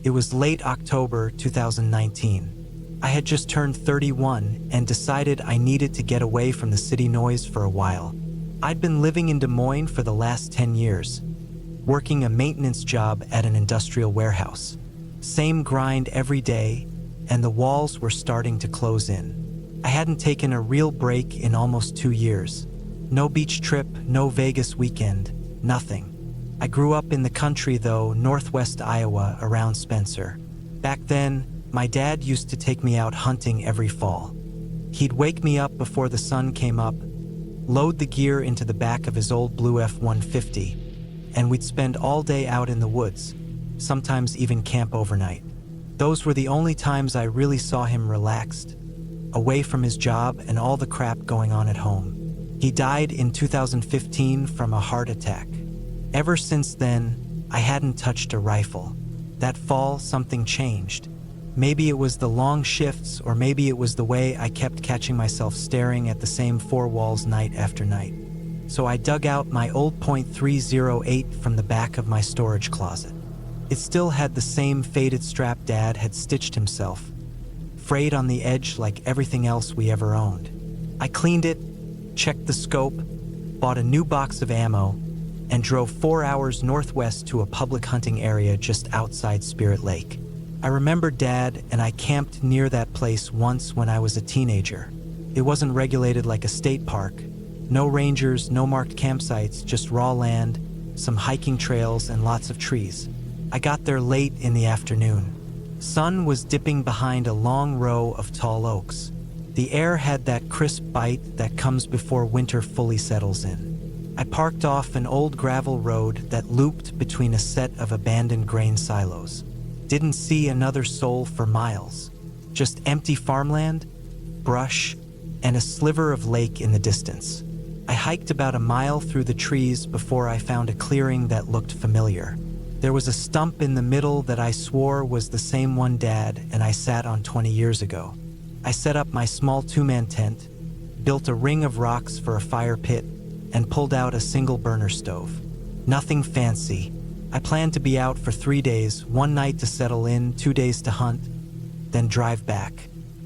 It was late October 2019. I had just turned 31 and decided I needed to get away from the city noise for a while. I'd been living in Des Moines for the last 10 years, working a maintenance job at an industrial warehouse. Same grind every day, and the walls were starting to close in. I hadn't taken a real break in almost 2 years. No beach trip, no Vegas weekend, nothing. I grew up in the country though, northwest Iowa, around Spencer. Back then, my dad used to take me out hunting every fall. He'd wake me up before the sun came up, load the gear into the back of his old blue F-150, and we'd spend all day out in the woods, sometimes even camp overnight. Those were the only times I really saw him relaxed, away from his job and all the crap going on at home. He died in 2015 from a heart attack. Ever since then, I hadn't touched a rifle. That fall, something changed. Maybe it was the long shifts, or maybe it was the way I kept catching myself staring at the same four walls night after night. So I dug out my old .308 from the back of my storage closet. It still had the same faded strap Dad had stitched himself, frayed on the edge like everything else we ever owned. I cleaned it, checked the scope, bought a new box of ammo, and drove 4 hours northwest to a public hunting area just outside Spirit Lake. I remember Dad and I camped near that place once when I was a teenager. It wasn't regulated like a state park. No rangers, no marked campsites, just raw land, some hiking trails, and lots of trees. I got there late in the afternoon. Sun was dipping behind a long row of tall oaks. The air had that crisp bite that comes before winter fully settles in. I parked off an old gravel road that looped between a set of abandoned grain silos. Didn't see another soul for miles. Just empty farmland, brush, and a sliver of lake in the distance. I hiked about a mile through the trees before I found a clearing that looked familiar. There was a stump in the middle that I swore was the same one Dad and I sat on 20 years ago. I set up my small two-man tent, built a ring of rocks for a fire pit, and pulled out a single burner stove. Nothing fancy. I planned to be out for 3 days, 1 night to settle in, 2 days to hunt, then drive back.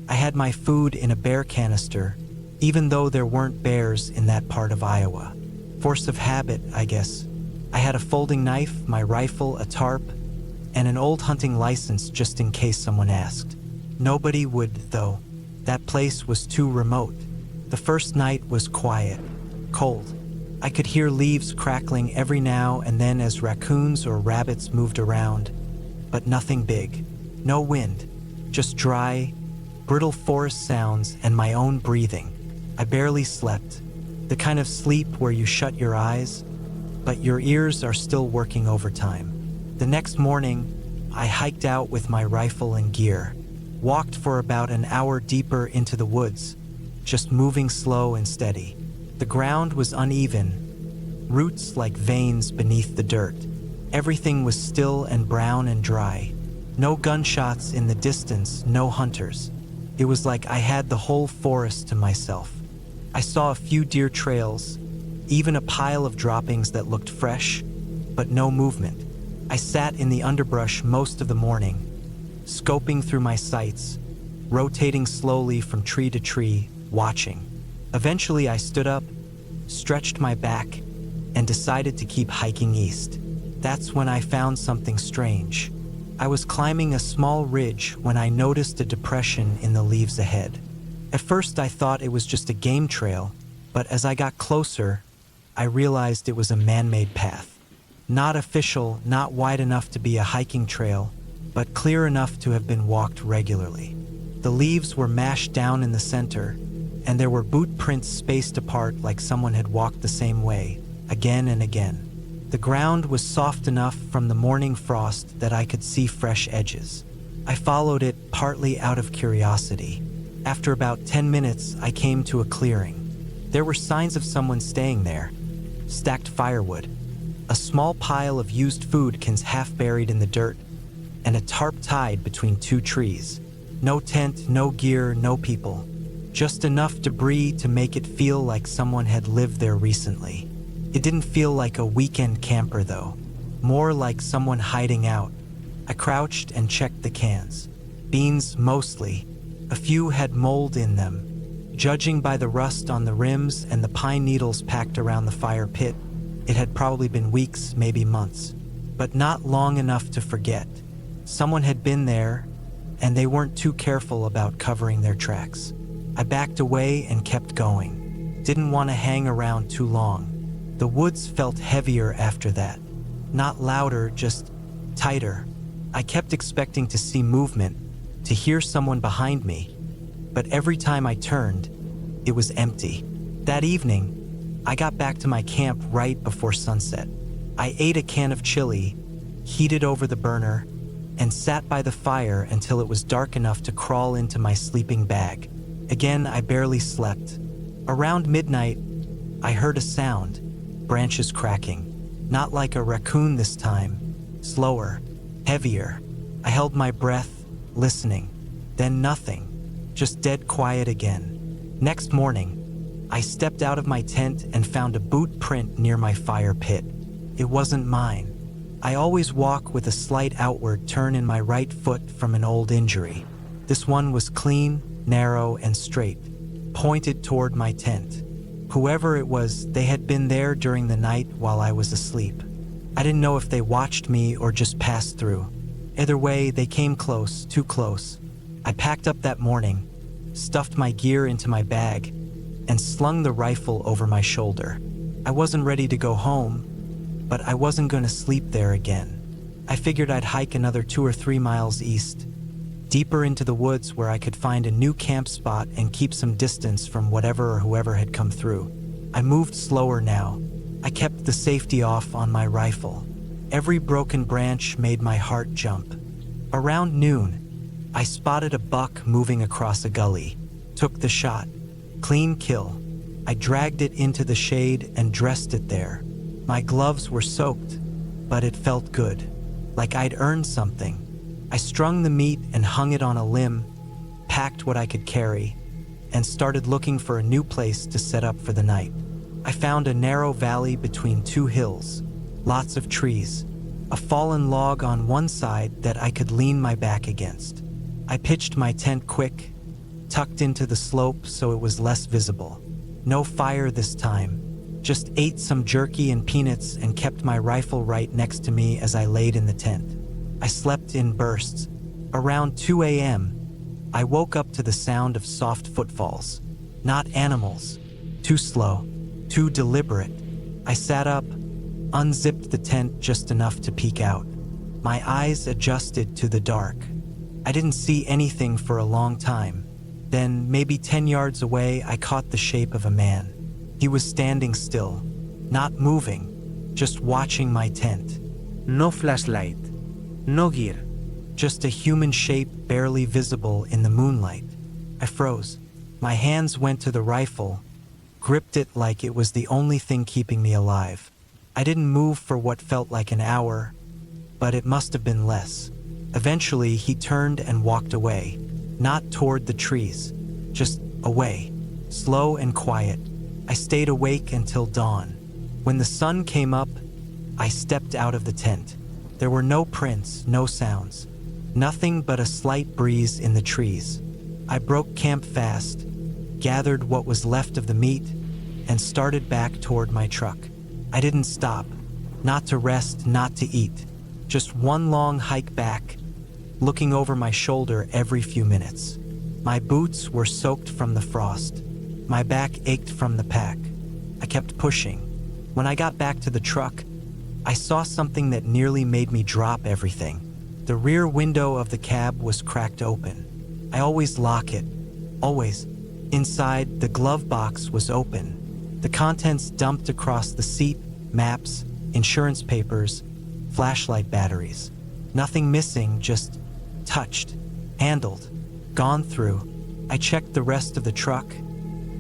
I had my food in a bear canister, even though there weren't bears in that part of Iowa. Force of habit, I guess. I had a folding knife, my rifle, a tarp, and an old hunting license just in case someone asked. Nobody would, though. That place was too remote. The first night was quiet, cold. I could hear leaves crackling every now and then as raccoons or rabbits moved around, but nothing big. No wind, just dry, brittle forest sounds and my own breathing. I barely slept. The kind of sleep where you shut your eyes, but your ears are still working overtime. The next morning, I hiked out with my rifle and gear, walked for about an hour deeper into the woods, just moving slow and steady. The ground was uneven, roots like veins beneath the dirt. Everything was still and brown and dry. No gunshots in the distance, no hunters. It was like I had the whole forest to myself. I saw a few deer trails, even a pile of droppings that looked fresh, but no movement. I sat in the underbrush most of the morning, scoping through my sights, rotating slowly from tree to tree, watching. Eventually I stood up, stretched my back, and decided to keep hiking east. That's when I found something strange. I was climbing a small ridge when I noticed a depression in the leaves ahead. At first I thought it was just a game trail, but as I got closer, I realized it was a man-made path. Not official, not wide enough to be a hiking trail, but clear enough to have been walked regularly. The leaves were mashed down in the center, and there were boot prints spaced apart like someone had walked the same way, again and again. The ground was soft enough from the morning frost that I could see fresh edges. I followed it partly out of curiosity. After about 10 minutes, I came to a clearing. There were signs of someone staying there. Stacked firewood, a small pile of used food cans half buried in the dirt, and a tarp tied between 2 trees. No tent, no gear, no people. Just enough debris to make it feel like someone had lived there recently. It didn't feel like a weekend camper though, more like someone hiding out. I crouched and checked the cans. Beans mostly. A few had mold in them. Judging by the rust on the rims and the pine needles packed around the fire pit, it had probably been weeks, maybe months. But not long enough to forget. Someone had been there, and they weren't too careful about covering their tracks. I backed away and kept going. Didn't want to hang around too long. The woods felt heavier after that. Not louder, just tighter. I kept expecting to see movement, to hear someone behind me, but every time I turned, it was empty. That evening, I got back to my camp right before sunset. I ate a can of chili, heated over the burner, and sat by the fire until it was dark enough to crawl into my sleeping bag. Again, I barely slept. Around midnight, I heard a sound, branches cracking. Not like a raccoon this time, slower, heavier. I held my breath, listening. Then nothing, just dead quiet again. Next morning, I stepped out of my tent and found a boot print near my fire pit. It wasn't mine. I always walk with a slight outward turn in my right foot from an old injury. This one was clean, narrow, and straight, pointed toward my tent. Whoever it was, they had been there during the night while I was asleep. I didn't know if they watched me or just passed through. Either way, they came close, too close. I packed up that morning, stuffed my gear into my bag, and slung the rifle over my shoulder. I wasn't ready to go home, but I wasn't going to sleep there again. I figured I'd hike another 2 or 3 miles east, deeper into the woods where I could find a new camp spot and keep some distance from whatever or whoever had come through. I moved slower now. I kept the safety off on my rifle. Every broken branch made my heart jump. Around noon, I spotted a buck moving across a gully. Took the shot. Clean kill. I dragged it into the shade and dressed it there. My gloves were soaked, but it felt good, like I'd earned something. I strung the meat and hung it on a limb, packed what I could carry, and started looking for a new place to set up for the night. I found a narrow valley between 2 hills, lots of trees, a fallen log on one side that I could lean my back against. I pitched my tent quick, tucked into the slope so it was less visible. No fire this time, just ate some jerky and peanuts and kept my rifle right next to me as I laid in the tent. I slept in bursts. Around 2 a.m., I woke up to the sound of soft footfalls. Not animals. Too slow. Too deliberate. I sat up, unzipped the tent just enough to peek out. My eyes adjusted to the dark. I didn't see anything for a long time. Then, maybe 10 yards away, I caught the shape of a man. He was standing still, not moving, just watching my tent. No flashlight. No gear. Just a human shape barely visible in the moonlight. I froze. My hands went to the rifle, gripped it like it was the only thing keeping me alive. I didn't move for what felt like an hour, but it must have been less. Eventually, he turned and walked away, not toward the trees, just away, slow and quiet. I stayed awake until dawn. When the sun came up, I stepped out of the tent. There were no prints, no sounds, nothing but a slight breeze in the trees. I broke camp fast, gathered what was left of the meat, and started back toward my truck. I didn't stop, not to rest, not to eat, just one long hike back, looking over my shoulder every few minutes. My boots were soaked from the frost. My back ached from the pack. I kept pushing. When I got back to the truck, I saw something that nearly made me drop everything. The rear window of the cab was cracked open. I always lock it, always. Inside, the glove box was open. The contents dumped across the seat, maps, insurance papers, flashlight batteries. Nothing missing, just touched, handled, gone through. I checked the rest of the truck,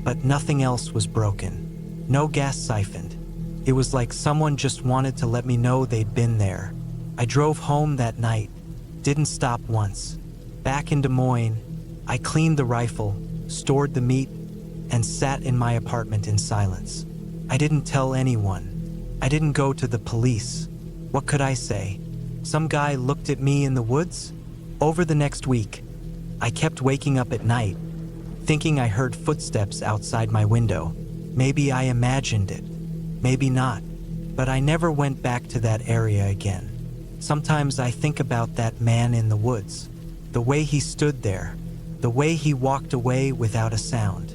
but nothing else was broken. No gas siphoned. It was like someone just wanted to let me know they'd been there. I drove home that night, didn't stop once. Back in Des Moines, I cleaned the rifle, stored the meat, and sat in my apartment in silence. I didn't tell anyone. I didn't go to the police. What could I say? Some guy looked at me in the woods? Over the next week, I kept waking up at night, thinking I heard footsteps outside my window. Maybe I imagined it, maybe not, but I never went back to that area again. Sometimes I think about that man in the woods, the way he stood there, the way he walked away without a sound.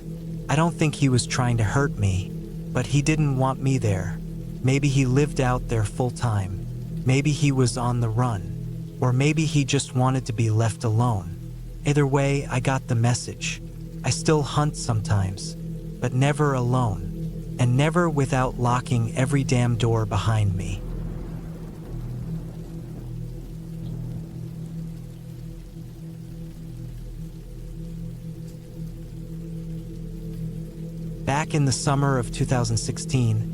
I don't think he was trying to hurt me, but he didn't want me there. Maybe he lived out there full time. Maybe he was on the run, or maybe he just wanted to be left alone. Either way, I got the message. I still hunt sometimes, but never alone, and never without locking every damn door behind me. Back in the summer of 2016,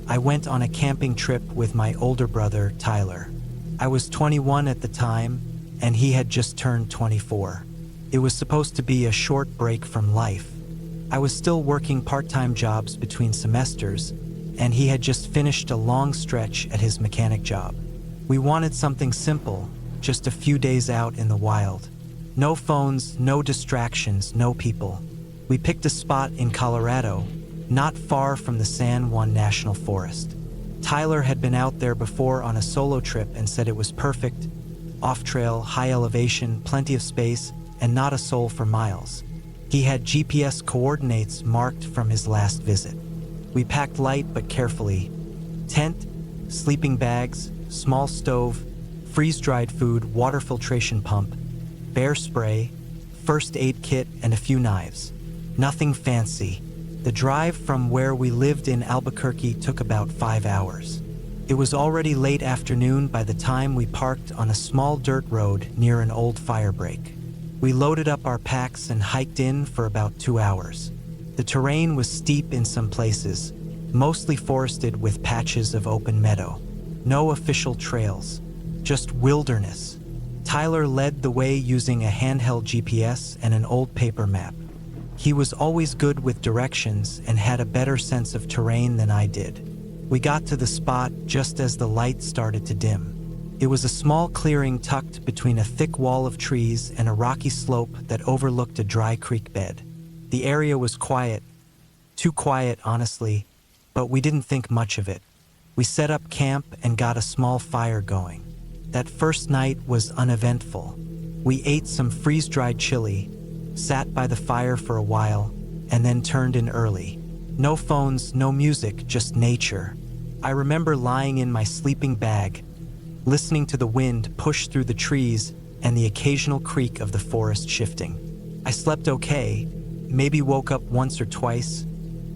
I went on a camping trip with my older brother, Tyler. I was 21 at the time, and he had just turned 24. It was supposed to be a short break from life. I was still working part-time jobs between semesters, and he had just finished a long stretch at his mechanic job. We wanted something simple, just a few days out in the wild. No phones, no distractions, no people. We picked a spot in Colorado, not far from the San Juan National Forest. Tyler had been out there before on a solo trip and said it was perfect. Off-trail, high elevation, plenty of space, and not a soul for miles. He had GPS coordinates marked from his last visit. We packed light but carefully. Tent, sleeping bags, small stove, freeze-dried food, water filtration pump, bear spray, first aid kit, and a few knives. Nothing fancy. The drive from where we lived in Albuquerque took about 5 hours. It was already late afternoon by the time we parked on a small dirt road near an old fire break. We loaded up our packs and hiked in for about 2 hours. The terrain was steep in some places, mostly forested with patches of open meadow. No official trails, just wilderness. Tyler led the way using a handheld GPS and an old paper map. He was always good with directions and had a better sense of terrain than I did. We got to the spot just as the light started to dim. It was a small clearing tucked between a thick wall of trees and a rocky slope that overlooked a dry creek bed. The area was quiet, too quiet, honestly, but we didn't think much of it. We set up camp and got a small fire going. That first night was uneventful. We ate some freeze-dried chili, sat by the fire for a while, and then turned in early. No phones, no music, just nature. I remember lying in my sleeping bag, listening to the wind push through the trees and the occasional creak of the forest shifting. I slept okay, maybe woke up once or twice,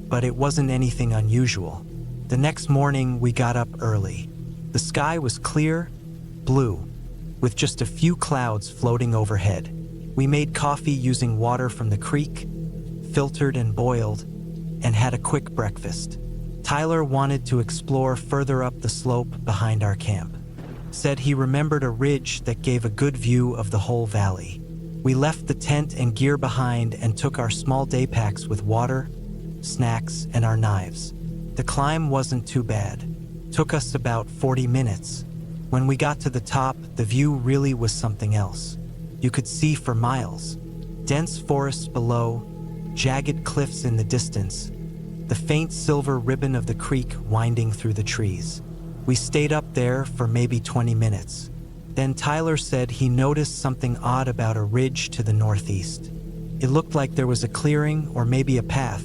but it wasn't anything unusual. The next morning, we got up early. The sky was clear, blue, with just a few clouds floating overhead. We made coffee using water from the creek, filtered and boiled, and had a quick breakfast. Tyler wanted to explore further up the slope behind our camp. Said he remembered a ridge that gave a good view of the whole valley. We left the tent and gear behind and took our small day packs with water, snacks, and our knives. The climb wasn't too bad. Took us about 40 minutes. When we got to the top, the view really was something else. You could see for miles. Dense forests below, jagged cliffs in the distance, the faint silver ribbon of the creek winding through the trees. We stayed up there for maybe 20 minutes. Then Tyler said he noticed something odd about a ridge to the northeast. It looked like there was a clearing or maybe a path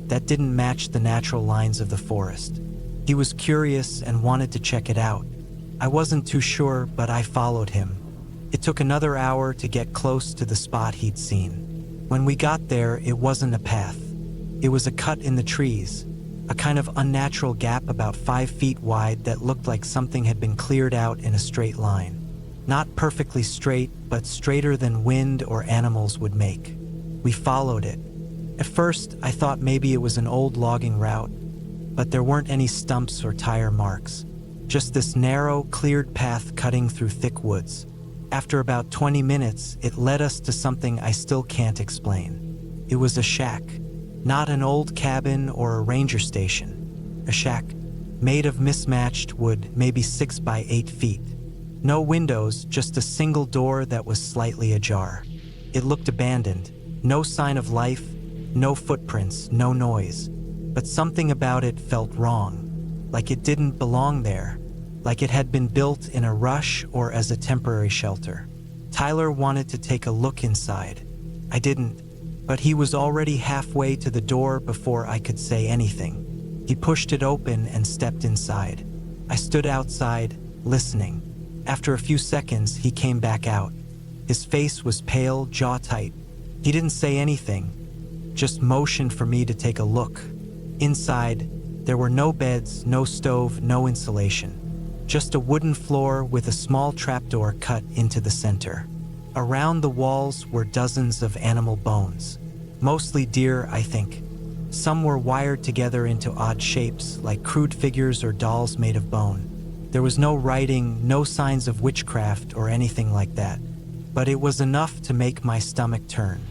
that didn't match the natural lines of the forest. He was curious and wanted to check it out. I wasn't too sure, but I followed him. It took another hour to get close to the spot he'd seen. When we got there, it wasn't a path. It was a cut in the trees, a kind of unnatural gap about 5 feet wide that looked like something had been cleared out in a straight line. Not perfectly straight, but straighter than wind or animals would make. We followed it. At first, I thought maybe it was an old logging route, but there weren't any stumps or tire marks. Just this narrow, cleared path cutting through thick woods. After about 20 minutes, it led us to something I still can't explain. It was a shack. Not an old cabin or a ranger station. A shack made of mismatched wood, maybe 6 by 8 feet. No windows, just a single door that was slightly ajar. It looked abandoned. No sign of life, no footprints, no noise. But something about it felt wrong, like it didn't belong there, like it had been built in a rush or as a temporary shelter. Tyler wanted to take a look inside. I didn't, but he was already halfway to the door before I could say anything. He pushed it open and stepped inside. I stood outside, listening. After a few seconds, he came back out. His face was pale, jaw tight. He didn't say anything, just motioned for me to take a look. Inside, there were no beds, no stove, no insulation. Just a wooden floor with a small trapdoor cut into the center. Around the walls were dozens of animal bones. Mostly deer, I think. Some were wired together into odd shapes, like crude figures or dolls made of bone. There was no writing, no signs of witchcraft or anything like that. But it was enough to make my stomach turn.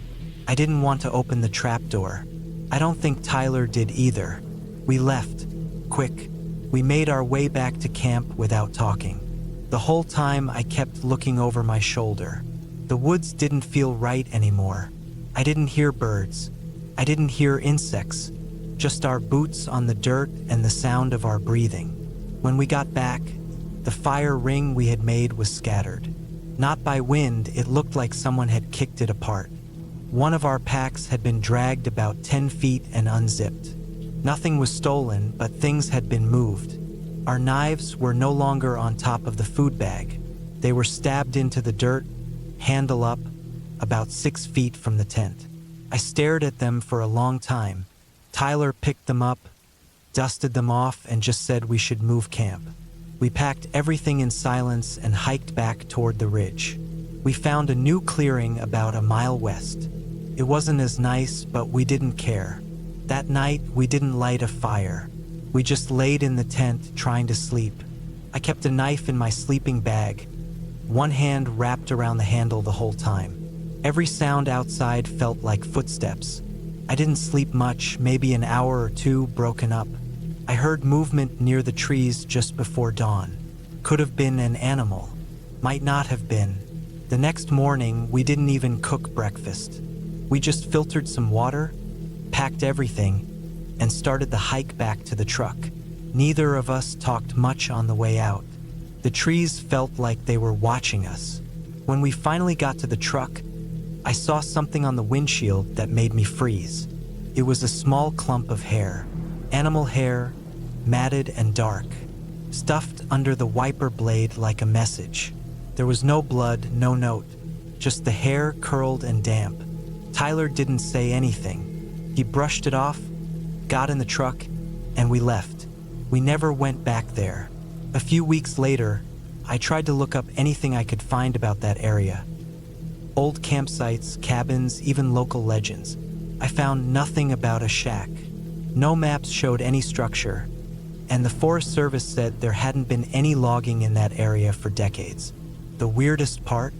I didn't want to open the trapdoor. I don't think Tyler did either. We left. Quick. We made our way back to camp without talking. The whole time I kept looking over my shoulder. The woods didn't feel right anymore. I didn't hear birds. I didn't hear insects. Just our boots on the dirt and the sound of our breathing. When we got back, the fire ring we had made was scattered. Not by wind, it looked like someone had kicked it apart. One of our packs had been dragged about 10 feet and unzipped. Nothing was stolen, but things had been moved. Our knives were no longer on top of the food bag. They were stabbed into the dirt, handle up, about 6 feet from the tent. I stared at them for a long time. Tyler picked them up, dusted them off, and just said we should move camp. We packed everything in silence and hiked back toward the ridge. We found a new clearing about a mile west. It wasn't as nice, but we didn't care. That night, we didn't light a fire. We just laid in the tent, trying to sleep. I kept a knife in my sleeping bag, one hand wrapped around the handle the whole time. Every sound outside felt like footsteps. I didn't sleep much, maybe an hour or two, broken up. I heard movement near the trees just before dawn. Could have been an animal. Might not have been. The next morning, we didn't even cook breakfast. We just filtered some water, packed everything, and started the hike back to the truck. Neither of us talked much on the way out. The trees felt like they were watching us. When we finally got to the truck, I saw something on the windshield that made me freeze. It was a small clump of hair. Animal hair, matted and dark, stuffed under the wiper blade like a message. There was no blood, no note, just the hair curled and damp. Tyler didn't say anything. He brushed it off, got in the truck, and we left. We never went back there. A few weeks later, I tried to look up anything I could find about that area. Old campsites, cabins, even local legends. I found nothing about a shack. No maps showed any structure, and the Forest Service said there hadn't been any logging in that area for decades. The weirdest part?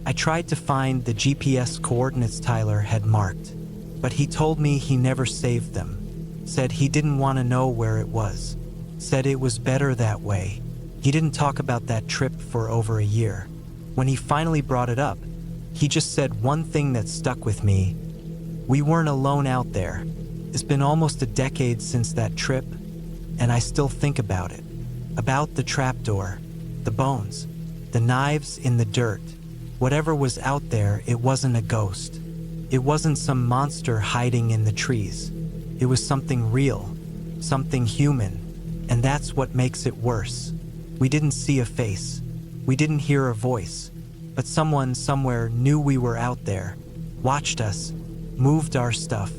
I tried to find the GPS coordinates Tyler had marked, but he told me he never saved them. Said he didn't want to know where it was. Said it was better that way. He didn't talk about that trip for over a year. When he finally brought it up, he just said one thing that stuck with me. We weren't alone out there. It's been almost a decade since that trip, and I still think about it. About the trapdoor, the bones, the knives in the dirt. Whatever was out there, it wasn't a ghost. It wasn't some monster hiding in the trees. It was something real, something human, and that's what makes it worse. We didn't see a face. We didn't hear a voice, but someone somewhere knew we were out there, watched us, moved our stuff,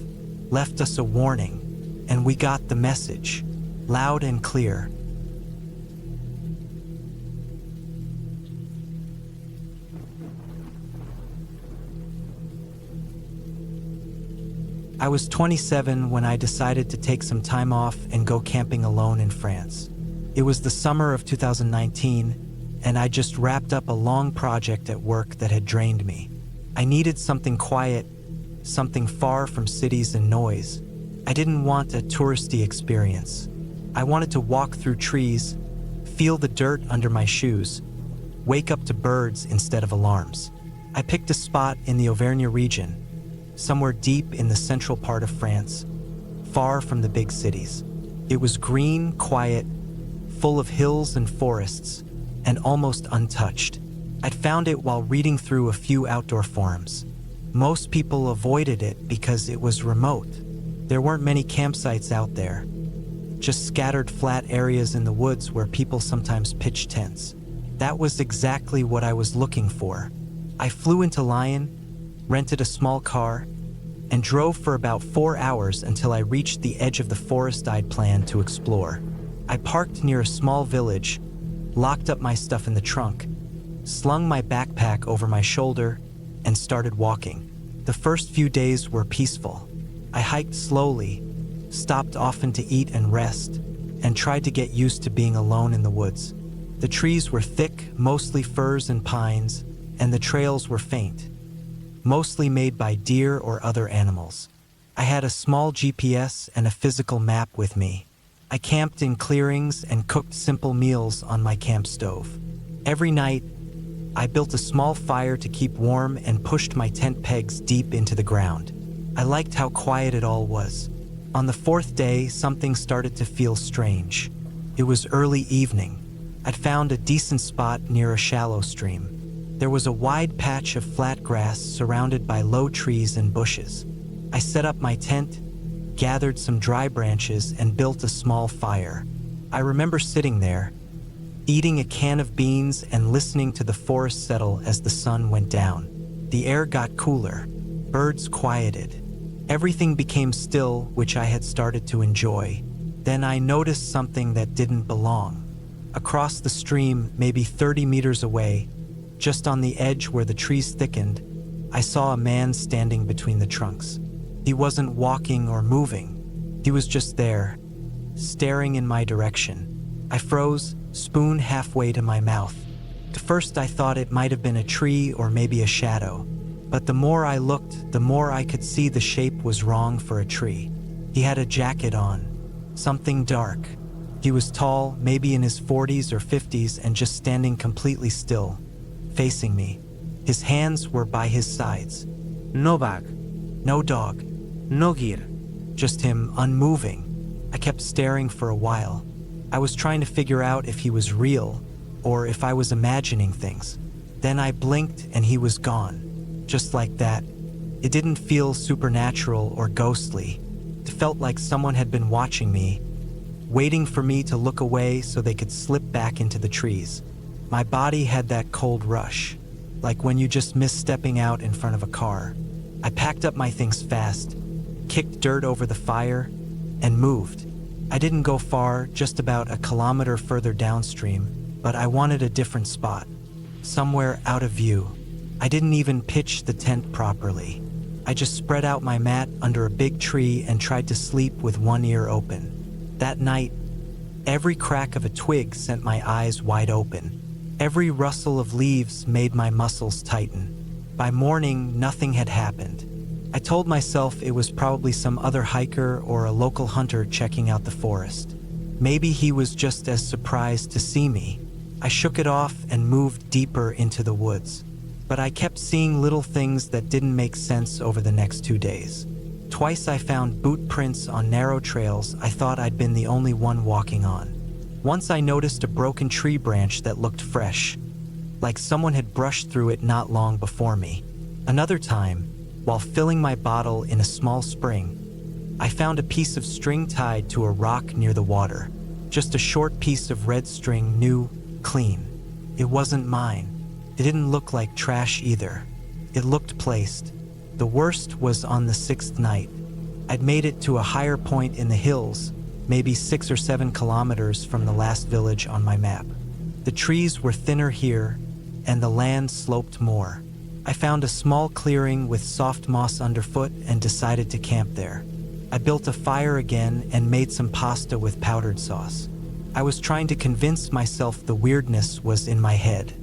left us a warning, and we got the message, loud and clear. I was 27 when I decided to take some time off and go camping alone in France. It was the summer of 2019, and I just wrapped up a long project at work that had drained me. I needed something quiet, something far from cities and noise. I didn't want a touristy experience. I wanted to walk through trees, feel the dirt under my shoes, wake up to birds instead of alarms. I picked a spot in the Auvergne region, somewhere deep in the central part of France, far from the big cities. It was green, quiet, full of hills and forests, and almost untouched. I'd found it while reading through a few outdoor forums. Most people avoided it because it was remote. There weren't many campsites out there, just scattered flat areas in the woods where people sometimes pitched tents. That was exactly what I was looking for. I flew into Lyon, rented a small car, and drove for about 4 hours until I reached the edge of the forest I'd planned to explore. I parked near a small village, locked up my stuff in the trunk, slung my backpack over my shoulder, and started walking. The first few days were peaceful. I hiked slowly, stopped often to eat and rest, and tried to get used to being alone in the woods. The trees were thick, mostly firs and pines, and the trails were faint, mostly made by deer or other animals. I had a small GPS and a physical map with me. I camped in clearings and cooked simple meals on my camp stove. Every night, I built a small fire to keep warm and pushed my tent pegs deep into the ground. I liked how quiet it all was. On the fourth day, something started to feel strange. It was early evening. I'd found a decent spot near a shallow stream. There was a wide patch of flat grass surrounded by low trees and bushes. I set up my tent, gathered some dry branches, and built a small fire. I remember sitting there, eating a can of beans and listening to the forest settle as the sun went down. The air got cooler. Birds quieted. Everything became still, which I had started to enjoy. Then I noticed something that didn't belong. Across the stream, maybe 30 meters away, just on the edge where the trees thickened, I saw a man standing between the trunks. He wasn't walking or moving. He was just there, staring in my direction. I froze, spoon halfway to my mouth. At first I thought it might have been a tree or maybe a shadow, but the more I looked, the more I could see the shape was wrong for a tree. He had a jacket on, something dark. He was tall, maybe in his 40s or 50s, and just standing completely still, facing me. His hands were by his sides. No bag. No dog. No gear. Just him, unmoving. I kept staring for a while. I was trying to figure out if he was real or if I was imagining things. Then I blinked and he was gone. Just like that. It didn't feel supernatural or ghostly. It felt like someone had been watching me, waiting for me to look away so they could slip back into the trees. My body had that cold rush, like when you just miss stepping out in front of a car. I packed up my things fast, kicked dirt over the fire, and moved. I didn't go far, just about a kilometer further downstream, but I wanted a different spot, somewhere out of view. I didn't even pitch the tent properly. I just spread out my mat under a big tree and tried to sleep with one ear open. That night, every crack of a twig sent my eyes wide open. Every rustle of leaves made my muscles tighten. By morning, nothing had happened. I told myself it was probably some other hiker or a local hunter checking out the forest. Maybe he was just as surprised to see me. I shook it off and moved deeper into the woods. But I kept seeing little things that didn't make sense over the next 2 days. Twice I found boot prints on narrow trails I thought I'd been the only one walking on. Once I noticed a broken tree branch that looked fresh, like someone had brushed through it not long before me. Another time, while filling my bottle in a small spring, I found a piece of string tied to a rock near the water. Just a short piece of red string, new, clean. It wasn't mine. It didn't look like trash either. It looked placed. The worst was on the 6th night. I'd made it to a higher point in the hills, maybe 6 or 7 kilometers from the last village on my map. The trees were thinner here, and the land sloped more. I found a small clearing with soft moss underfoot and decided to camp there. I built a fire again and made some pasta with powdered sauce. I was trying to convince myself the weirdness was in my head.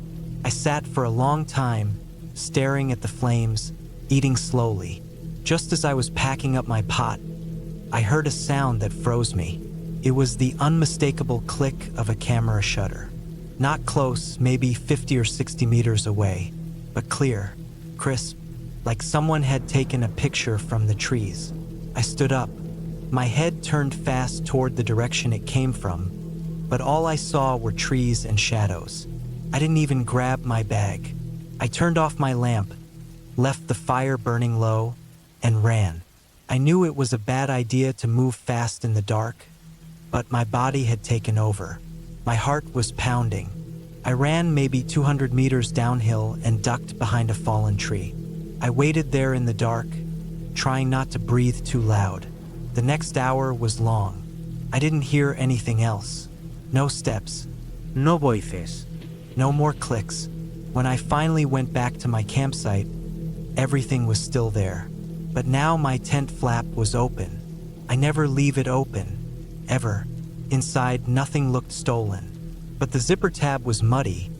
I sat for a long time, staring at the flames, eating slowly. Just as I was packing up my pot, I heard a sound that froze me. It was the unmistakable click of a camera shutter. Not close, maybe 50 or 60 meters away, but clear, crisp, like someone had taken a picture from the trees. I stood up. My head turned fast toward the direction it came from, but all I saw were trees and shadows. I didn't even grab my bag. I turned off my lamp, left the fire burning low, and ran. I knew it was a bad idea to move fast in the dark, but my body had taken over. My heart was pounding. I ran maybe 200 meters downhill and ducked behind a fallen tree. I waited there in the dark, trying not to breathe too loud. The next hour was long. I didn't hear anything else. No steps. No voices. No more clicks. When I finally went back to my campsite, everything was still there. But now my tent flap was open. I never leave it open. Ever. Inside, nothing looked stolen. But the zipper tab was muddy,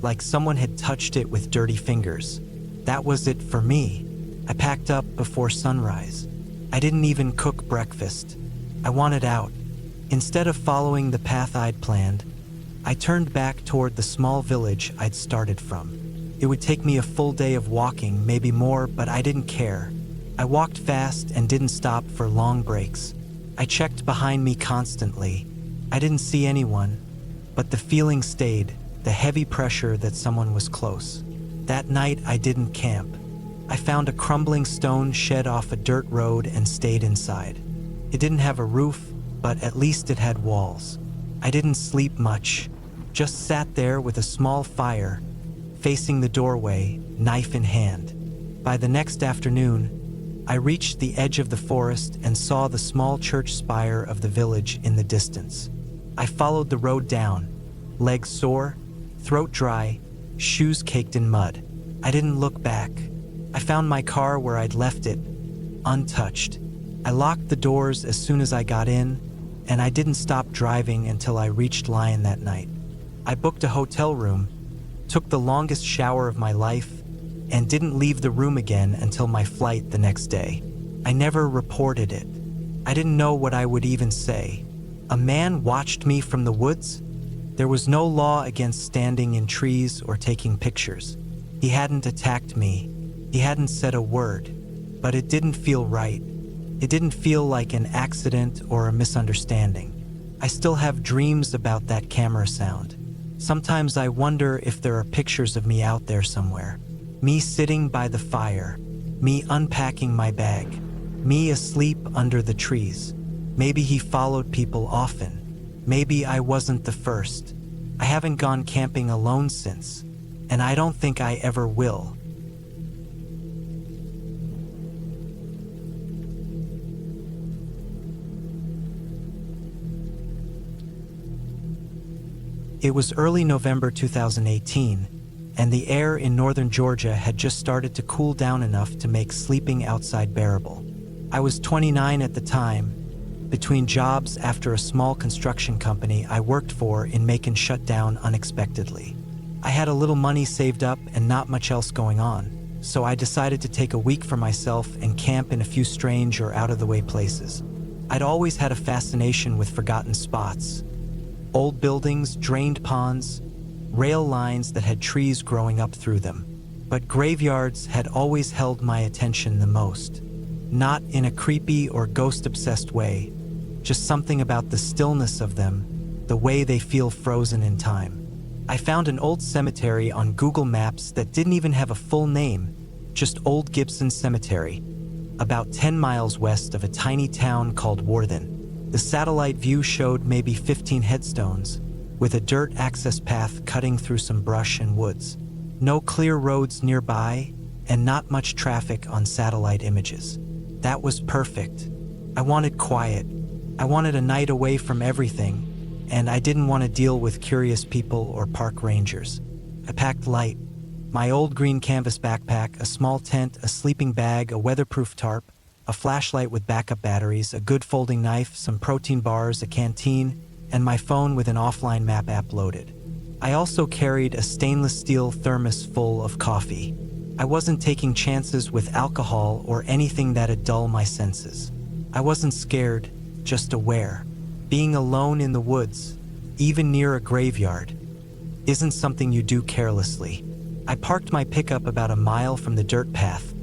like someone had touched it with dirty fingers. That was it for me. I packed up before sunrise. I didn't even cook breakfast. I wanted out. Instead of following the path I'd planned, I turned back toward the small village I'd started from. It would take me a full day of walking, maybe more, but I didn't care. I walked fast and didn't stop for long breaks. I checked behind me constantly. I didn't see anyone, but the feeling stayed, the heavy pressure that someone was close. That night, I didn't camp. I found a crumbling stone shed off a dirt road and stayed inside. It didn't have a roof, but at least it had walls. I didn't sleep much, just sat there with a small fire, facing the doorway, knife in hand. By the next afternoon, I reached the edge of the forest and saw the small church spire of the village in the distance. I followed the road down, legs sore, throat dry, shoes caked in mud. I didn't look back. I found my car where I'd left it, untouched. I locked the doors as soon as I got in, and I didn't stop driving until I reached Lyon that night. I booked a hotel room, took the longest shower of my life, and didn't leave the room again until my flight the next day. I never reported it. I didn't know what I would even say. A man watched me from the woods? There was no law against standing in trees or taking pictures. He hadn't attacked me. He hadn't said a word. But it didn't feel right. It didn't feel like an accident or a misunderstanding. I still have dreams about that camera sound. Sometimes I wonder if there are pictures of me out there somewhere. Me sitting by the fire. Me unpacking my bag. Me asleep under the trees. Maybe he followed people often. Maybe I wasn't the first. I haven't gone camping alone since, and I don't think I ever will. It was early November 2018, and the air in northern Georgia had just started to cool down enough to make sleeping outside bearable. I was 29 at the time, between jobs after a small construction company I worked for in Macon shut down unexpectedly. I had a little money saved up and not much else going on, so I decided to take a week for myself and camp in a few strange or out-of-the-way places. I'd always had a fascination with forgotten spots. Old buildings, drained ponds, rail lines that had trees growing up through them. But graveyards had always held my attention the most. Not in a creepy or ghost-obsessed way, just something about the stillness of them, the way they feel frozen in time. I found an old cemetery on Google Maps that didn't even have a full name, just Old Gibson Cemetery, about 10 miles west of a tiny town called Worthen. The satellite view showed maybe 15 headstones, with a dirt access path cutting through some brush and woods. No clear roads nearby, and not much traffic on satellite images. That was perfect. I wanted quiet. I wanted a night away from everything, and I didn't want to deal with curious people or park rangers. I packed light. My old green canvas backpack, a small tent, a sleeping bag, a weatherproof tarp, a flashlight with backup batteries, a good folding knife, some protein bars, a canteen, and my phone with an offline map app loaded. I also carried a stainless steel thermos full of coffee. I wasn't taking chances with alcohol or anything that'd dull my senses. I wasn't scared, just aware. Being alone in the woods, even near a graveyard, isn't something you do carelessly. I parked my pickup about a mile from the dirt path,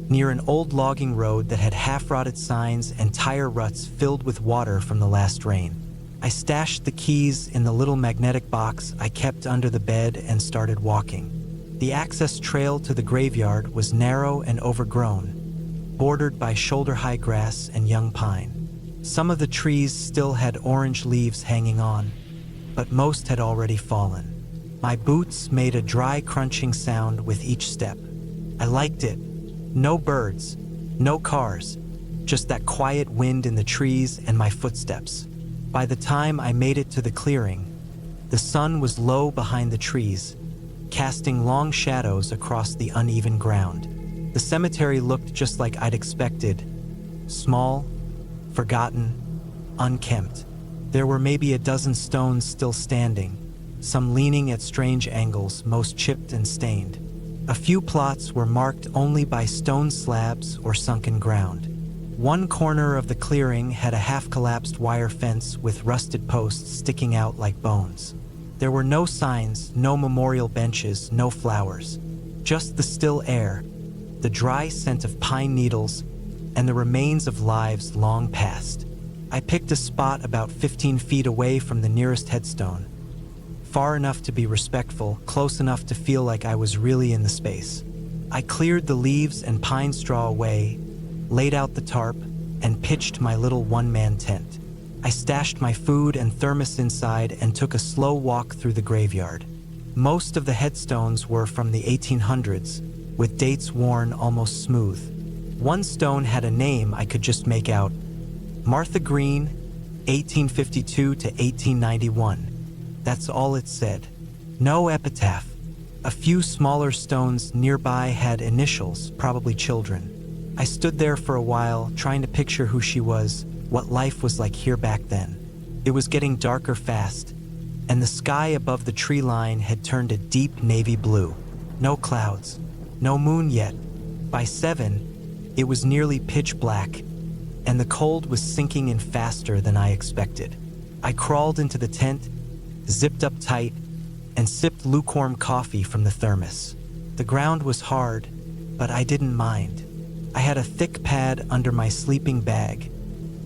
near an old logging road that had half-rotted signs and tire ruts filled with water from the last rain. I stashed the keys in the little magnetic box I kept under the bed and started walking. The access trail to the graveyard was narrow and overgrown, bordered by shoulder-high grass and young pine. Some of the trees still had orange leaves hanging on, but most had already fallen. My boots made a dry crunching sound with each step. I liked it. No birds, no cars, just that quiet wind in the trees and my footsteps. By the time I made it to the clearing, the sun was low behind the trees, casting long shadows across the uneven ground. The cemetery looked just like I'd expected, small, forgotten, unkempt. There were maybe a dozen stones still standing, some leaning at strange angles, most chipped and stained. A few plots were marked only by stone slabs or sunken ground. One corner of the clearing had a half-collapsed wire fence with rusted posts sticking out like bones. There were no signs, no memorial benches, no flowers. Just the still air, the dry scent of pine needles, and the remains of lives long past. I picked a spot about 15 feet away from the nearest headstone, far enough to be respectful, close enough to feel like I was really in the space. I cleared the leaves and pine straw away, laid out the tarp, and pitched my little one-man tent. I stashed my food and thermos inside and took a slow walk through the graveyard. Most of the headstones were from the 1800s, with dates worn almost smooth. One stone had a name I could just make out: Martha Green, 1852 to 1891. That's all it said. No epitaph. A few smaller stones nearby had initials, probably children. I stood there for a while, trying to picture who she was, what life was like here back then. It was getting darker fast, and the sky above the tree line had turned a deep navy blue. No clouds, no moon yet. By 7, it was nearly pitch black, and the cold was sinking in faster than I expected. I crawled into the tent, zipped up tight, and sipped lukewarm coffee from the thermos. The ground was hard, but I didn't mind. I had a thick pad under my sleeping bag,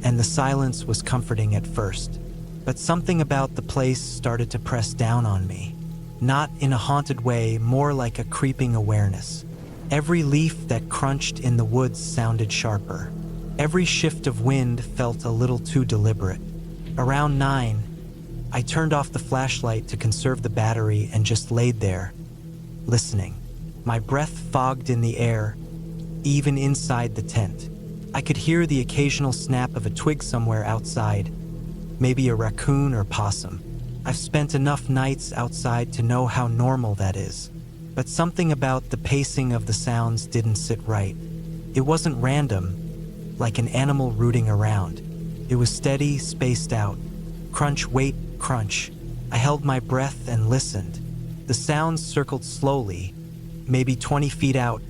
and the silence was comforting at first. But something about the place started to press down on me. Not in a haunted way, more like a creeping awareness. Every leaf that crunched in the woods sounded sharper. Every shift of wind felt a little too deliberate. Around 9, I turned off the flashlight to conserve the battery and just laid there, listening. My breath fogged in the air, even inside the tent. I could hear the occasional snap of a twig somewhere outside, maybe a raccoon or possum. I've spent enough nights outside to know how normal that is. But something about the pacing of the sounds didn't sit right. It wasn't random, like an animal rooting around. It was steady, spaced out. Crunch, wait, crunch. I held my breath and listened. The sounds circled slowly, maybe 20 feet out,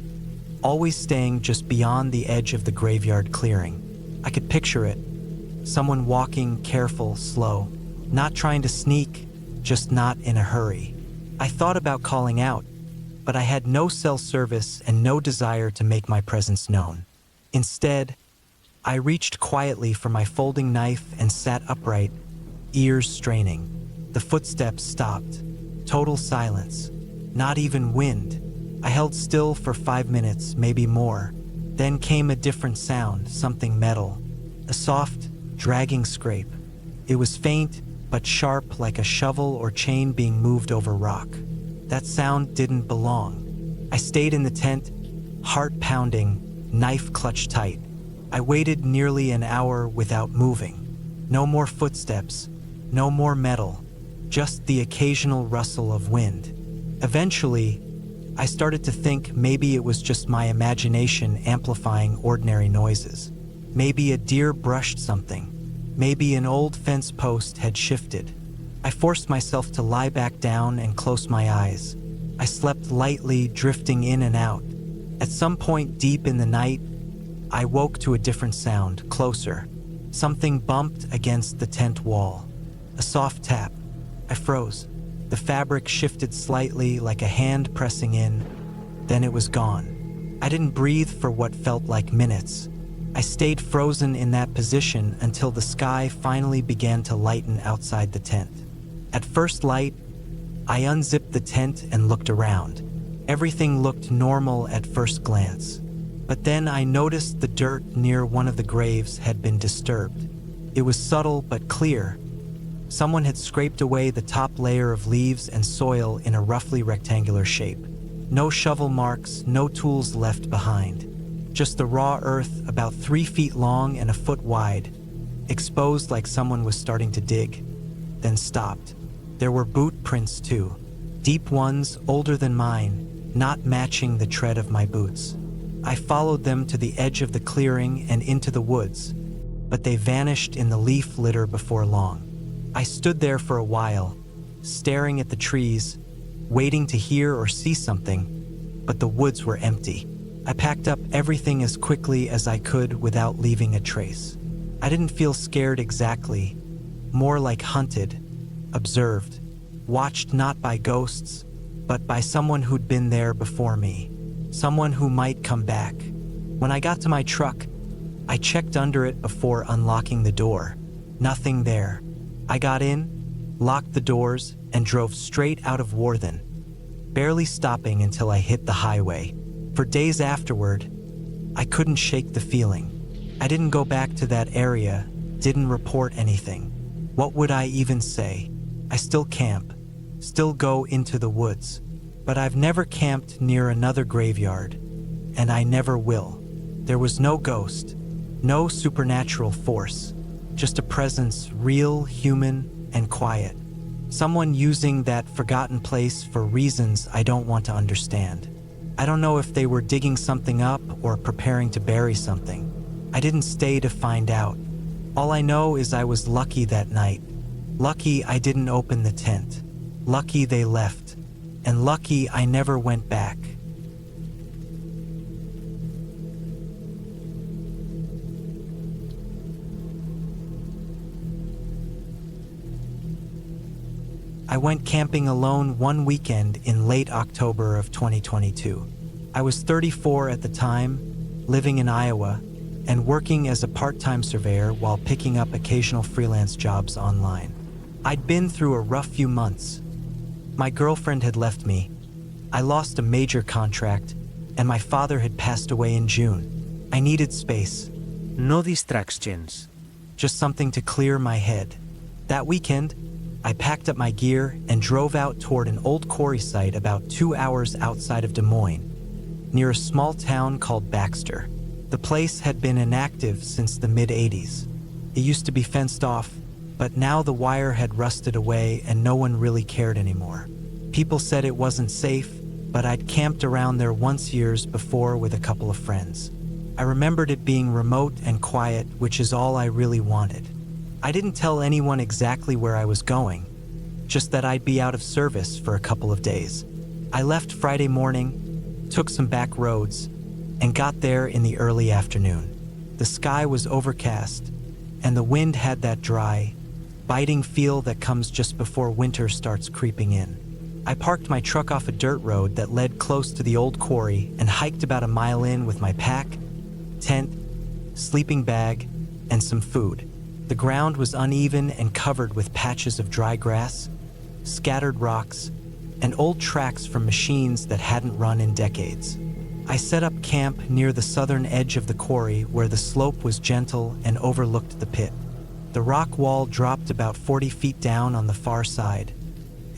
always staying just beyond the edge of the graveyard clearing. I could picture it. Someone walking, careful, slow. Not trying to sneak, just not in a hurry. I thought about calling out, but I had no cell service and no desire to make my presence known. Instead, I reached quietly for my folding knife and sat upright, ears straining. The footsteps stopped. Total silence. Not even wind. I held still for 5 minutes, maybe more. Then came a different sound, something metal. A soft, dragging scrape. It was faint, but sharp, like a shovel or chain being moved over rock. That sound didn't belong. I stayed in the tent, heart pounding, knife clutched tight. I waited nearly an hour without moving. No more footsteps, no more metal, just the occasional rustle of wind. Eventually, I started to think maybe it was just my imagination amplifying ordinary noises. Maybe a deer brushed something. Maybe an old fence post had shifted. I forced myself to lie back down and close my eyes. I slept lightly, drifting in and out. At some point deep in the night, I woke to a different sound, closer. Something bumped against the tent wall. A soft tap. I froze. The fabric shifted slightly, like a hand pressing in, then it was gone. I didn't breathe for what felt like minutes. I stayed frozen in that position until the sky finally began to lighten outside the tent. At first light, I unzipped the tent and looked around. Everything looked normal at first glance. But then I noticed the dirt near one of the graves had been disturbed. It was subtle but clear. Someone had scraped away the top layer of leaves and soil in a roughly rectangular shape. No shovel marks, no tools left behind. Just the raw earth about 3 feet long and a foot wide, exposed like someone was starting to dig, then stopped. There were boot prints too, deep ones older than mine, not matching the tread of my boots. I followed them to the edge of the clearing and into the woods, but they vanished in the leaf litter before long. I stood there for a while, staring at the trees, waiting to hear or see something, but the woods were empty. I packed up everything as quickly as I could without leaving a trace. I didn't feel scared exactly, more like hunted, observed, watched not by ghosts, but by someone who'd been there before me, someone who might come back. When I got to my truck, I checked under it before unlocking the door. Nothing there. I got in, locked the doors, and drove straight out of Warthen, barely stopping until I hit the highway. For days afterward, I couldn't shake the feeling. I didn't go back to that area, didn't report anything. What would I even say? I still camp, still go into the woods, but I've never camped near another graveyard, and I never will. There was no ghost, no supernatural force, just a presence, real, human, and quiet. Someone using that forgotten place for reasons I don't want to understand. I don't know if they were digging something up or preparing to bury something. I didn't stay to find out. All I know is I was lucky that night. Lucky I didn't open the tent. Lucky they left. And lucky I never went back. I went camping alone one weekend in late October of 2022. I was 34 at the time, living in Iowa, and working as a part-time surveyor while picking up occasional freelance jobs online. I'd been through a rough few months. My girlfriend had left me. I lost a major contract, and my father had passed away in June. I needed space. No distractions. Just something to clear my head. That weekend, I packed up my gear and drove out toward an old quarry site about 2 hours outside of Des Moines, near a small town called Baxter. The place had been inactive since the mid-'80s. It used to be fenced off, but now the wire had rusted away and no one really cared anymore. People said it wasn't safe, but I'd camped around there once years before with a couple of friends. I remembered it being remote and quiet, which is all I really wanted. I didn't tell anyone exactly where I was going, just that I'd be out of service for a couple of days. I left Friday morning, took some back roads, and got there in the early afternoon. The sky was overcast, and the wind had that dry, biting feel that comes just before winter starts creeping in. I parked my truck off a dirt road that led close to the old quarry and hiked about a mile in with my pack, tent, sleeping bag, and some food. The ground was uneven and covered with patches of dry grass, scattered rocks, and old tracks from machines that hadn't run in decades. I set up camp near the southern edge of the quarry where the slope was gentle and overlooked the pit. The rock wall dropped about 40 feet down on the far side,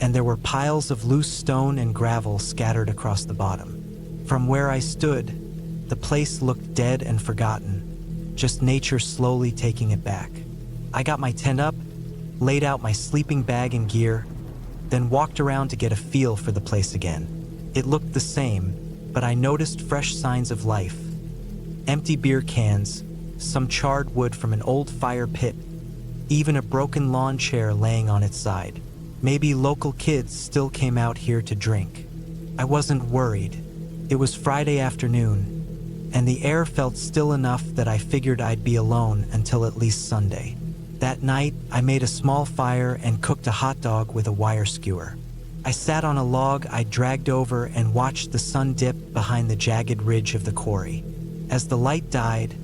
and there were piles of loose stone and gravel scattered across the bottom. From where I stood, the place looked dead and forgotten, just nature slowly taking it back. I got my tent up, laid out my sleeping bag and gear, then walked around to get a feel for the place again. It looked the same, but I noticed fresh signs of life. Empty beer cans, some charred wood from an old fire pit, even a broken lawn chair laying on its side. Maybe local kids still came out here to drink. I wasn't worried. It was Friday afternoon, and the air felt still enough that I figured I'd be alone until at least Sunday. That night, I made a small fire and cooked a hot dog with a wire skewer. I sat on a log I dragged over and watched the sun dip behind the jagged ridge of the quarry. As the light died,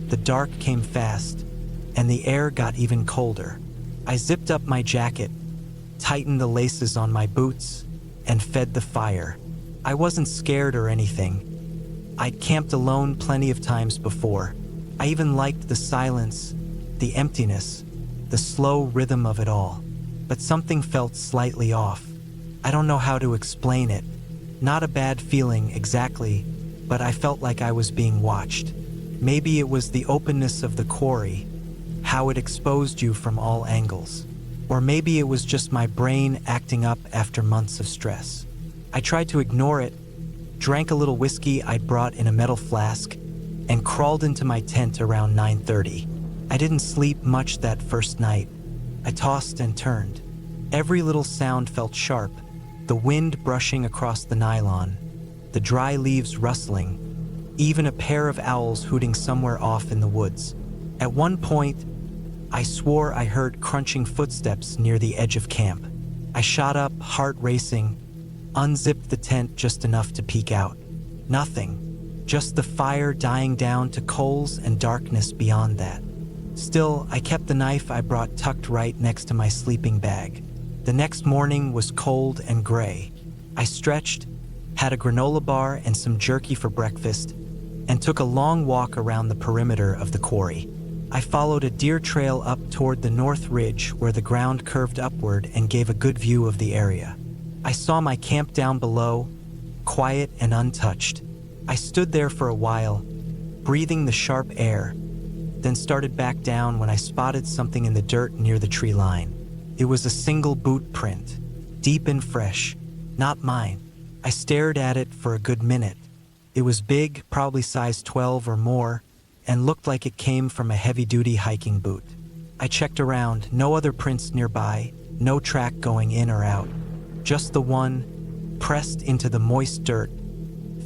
the dark came fast, and the air got even colder. I zipped up my jacket, tightened the laces on my boots, and fed the fire. I wasn't scared or anything. I'd camped alone plenty of times before. I even liked the silence, the emptiness, the slow rhythm of it all. But something felt slightly off. I don't know how to explain it. Not a bad feeling exactly, but I felt like I was being watched. Maybe it was the openness of the quarry, how it exposed you from all angles. Or maybe it was just my brain acting up after months of stress. I tried to ignore it, drank a little whiskey I'd brought in a metal flask, and crawled into my tent around 9:30. I didn't sleep much that first night. I tossed and turned. Every little sound felt sharp, the wind brushing across the nylon, the dry leaves rustling, even a pair of owls hooting somewhere off in the woods. At one point, I swore I heard crunching footsteps near the edge of camp. I shot up, heart racing, unzipped the tent just enough to peek out. Nothing, just the fire dying down to coals and darkness beyond that. Still, I kept the knife I brought tucked right next to my sleeping bag. The next morning was cold and gray. I stretched, had a granola bar and some jerky for breakfast, and took a long walk around the perimeter of the quarry. I followed a deer trail up toward the north ridge where the ground curved upward and gave a good view of the area. I saw my camp down below, quiet and untouched. I stood there for a while, breathing the sharp air, then started back down when I spotted something in the dirt near the tree line. It was a single boot print, deep and fresh, not mine. I stared at it for a good minute. It was big, probably size 12 or more, and looked like it came from a heavy-duty hiking boot. I checked around, no other prints nearby, no track going in or out. Just the one, pressed into the moist dirt,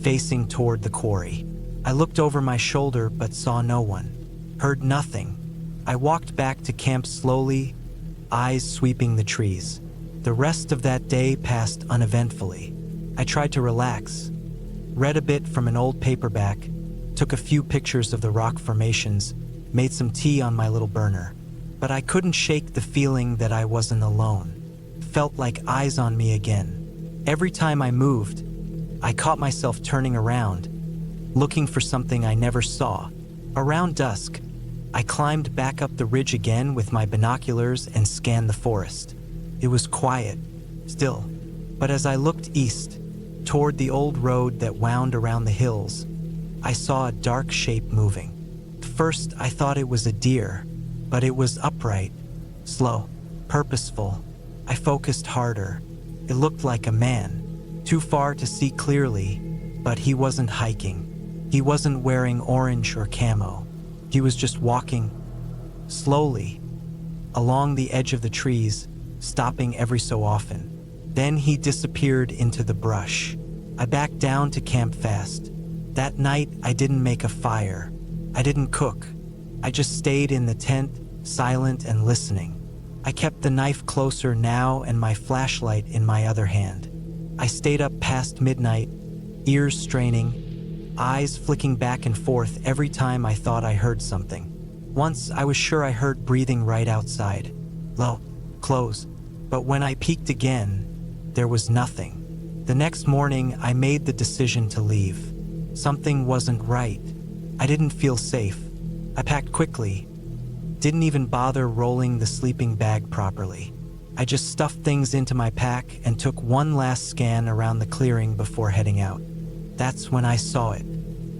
facing toward the quarry. I looked over my shoulder but saw no one, heard nothing. I walked back to camp slowly, eyes sweeping the trees. The rest of that day passed uneventfully. I tried to relax, read a bit from an old paperback, took a few pictures of the rock formations, made some tea on my little burner. But I couldn't shake the feeling that I wasn't alone. Felt like eyes on me again. Every time I moved, I caught myself turning around, looking for something I never saw. Around dusk, I climbed back up the ridge again with my binoculars and scanned the forest. It was quiet, still, but as I looked east, toward the old road that wound around the hills, I saw a dark shape moving. First, I thought it was a deer, but it was upright, slow, purposeful. I focused harder. It looked like a man, too far to see clearly, but he wasn't hiking. He wasn't wearing orange or camo. He was just walking, slowly, along the edge of the trees, stopping every so often. Then he disappeared into the brush. I backed down to camp fast. That night, I didn't make a fire. I didn't cook. I just stayed in the tent, silent and listening. I kept the knife closer now and my flashlight in my other hand. I stayed up past midnight, ears straining, eyes flicking back and forth every time I thought I heard something. Once, I was sure I heard breathing right outside. Low, close. But when I peeked again, there was nothing. The next morning, I made the decision to leave. Something wasn't right. I didn't feel safe. I packed quickly. Didn't even bother rolling the sleeping bag properly. I just stuffed things into my pack and took one last scan around the clearing before heading out. That's when I saw it,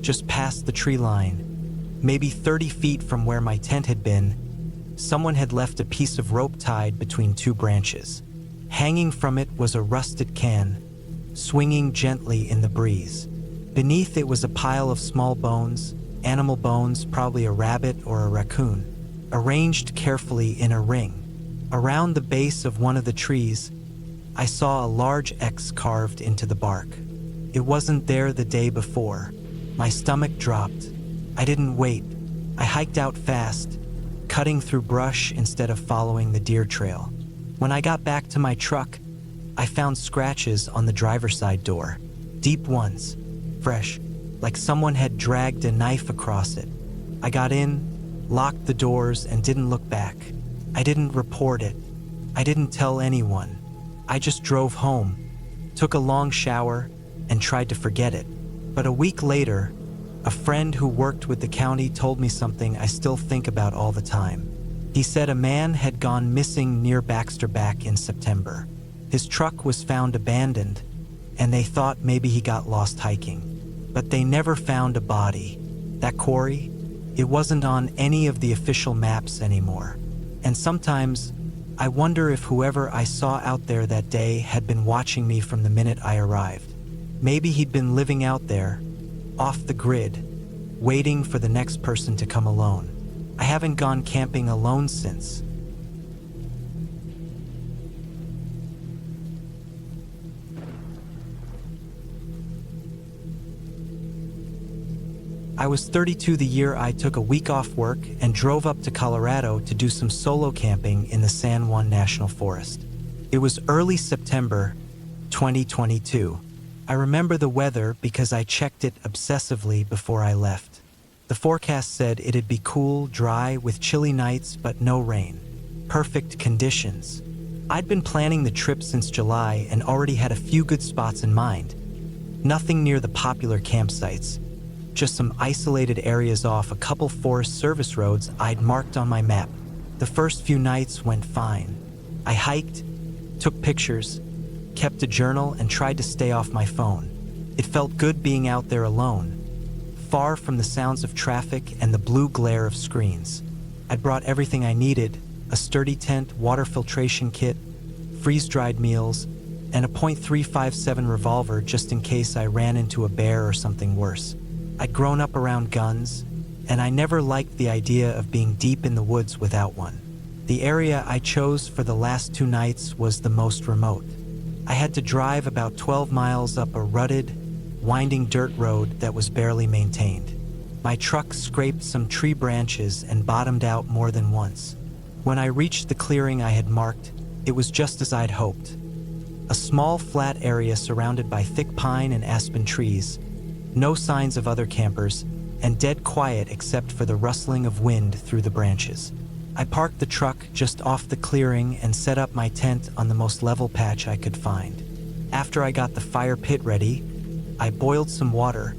just past the tree line, maybe 30 feet from where my tent had been. Someone had left a piece of rope tied between two branches. Hanging from it was a rusted can, swinging gently in the breeze. Beneath it was a pile of small bones, animal bones, probably a rabbit or a raccoon, arranged carefully in a ring. Around the base of one of the trees, I saw a large X carved into the bark. It wasn't there the day before. My stomach dropped. I didn't wait. I hiked out fast, cutting through brush instead of following the deer trail. When I got back to my truck, I found scratches on the driver's side door. Deep ones. Fresh. Like someone had dragged a knife across it. I got in, locked the doors, and didn't look back. I didn't report it. I didn't tell anyone. I just drove home, took a long shower, and tried to forget it. But a week later, a friend who worked with the county told me something I still think about all the time. He said a man had gone missing near Baxter back in September. His truck was found abandoned, and they thought maybe he got lost hiking. But they never found a body. That quarry, it wasn't on any of the official maps anymore. And sometimes, I wonder if whoever I saw out there that day had been watching me from the minute I arrived. Maybe he'd been living out there, off the grid, waiting for the next person to come alone. I haven't gone camping alone since. I was 32 the year I took a week off work and drove up to Colorado to do some solo camping in the San Juan National Forest. It was early September 2022. I remember the weather because I checked it obsessively before I left. The forecast said it'd be cool, dry, with chilly nights but no rain. Perfect conditions. I'd been planning the trip since July and already had a few good spots in mind. Nothing near the popular campsites. Just some isolated areas off a couple Forest Service roads I'd marked on my map. The first few nights went fine. I hiked, took pictures, kept a journal, and tried to stay off my phone. It felt good being out there alone, far from the sounds of traffic and the blue glare of screens. I'd brought everything I needed: a sturdy tent, water filtration kit, freeze-dried meals, and a .357 revolver just in case I ran into a bear or something worse. I'd grown up around guns, and I never liked the idea of being deep in the woods without one. The area I chose for the last 2 nights was the most remote. I had to drive about 12 miles up a rutted, winding dirt road that was barely maintained. My truck scraped some tree branches and bottomed out more than once. When I reached the clearing I had marked, it was just as I'd hoped. A small flat area surrounded by thick pine and aspen trees. No signs of other campers, and dead quiet except for the rustling of wind through the branches. I parked the truck just off the clearing and set up my tent on the most level patch I could find. After I got the fire pit ready, I boiled some water,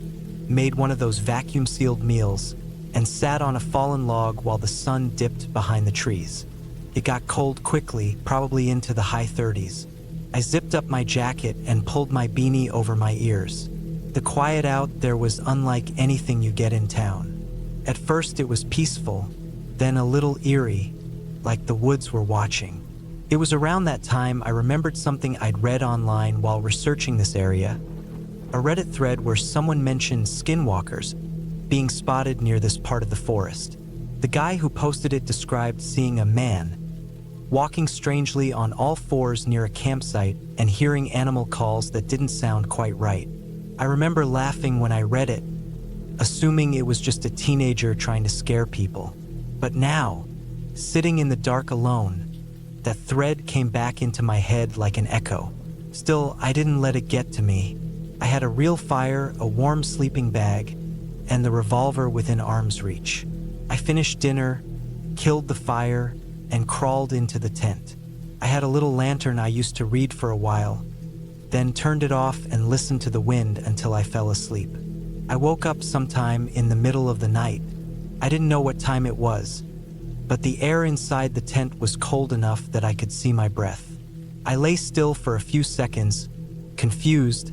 made one of those vacuum-sealed meals, and sat on a fallen log while the sun dipped behind the trees. It got cold quickly, probably into the high 30s. I zipped up my jacket and pulled my beanie over my ears. The quiet out there was unlike anything you get in town. At first it was peaceful, then a little eerie, like the woods were watching. It was around that time I remembered something I'd read online while researching this area. A Reddit thread where someone mentioned skinwalkers being spotted near this part of the forest. The guy who posted it described seeing a man walking strangely on all fours near a campsite and hearing animal calls that didn't sound quite right. I remember laughing when I read it, assuming it was just a teenager trying to scare people. But now, sitting in the dark alone, that thread came back into my head like an echo. Still, I didn't let it get to me. I had a real fire, a warm sleeping bag, and the revolver within arm's reach. I finished dinner, killed the fire, and crawled into the tent. I had a little lantern I used to read for a while, then turned it off and listened to the wind until I fell asleep. I woke up sometime in the middle of the night. I didn't know what time it was, but the air inside the tent was cold enough that I could see my breath. I lay still for a few seconds, confused,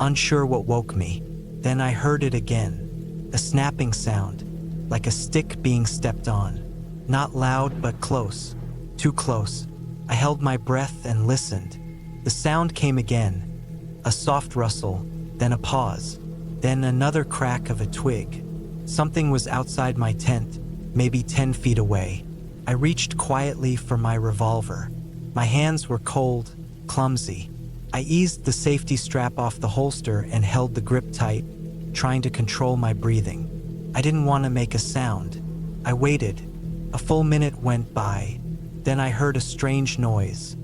unsure what woke me. Then I heard it again, a snapping sound, like a stick being stepped on. Not loud, but close, too close. I held my breath and listened. The sound came again, a soft rustle, then a pause, then another crack of a twig. Something was outside my tent, maybe 10 feet away. I reached quietly for my revolver. My hands were cold, clumsy. I eased the safety strap off the holster and held the grip tight, trying to control my breathing. I didn't want to make a sound. I waited. A full minute went by. Then I heard a strange noise.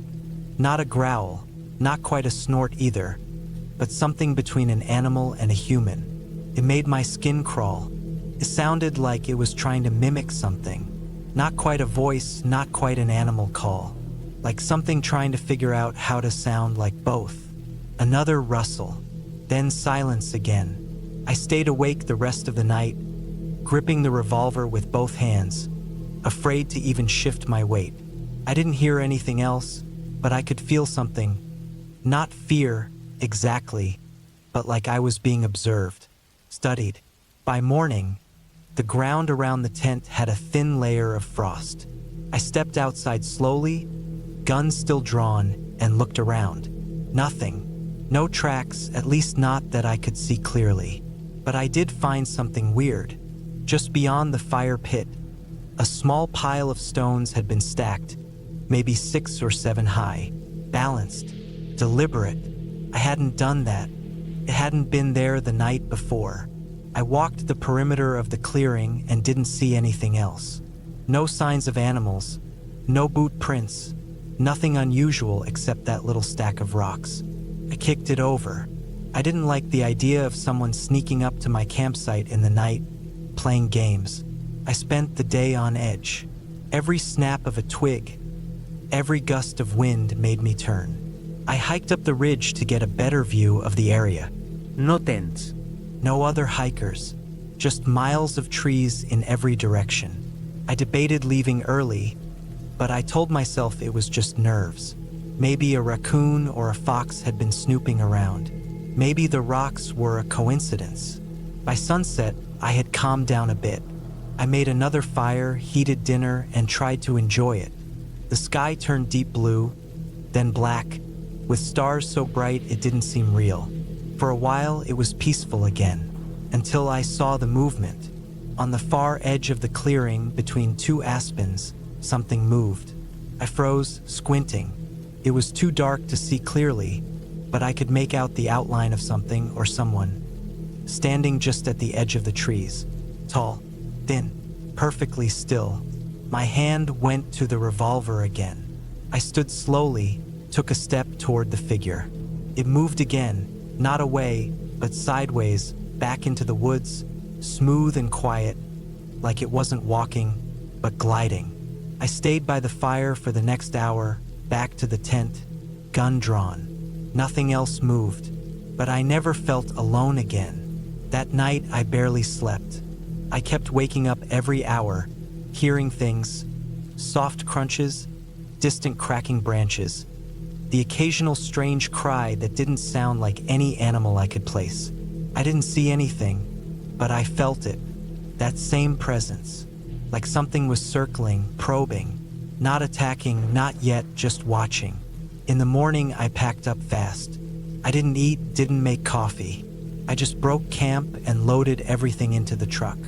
Not a growl, Not quite a snort either, but something between an animal and a human. It made my skin crawl. It sounded like it was trying to mimic something. Not quite a voice, not quite an animal call. Like something trying to figure out how to sound like both. Another rustle, then silence again. I stayed awake the rest of the night, gripping the revolver with both hands, afraid to even shift my weight. I didn't hear anything else, but I could feel something. Not fear, exactly, but like I was being observed, studied. By morning, the ground around the tent had a thin layer of frost. I stepped outside slowly, gun still drawn, and looked around. Nothing. No tracks, at least not that I could see clearly. But I did find something weird. Just beyond the fire pit, a small pile of stones had been stacked, maybe 6 or 7 high, balanced, deliberate. I hadn't done that. It hadn't been there the night before. I walked the perimeter of the clearing and didn't see anything else. No signs of animals, no boot prints, nothing unusual except that little stack of rocks. I kicked it over. I didn't like the idea of someone sneaking up to my campsite in the night, playing games. I spent the day on edge. Every snap of a twig, every gust of wind made me turn. I hiked up the ridge to get a better view of the area. No tents. No other hikers, just miles of trees in every direction. I debated leaving early, but I told myself it was just nerves. Maybe a raccoon or a fox had been snooping around. Maybe the rocks were a coincidence. By sunset, I had calmed down a bit. I made another fire, heated dinner, and tried to enjoy it. The sky turned deep blue, then black, with stars so bright it didn't seem real. For a while, it was peaceful again, until I saw the movement. On the far edge of the clearing between 2 aspens, something moved. I froze, squinting. It was too dark to see clearly, but I could make out the outline of something or someone, standing just at the edge of the trees. Tall, thin, perfectly still. My hand went to the revolver again. I stood slowly, took a step toward the figure. It moved again, not away, but sideways, back into the woods, smooth and quiet, like it wasn't walking, but gliding. I stayed by the fire for the next hour, back to the tent, gun drawn. Nothing else moved, but I never felt alone again. That night, I barely slept. I kept waking up every hour, hearing things, soft crunches, distant cracking branches, the occasional strange cry that didn't sound like any animal I could place. I didn't see anything, but I felt it, that same presence, like something was circling, probing, not attacking, not yet, just watching. In the morning, I packed up fast. I didn't eat, didn't make coffee. I just broke camp and loaded everything into the truck.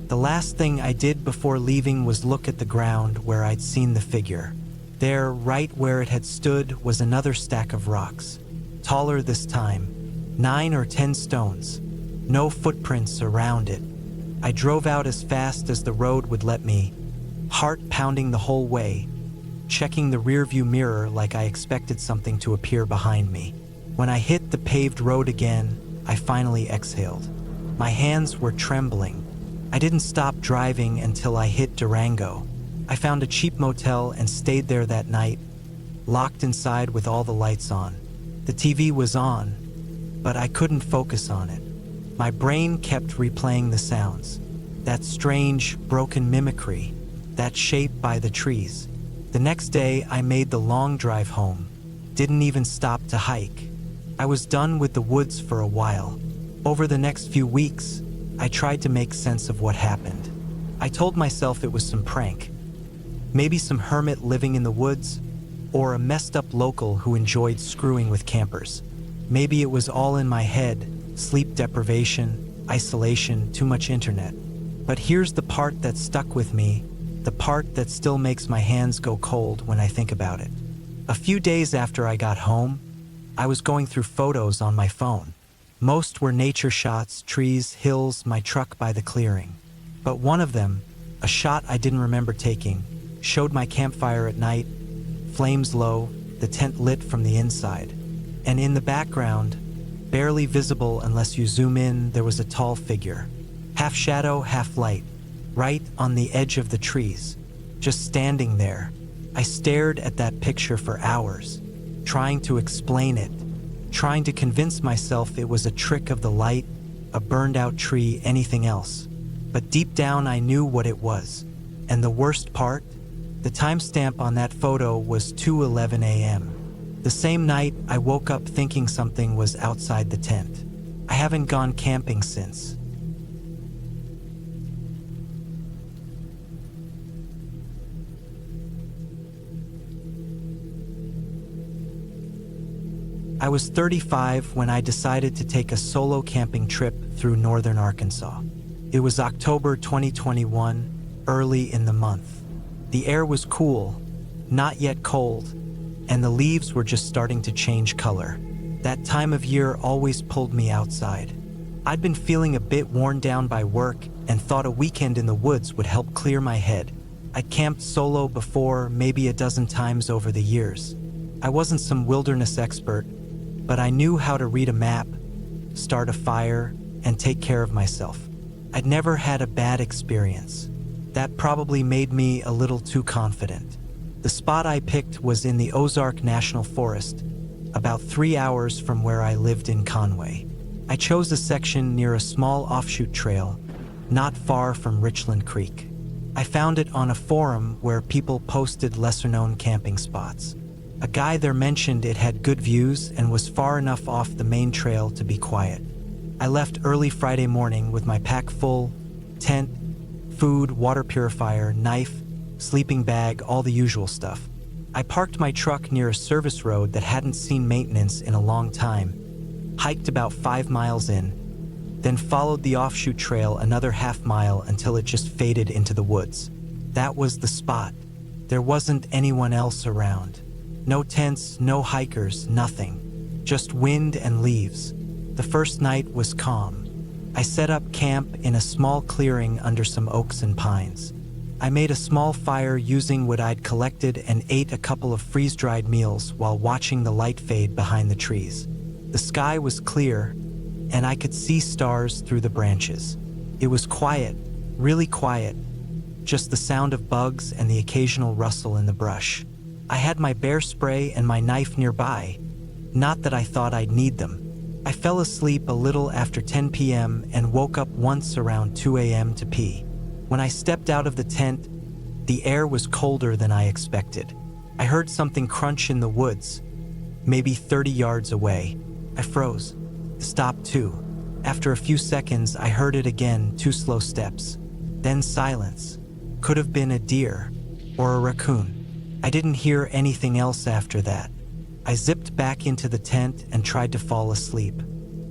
The last thing I did before leaving was look at the ground where I'd seen the figure. There, right where it had stood, was another stack of rocks. Taller this time, 9 or 10 stones. No footprints around it. I drove out as fast as the road would let me, heart pounding the whole way, checking the rearview mirror like I expected something to appear behind me. When I hit the paved road again, I finally exhaled. My hands were trembling. I didn't stop driving until I hit Durango. I found a cheap motel and stayed there that night, locked inside with all the lights on. The TV was on, but I couldn't focus on it. My brain kept replaying the sounds, that strange, broken mimicry, that shape by the trees. The next day, I made the long drive home, didn't even stop to hike. I was done with the woods for a while. Over the next few weeks, I tried to make sense of what happened. I told myself it was some prank. Maybe some hermit living in the woods, or a messed up local who enjoyed screwing with campers. Maybe it was all in my head, sleep deprivation, isolation, too much internet. But here's the part that stuck with me, the part that still makes my hands go cold when I think about it. A few days after I got home, I was going through photos on my phone. Most were nature shots, trees, hills, my truck by the clearing. But one of them, a shot I didn't remember taking, showed my campfire at night, flames low, the tent lit from the inside. And in the background, barely visible unless you zoom in, there was a tall figure. Half shadow, half light, right on the edge of the trees, just standing there. I stared at that picture for hours, trying to explain it, trying to convince myself it was a trick of the light, a burned-out tree, anything else. But deep down I knew what it was. And the worst part? The timestamp on that photo was 2:11 a.m. The same night I woke up thinking something was outside the tent. I haven't gone camping since. I was 35 when I decided to take a solo camping trip through northern Arkansas. It was October 2021, early in the month. The air was cool, not yet cold, and the leaves were just starting to change color. That time of year always pulled me outside. I'd been feeling a bit worn down by work and thought a weekend in the woods would help clear my head. I'd camped solo before, maybe a dozen times over the years. I wasn't some wilderness expert, but I knew how to read a map, start a fire, and take care of myself. I'd never had a bad experience. That probably made me a little too confident. The spot I picked was in the Ozark National Forest, about 3 hours from where I lived in Conway. I chose a section near a small offshoot trail, not far from Richland Creek. I found it on a forum where people posted lesser-known camping spots. A guy there mentioned it had good views and was far enough off the main trail to be quiet. I left early Friday morning with my pack full, tent, food, water purifier, knife, sleeping bag, all the usual stuff. I parked my truck near a service road that hadn't seen maintenance in a long time, hiked about 5 miles in, then followed the offshoot trail another half mile until it just faded into the woods. That was the spot. There wasn't anyone else around. No tents, no hikers, nothing. Just wind and leaves. The first night was calm. I set up camp in a small clearing under some oaks and pines. I made a small fire using what I'd collected and ate a couple of freeze-dried meals while watching the light fade behind the trees. The sky was clear, and I could see stars through the branches. It was quiet, really quiet, just the sound of bugs and the occasional rustle in the brush. I had my bear spray and my knife nearby, not that I thought I'd need them. I fell asleep a little after 10 p.m. and woke up once around 2 a.m. to pee. When I stepped out of the tent, the air was colder than I expected. I heard something crunch in the woods, maybe 30 yards away. I froze, stopped too. After a few seconds, I heard it again, 2 slow steps. Then silence. Could have been a deer or a raccoon. I didn't hear anything else after that. I zipped back into the tent and tried to fall asleep.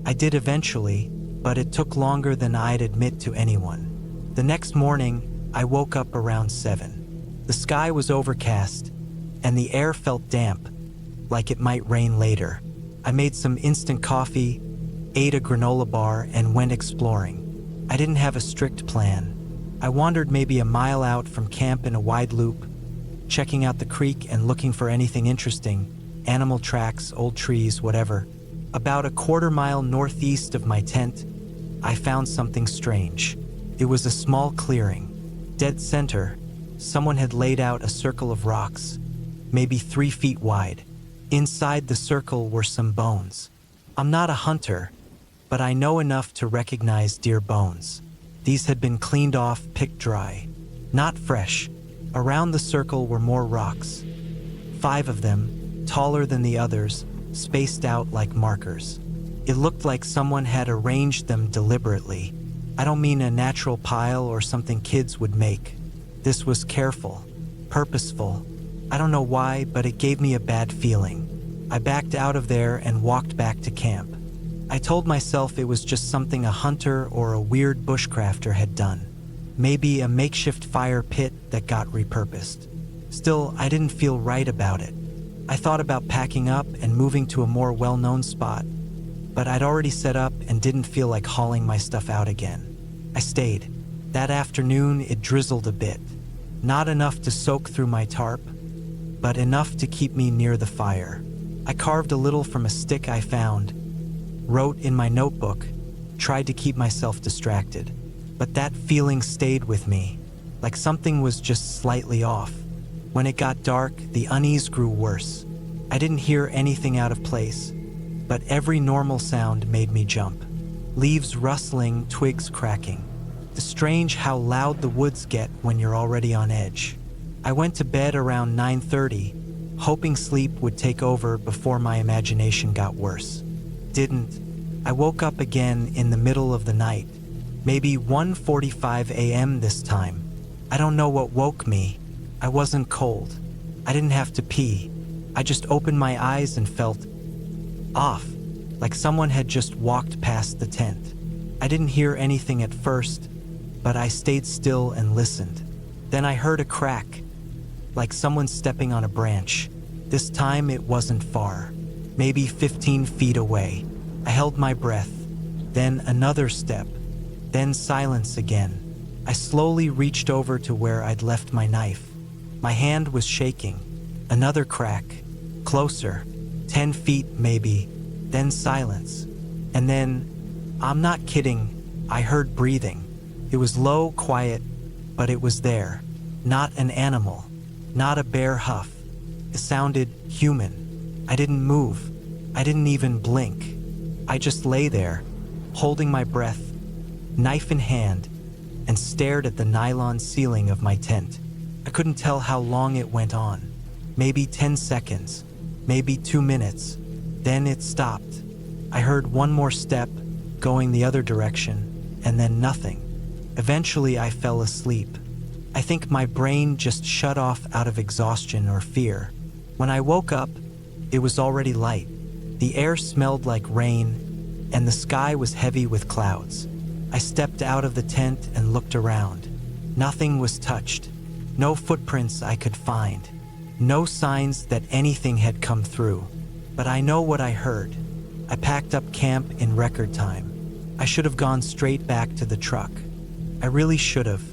I did eventually, but it took longer than I'd admit to anyone. The next morning, I woke up around 7. The sky was overcast, and the air felt damp, like it might rain later. I made some instant coffee, ate a granola bar, and went exploring. I didn't have a strict plan. I wandered maybe a mile out from camp in a wide loop, checking out the creek and looking for anything interesting, animal tracks, old trees, whatever. About a quarter mile northeast of my tent, I found something strange. It was a small clearing. Dead center, someone had laid out a circle of rocks, maybe 3 feet wide. Inside the circle were some bones. I'm not a hunter, but I know enough to recognize deer bones. These had been cleaned off, picked dry, not fresh. Around the circle were more rocks. 5 of them, taller than the others, spaced out like markers. It looked like someone had arranged them deliberately. I don't mean a natural pile or something kids would make. This was careful, purposeful. I don't know why, but it gave me a bad feeling. I backed out of there and walked back to camp. I told myself it was just something a hunter or a weird bushcrafter had done. Maybe a makeshift fire pit that got repurposed. Still, I didn't feel right about it. I thought about packing up and moving to a more well-known spot, but I'd already set up and didn't feel like hauling my stuff out again. I stayed. That afternoon, it drizzled a bit. Not enough to soak through my tarp, but enough to keep me near the fire. I carved a little from a stick I found, wrote in my notebook, tried to keep myself distracted. But that feeling stayed with me, like something was just slightly off. When it got dark, the unease grew worse. I didn't hear anything out of place, but every normal sound made me jump. Leaves rustling, twigs cracking. It's strange how loud the woods get when you're already on edge. I went to bed around 9:30, hoping sleep would take over before my imagination got worse. Didn't. I woke up again in the middle of the night, maybe 1:45 a.m. this time. I don't know what woke me. I wasn't cold. I didn't have to pee. I just opened my eyes and felt off, like someone had just walked past the tent. I didn't hear anything at first, but I stayed still and listened. Then I heard a crack, like someone stepping on a branch. This time it wasn't far, maybe 15 feet away. I held my breath, then another step, then silence again. I slowly reached over to where I'd left my knife. My hand was shaking. Another crack, closer, 10 feet maybe, then silence. And then, I'm not kidding, I heard breathing. It was low, quiet, but it was there. Not an animal, not a bare huff. It sounded human. I didn't move. I didn't even blink. I just lay there, holding my breath, knife in hand, and stared at the nylon ceiling of my tent. I couldn't tell how long it went on. Maybe 10 seconds, maybe 2 minutes. Then it stopped. I heard one more step, going the other direction, and then nothing. Eventually I fell asleep. I think my brain just shut off out of exhaustion or fear. When I woke up, it was already light. The air smelled like rain, and the sky was heavy with clouds. I stepped out of the tent and looked around. Nothing was touched. No footprints I could find. No signs that anything had come through. But I know what I heard. I packed up camp in record time. I should have gone straight back to the truck. I really should have.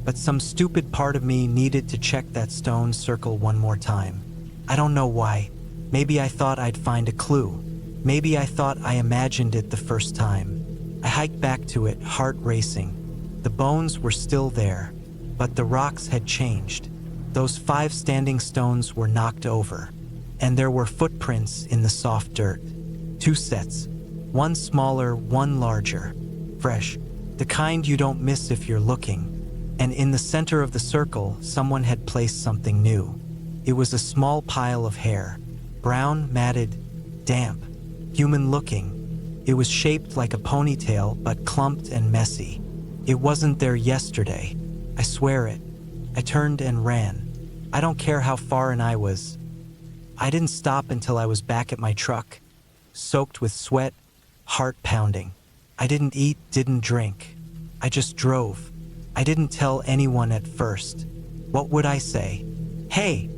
But some stupid part of me needed to check that stone circle one more time. I don't know why. Maybe I thought I'd find a clue. Maybe I thought I imagined it the first time. I hiked back to it, heart racing. The bones were still there, but the rocks had changed. Those 5 standing stones were knocked over, and there were footprints in the soft dirt. 2 sets, one smaller, one larger, fresh, the kind you don't miss if you're looking. And in the center of the circle, someone had placed something new. It was a small pile of hair, brown, matted, damp, human-looking. It was shaped like a ponytail, but clumped and messy. It wasn't there yesterday. I swear it. I turned and ran. I don't care how far in I was. I didn't stop until I was back at my truck, soaked with sweat, heart pounding. I didn't eat, didn't drink. I just drove. I didn't tell anyone at first. What would I say? Hey,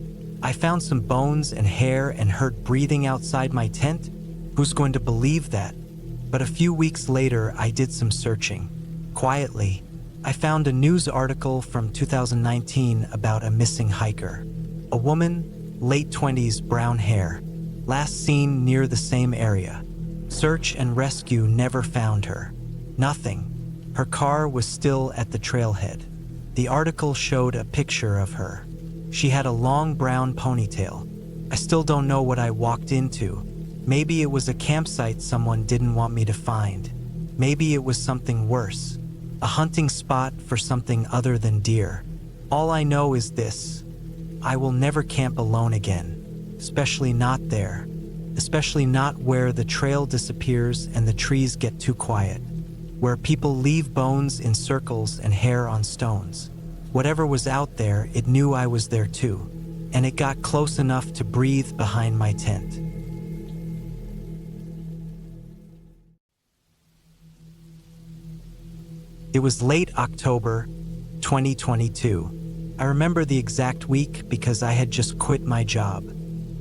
I found some bones and hair and heard breathing outside my tent? Who's going to believe that? But a few weeks later, I did some searching. Quietly, I found a news article from 2019 about a missing hiker. A woman, late 20s, brown hair, last seen near the same area. Search and rescue never found her. Nothing. Her car was still at the trailhead. The article showed a picture of her. She had a long brown ponytail. I still don't know what I walked into. Maybe it was a campsite someone didn't want me to find. Maybe it was something worse. A hunting spot for something other than deer. All I know is this. I will never camp alone again. Especially not there. Especially not where the trail disappears and the trees get too quiet. Where people leave bones in circles and hair on stones. Whatever was out there, it knew I was there too. And it got close enough to breathe behind my tent. It was late October 2022. I remember the exact week because I had just quit my job.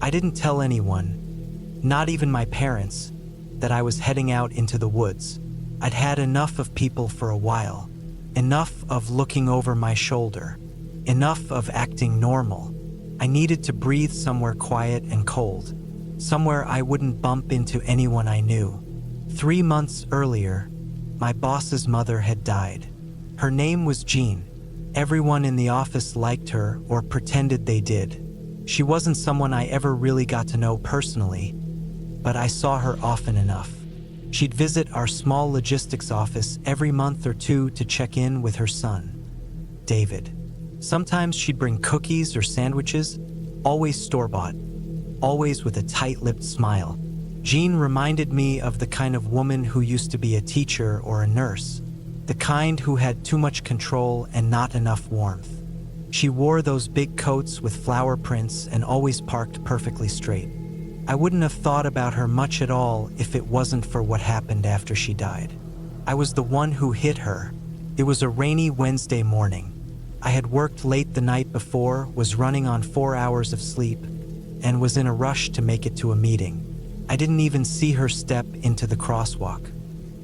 I didn't tell anyone, not even my parents, that I was heading out into the woods. I'd had enough of people for a while. Enough of looking over my shoulder. Enough of acting normal. I needed to breathe somewhere quiet and cold. somewhere I wouldn't bump into anyone I knew. 3 months earlier, my boss's mother had died. Her name was Jean. Everyone in the office liked her or pretended they did. She wasn't someone I ever really got to know personally, but I saw her often enough. She'd visit our small logistics office every month or two to check in with her son, David. Sometimes she'd bring cookies or sandwiches, always store-bought, always with a tight-lipped smile. Jean reminded me of the kind of woman who used to be a teacher or a nurse, the kind who had too much control and not enough warmth. She wore those big coats with flower prints and always parked perfectly straight. I wouldn't have thought about her much at all if it wasn't for what happened after she died. I was the one who hit her. It was a rainy Wednesday morning. I had worked late the night before, was running on 4 hours of sleep, and was in a rush to make it to a meeting. I didn't even see her step into the crosswalk.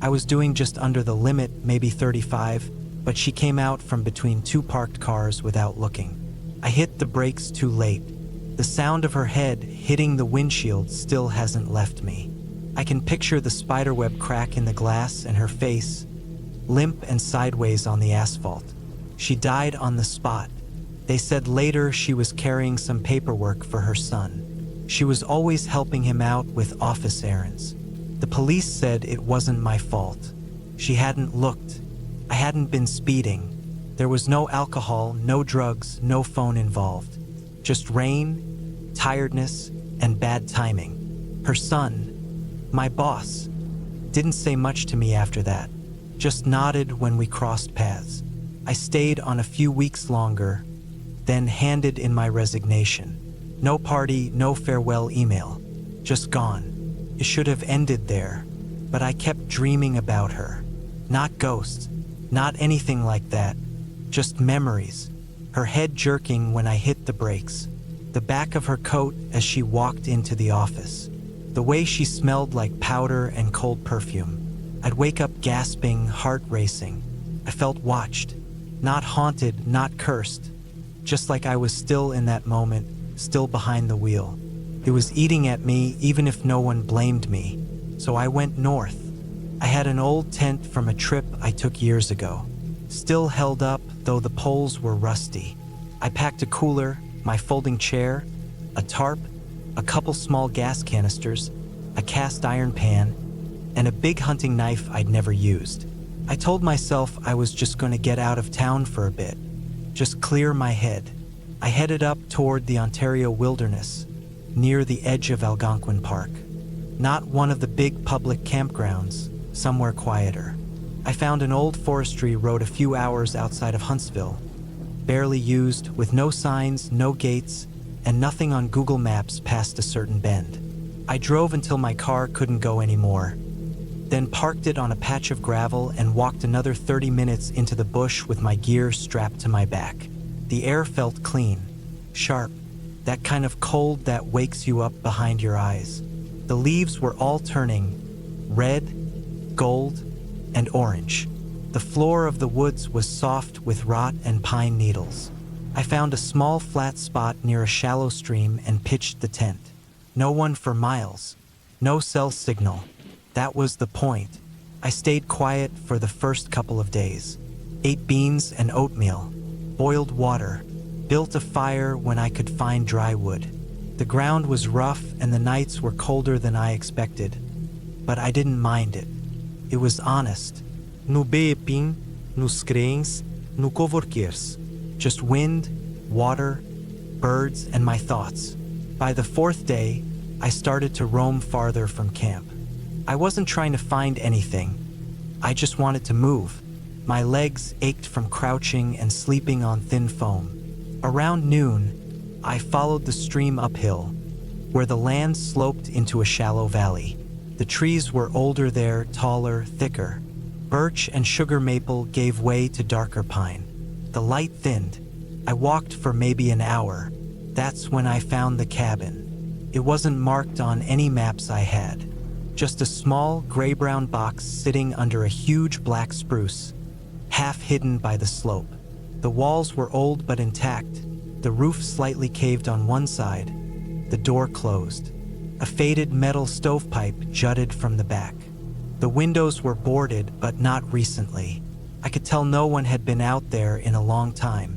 I was doing just under the limit, maybe 35, but she came out from between 2 parked cars without looking. I hit the brakes too late. The sound of her head hitting the windshield still hasn't left me. I can picture the spiderweb crack in the glass and her face, limp and sideways on the asphalt. She died on the spot. They said later she was carrying some paperwork for her son. She was always helping him out with office errands. The police said it wasn't my fault. She hadn't looked. I hadn't been speeding. There was no alcohol, no drugs, no phone involved. Just rain, tiredness, and bad timing. Her son, my boss, didn't say much to me after that. Just nodded when we crossed paths. I stayed on a few weeks longer, then handed in my resignation. No party, no farewell email. Just gone. It should have ended there, but I kept dreaming about her. Not ghosts, not anything like that. Just memories. Her head jerking when I hit the brakes. The back of her coat as she walked into the office. The way she smelled like powder and cold perfume. I'd wake up gasping, heart racing. I felt watched. Not haunted, not cursed. Just like I was still in that moment, still behind the wheel. It was eating at me even if no one blamed me. So I went north. I had an old tent from a trip I took years ago. Still held up, though the poles were rusty. I packed a cooler, my folding chair, a tarp, a couple small gas canisters, a cast iron pan, and a big hunting knife I'd never used. I told myself I was just going to get out of town for a bit, just clear my head. I headed up toward the Ontario wilderness, near the edge of Algonquin Park. Not one of the big public campgrounds, somewhere quieter. I found an old forestry road a few hours outside of Huntsville, barely used, with no signs, no gates, and nothing on Google Maps past a certain bend. I drove until my car couldn't go anymore, then parked it on a patch of gravel and walked another 30 minutes into the bush with my gear strapped to my back. The air felt clean, sharp, that kind of cold that wakes you up behind your eyes. The leaves were all turning red, gold, and orange. The floor of the woods was soft with rot and pine needles. I found a small flat spot near a shallow stream and pitched the tent. No one for miles. No cell signal. That was the point. I stayed quiet for the first couple of days. Ate beans and oatmeal. Boiled water. Built a fire when I could find dry wood. The ground was rough and the nights were colder than I expected. But I didn't mind it. It was honest. No beeping, nos cranes, no coworkers. Just wind, water, birds, and my thoughts. By the 4th day, I started to roam farther from camp. I wasn't trying to find anything. I just wanted to move. My legs ached from crouching and sleeping on thin foam. Around noon, I followed the stream uphill, where the land sloped into a shallow valley. The trees were older there, taller, thicker. Birch and sugar maple gave way to darker pine. The light thinned. I walked for maybe an hour. That's when I found the cabin. It wasn't marked on any maps I had. Just a small gray-brown box sitting under a huge black spruce, half hidden by the slope. The walls were old but intact, the roof slightly caved on one side, the door closed. A faded metal stovepipe jutted from the back. The windows were boarded, but not recently. I could tell no one had been out there in a long time.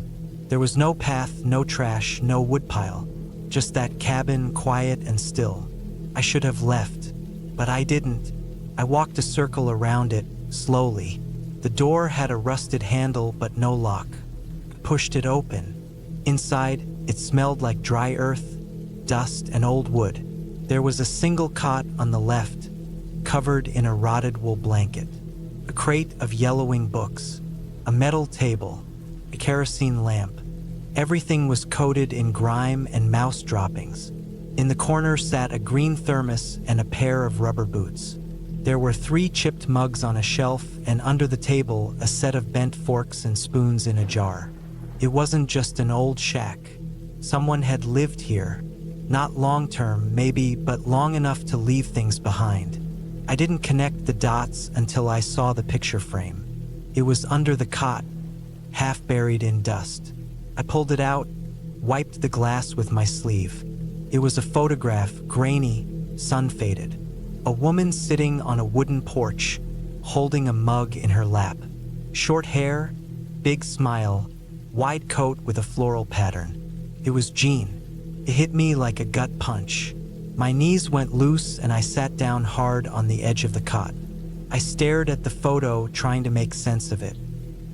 There was no path, no trash, no woodpile. Just that cabin, quiet and still. I should have left, but I didn't. I walked a circle around it, slowly. The door had a rusted handle, but no lock. I pushed it open. Inside, it smelled like dry earth, dust, and old wood. There was a single cot on the left, covered in a rotted wool blanket. A crate of yellowing books. A metal table. A kerosene lamp. Everything was coated in grime and mouse droppings. In the corner sat a green thermos and a pair of rubber boots. There were 3 chipped mugs on a shelf, and under the table, a set of bent forks and spoons in a jar. It wasn't just an old shack. Someone had lived here. Not long-term, maybe, but long enough to leave things behind. I didn't connect the dots until I saw the picture frame. It was under the cot, half buried in dust. I pulled it out, wiped the glass with my sleeve. It was a photograph, grainy, sun-faded. A woman sitting on a wooden porch, holding a mug in her lap. Short hair, big smile, wide coat with a floral pattern. It was Jean. It hit me like a gut punch. My knees went loose and I sat down hard on the edge of the cot. I stared at the photo, trying to make sense of it.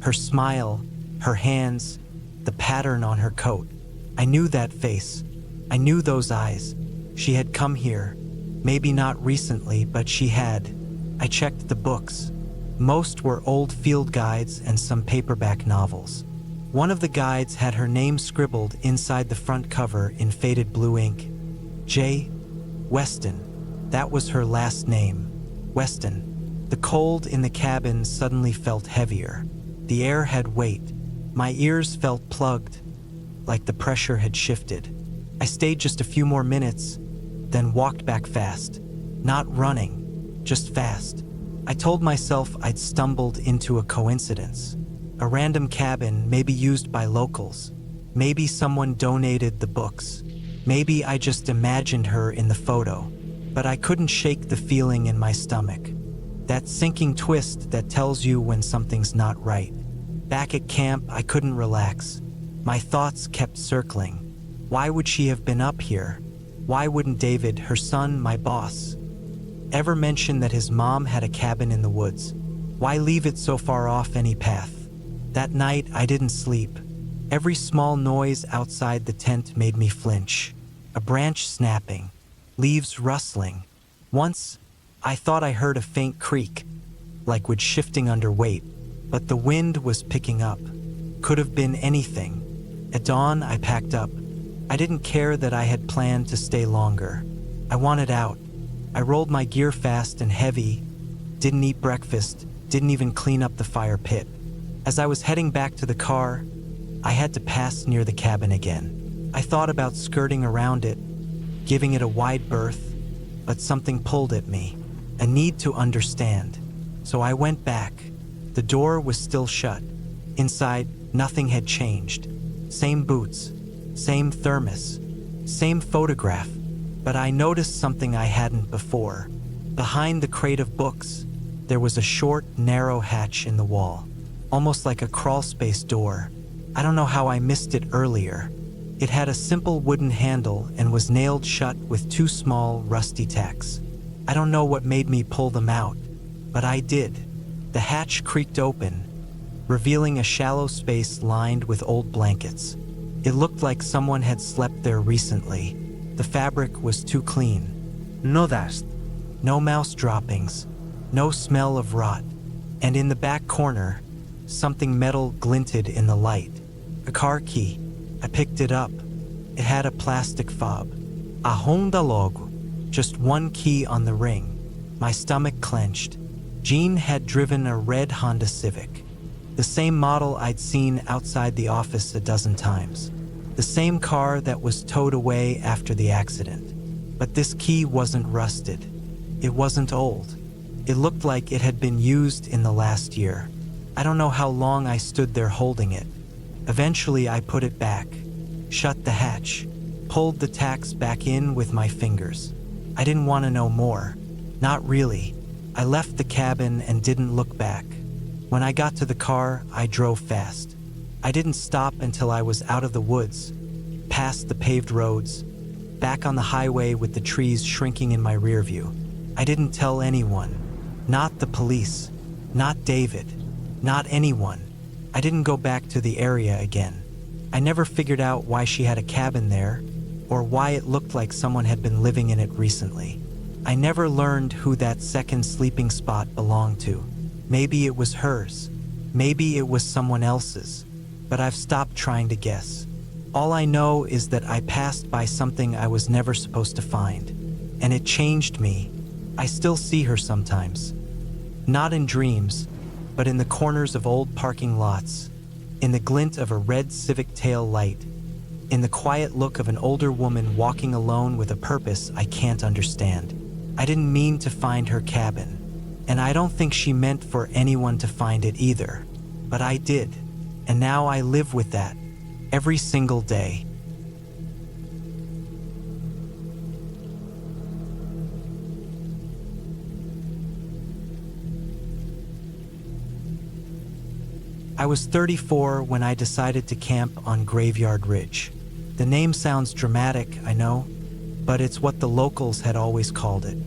Her smile, her hands, the pattern on her coat. I knew that face. I knew those eyes. She had come here. Maybe not recently, but she had. I checked the books. Most were old field guides and some paperback novels. One of the guides had her name scribbled inside the front cover in faded blue ink. J. Weston. That was her last name. Weston. The cold in the cabin suddenly felt heavier. The air had weight. My ears felt plugged, like the pressure had shifted. I stayed just a few more minutes, then walked back fast. Not running, just fast. I told myself I'd stumbled into a coincidence. A random cabin, maybe used by locals. Maybe someone donated the books. Maybe I just imagined her in the photo. But I couldn't shake the feeling in my stomach. That sinking twist that tells you when something's not right. Back at camp, I couldn't relax. My thoughts kept circling. Why would she have been up here? Why wouldn't David, her son, my boss, ever mention that his mom had a cabin in the woods? Why leave it so far off any path? That night, I didn't sleep. Every small noise outside the tent made me flinch. A branch snapping, leaves rustling. Once, I thought I heard a faint creak, like wood shifting under weight, but the wind was picking up. Could have been anything. At dawn, I packed up. I didn't care that I had planned to stay longer. I wanted out. I rolled my gear fast and heavy, didn't eat breakfast, didn't even clean up the fire pit. As I was heading back to the car, I had to pass near the cabin again. I thought about skirting around it, giving it a wide berth, but something pulled at me, a need to understand. So I went back. The door was still shut. Inside, nothing had changed. Same boots, same thermos, same photograph, but I noticed something I hadn't before. Behind the crate of books, there was a short, narrow hatch in the wall, almost like a crawlspace door. I don't know how I missed it earlier. It had a simple wooden handle and was nailed shut with 2 small, rusty tacks. I don't know what made me pull them out, but I did. The hatch creaked open, revealing a shallow space lined with old blankets. It looked like someone had slept there recently. The fabric was too clean. No dust. No mouse droppings. No smell of rot. And in the back corner, something metal glinted in the light. A car key. I picked it up. It had a plastic fob. A Honda logo. Just one key on the ring. My stomach clenched. Jean had driven a red Honda Civic. The same model I'd seen outside the office a dozen times. The same car that was towed away after the accident. But this key wasn't rusted. It wasn't old. It looked like it had been used in the last year. I don't know how long I stood there holding it. Eventually, I put it back, shut the hatch, pulled the tacks back in with my fingers. I didn't want to know more. Not really. I left the cabin and didn't look back. When I got to the car, I drove fast. I didn't stop until I was out of the woods, past the paved roads, back on the highway with the trees shrinking in my rear view. I didn't tell anyone. Not the police. Not David. Not anyone. I didn't go back to the area again. I never figured out why she had a cabin there, or why it looked like someone had been living in it recently. I never learned who that second sleeping spot belonged to. Maybe it was hers. Maybe it was someone else's. But I've stopped trying to guess. All I know is that I passed by something I was never supposed to find. And it changed me. I still see her sometimes. Not in dreams, but in the corners of old parking lots, in the glint of a red Civic tail light, in the quiet look of an older woman walking alone with a purpose I can't understand. I didn't mean to find her cabin, and I don't think she meant for anyone to find it either, but I did, and now I live with that, every single day. I was 34 when I decided to camp on Graveyard Ridge. The name sounds dramatic, I know, but it's what the locals had always called it.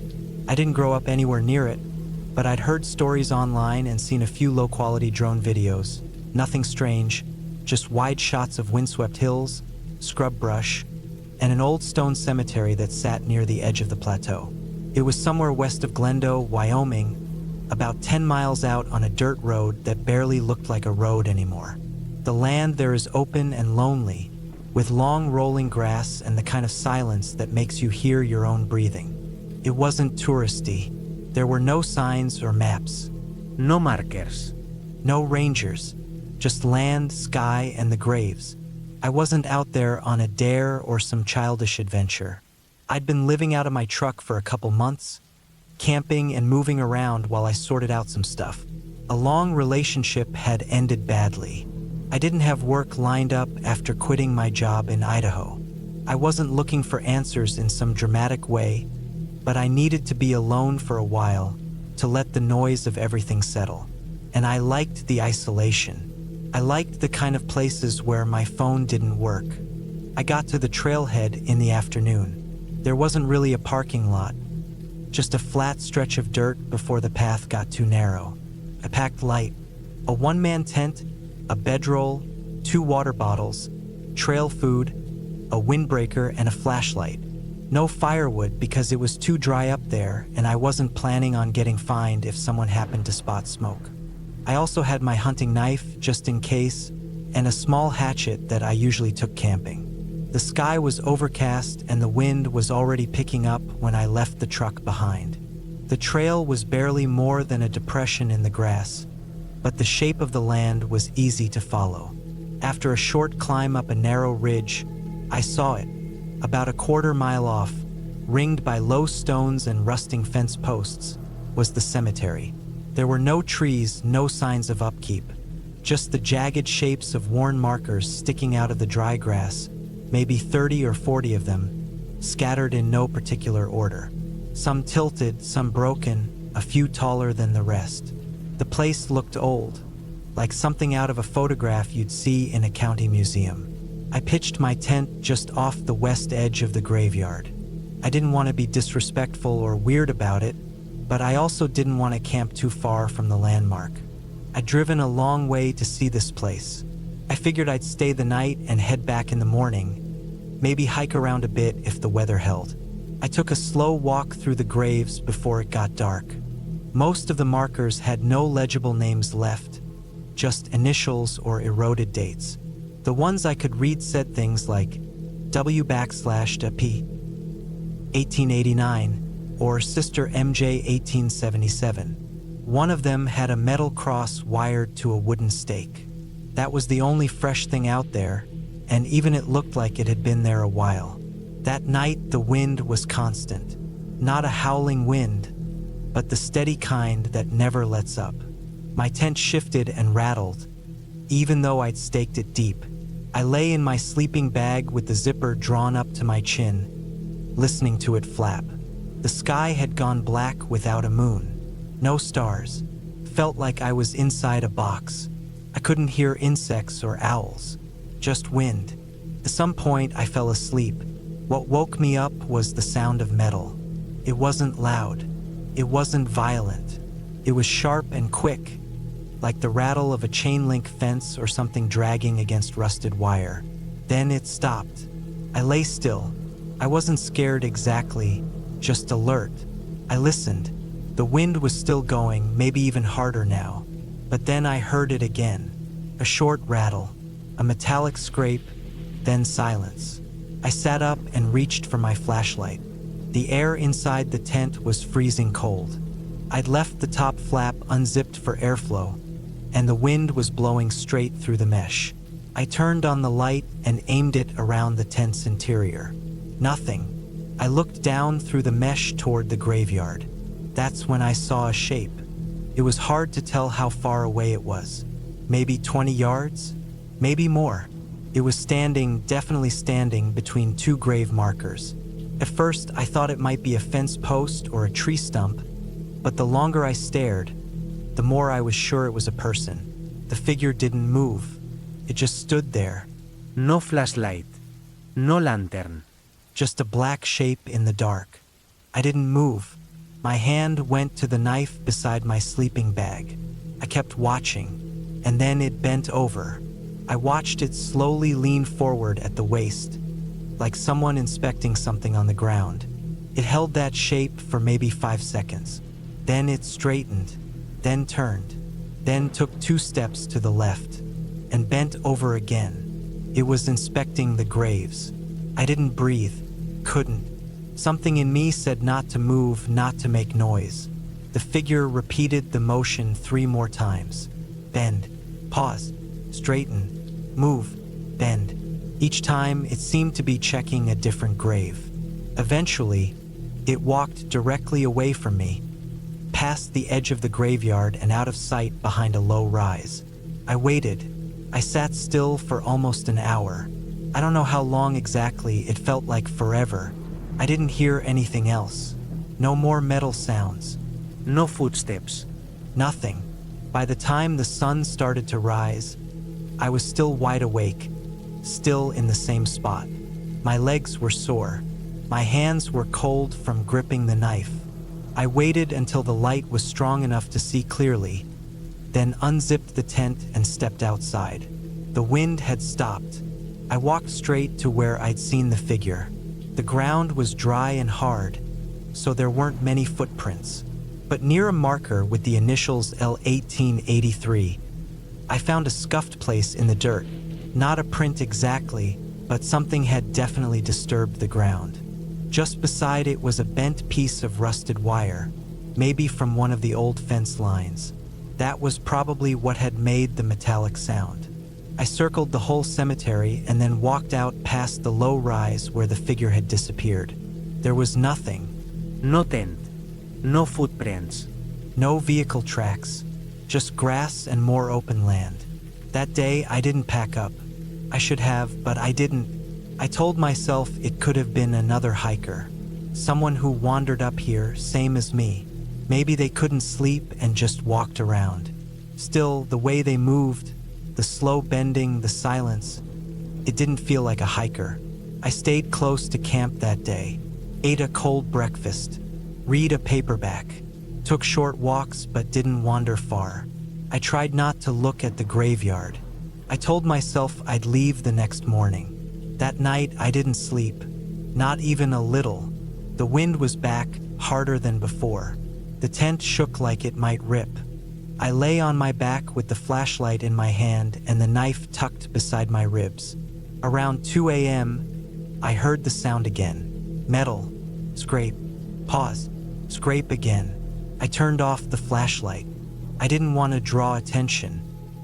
I didn't grow up anywhere near it, but I'd heard stories online and seen a few low-quality drone videos. Nothing strange, just wide shots of windswept hills, scrub brush, and an old stone cemetery that sat near the edge of the plateau. It was somewhere west of Glendo, Wyoming, about 10 miles out on a dirt road that barely looked like a road anymore. The land there is open and lonely, with long rolling grass and the kind of silence that makes you hear your own breathing. It wasn't touristy. There were no signs or maps. No markers. No rangers. Just land, sky, and the graves. I wasn't out there on a dare or some childish adventure. I'd been living out of my truck for a couple months, camping and moving around while I sorted out some stuff. A long relationship had ended badly. I didn't have work lined up after quitting my job in Idaho. I wasn't looking for answers in some dramatic way, but I needed to be alone for a while to let the noise of everything settle. And I liked the isolation. I liked the kind of places where my phone didn't work. I got to the trailhead in the afternoon. There wasn't really a parking lot, just a flat stretch of dirt before the path got too narrow. I packed light, a one-man tent, a bedroll, 2 water bottles, trail food, a windbreaker, and a flashlight. No firewood because it was too dry up there and I wasn't planning on getting fined if someone happened to spot smoke. I also had my hunting knife just in case, and a small hatchet that I usually took camping. The sky was overcast and the wind was already picking up when I left the truck behind. The trail was barely more than a depression in the grass, but the shape of the land was easy to follow. After a short climb up a narrow ridge, I saw it, about a quarter mile off, ringed by low stones and rusting fence posts, was the cemetery. There were no trees, no signs of upkeep, just the jagged shapes of worn markers sticking out of the dry grass, maybe 30 or 40 of them, scattered in no particular order. Some tilted, some broken, a few taller than the rest. The place looked old, like something out of a photograph you'd see in a county museum. I pitched my tent just off the west edge of the graveyard. I didn't want to be disrespectful or weird about it, but I also didn't want to camp too far from the landmark. I'd driven a long way to see this place. I figured I'd stay the night and head back in the morning, maybe hike around a bit if the weather held. I took a slow walk through the graves before it got dark. Most of the markers had no legible names left, just initials or eroded dates. The ones I could read said things like W/P 1889 or Sister MJ 1877. One of them had a metal cross wired to a wooden stake. That was the only fresh thing out there, and even it looked like it had been there a while. That night, the wind was constant. Not a howling wind, but the steady kind that never lets up. My tent shifted and rattled, even though I'd staked it deep. I lay in my sleeping bag with the zipper drawn up to my chin, listening to it flap. The sky had gone black without a moon. No stars. Felt like I was inside a box. I couldn't hear insects or owls. Just wind. At some point, I fell asleep. What woke me up was the sound of metal. It wasn't loud. It wasn't violent. It was sharp and quick, like the rattle of a chain link fence or something dragging against rusted wire. Then it stopped. I lay still. I wasn't scared exactly, just alert. I listened. The wind was still going, maybe even harder now. But then I heard it again. A short rattle, a metallic scrape, then silence. I sat up and reached for my flashlight. The air inside the tent was freezing cold. I'd left the top flap unzipped for airflow, and the wind was blowing straight through the mesh. I turned on the light and aimed it around the tent's interior. Nothing. I looked down through the mesh toward the graveyard. That's when I saw a shape. It was hard to tell how far away it was. Maybe 20 yards? Maybe more. It was standing, definitely standing, between two grave markers. At first, I thought it might be a fence post or a tree stump, but the longer I stared, the more I was sure it was a person. The figure didn't move. It just stood there. No flashlight. No lantern. Just a black shape in the dark. I didn't move. My hand went to the knife beside my sleeping bag. I kept watching, and then it bent over. I watched it slowly lean forward at the waist, like someone inspecting something on the ground. It held that shape for maybe 5 seconds. Then it straightened, then turned, then took 2 steps to the left, and bent over again. It was inspecting the graves. I didn't breathe, couldn't. Something in me said not to move, not to make noise. The figure repeated the motion 3 more times. Bend, pause, straighten, move, bend. Each time, it seemed to be checking a different grave. Eventually, it walked directly away from me, past the edge of the graveyard and out of sight behind a low rise. I waited. I sat still for almost an hour. I don't know how long exactly, it felt like forever. I didn't hear anything else. No more metal sounds. No footsteps. Nothing. By the time the sun started to rise, I was still wide awake, still in the same spot. My legs were sore. My hands were cold from gripping the knife. I waited until the light was strong enough to see clearly, then unzipped the tent and stepped outside. The wind had stopped. I walked straight to where I'd seen the figure. The ground was dry and hard, so there weren't many footprints. But near a marker with the initials L1883, I found a scuffed place in the dirt. Not a print exactly, but something had definitely disturbed the ground. Just beside it was a bent piece of rusted wire, maybe from one of the old fence lines. That was probably what had made the metallic sound. I circled the whole cemetery and then walked out past the low rise where the figure had disappeared. There was nothing. No tent. No footprints. No vehicle tracks. Just grass and more open land. That day, I didn't pack up. I should have, but I didn't. I told myself it could have been another hiker. Someone who wandered up here, same as me. Maybe they couldn't sleep and just walked around. Still, the way they moved, the slow bending, the silence, it didn't feel like a hiker. I stayed close to camp that day, ate a cold breakfast, read a paperback, took short walks but didn't wander far. I tried not to look at the graveyard. I told myself I'd leave the next morning. That night I didn't sleep, not even a little. The wind was back, harder than before. The tent shook like it might rip. I lay on my back with the flashlight in my hand and the knife tucked beside my ribs. Around 2 a.m., I heard the sound again. Metal. Scrape. Pause. Scrape again. I turned off the flashlight. I didn't want to draw attention.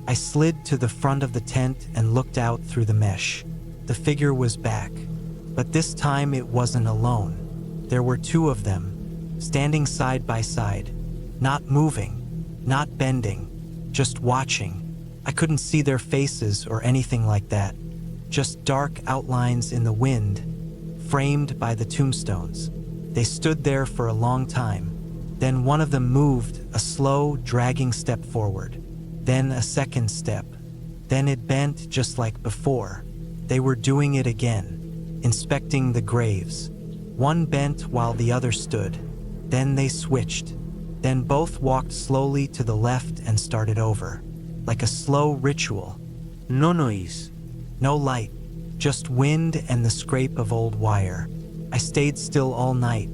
I slid to the front of the tent and looked out through the mesh. The figure was back, but this time it wasn't alone. There were 2 of them, standing side by side, not moving, not bending, just watching. I couldn't see their faces or anything like that, just dark outlines in the wind, framed by the tombstones. They stood there for a long time. Then one of them moved, a slow, dragging step forward. Then a second step. Then it bent just like before. They were doing it again, inspecting the graves. One bent while the other stood. Then they switched. Then both walked slowly to the left and started over, like a slow ritual. No noise. No light, just wind and the scrape of old wire. I stayed still all night.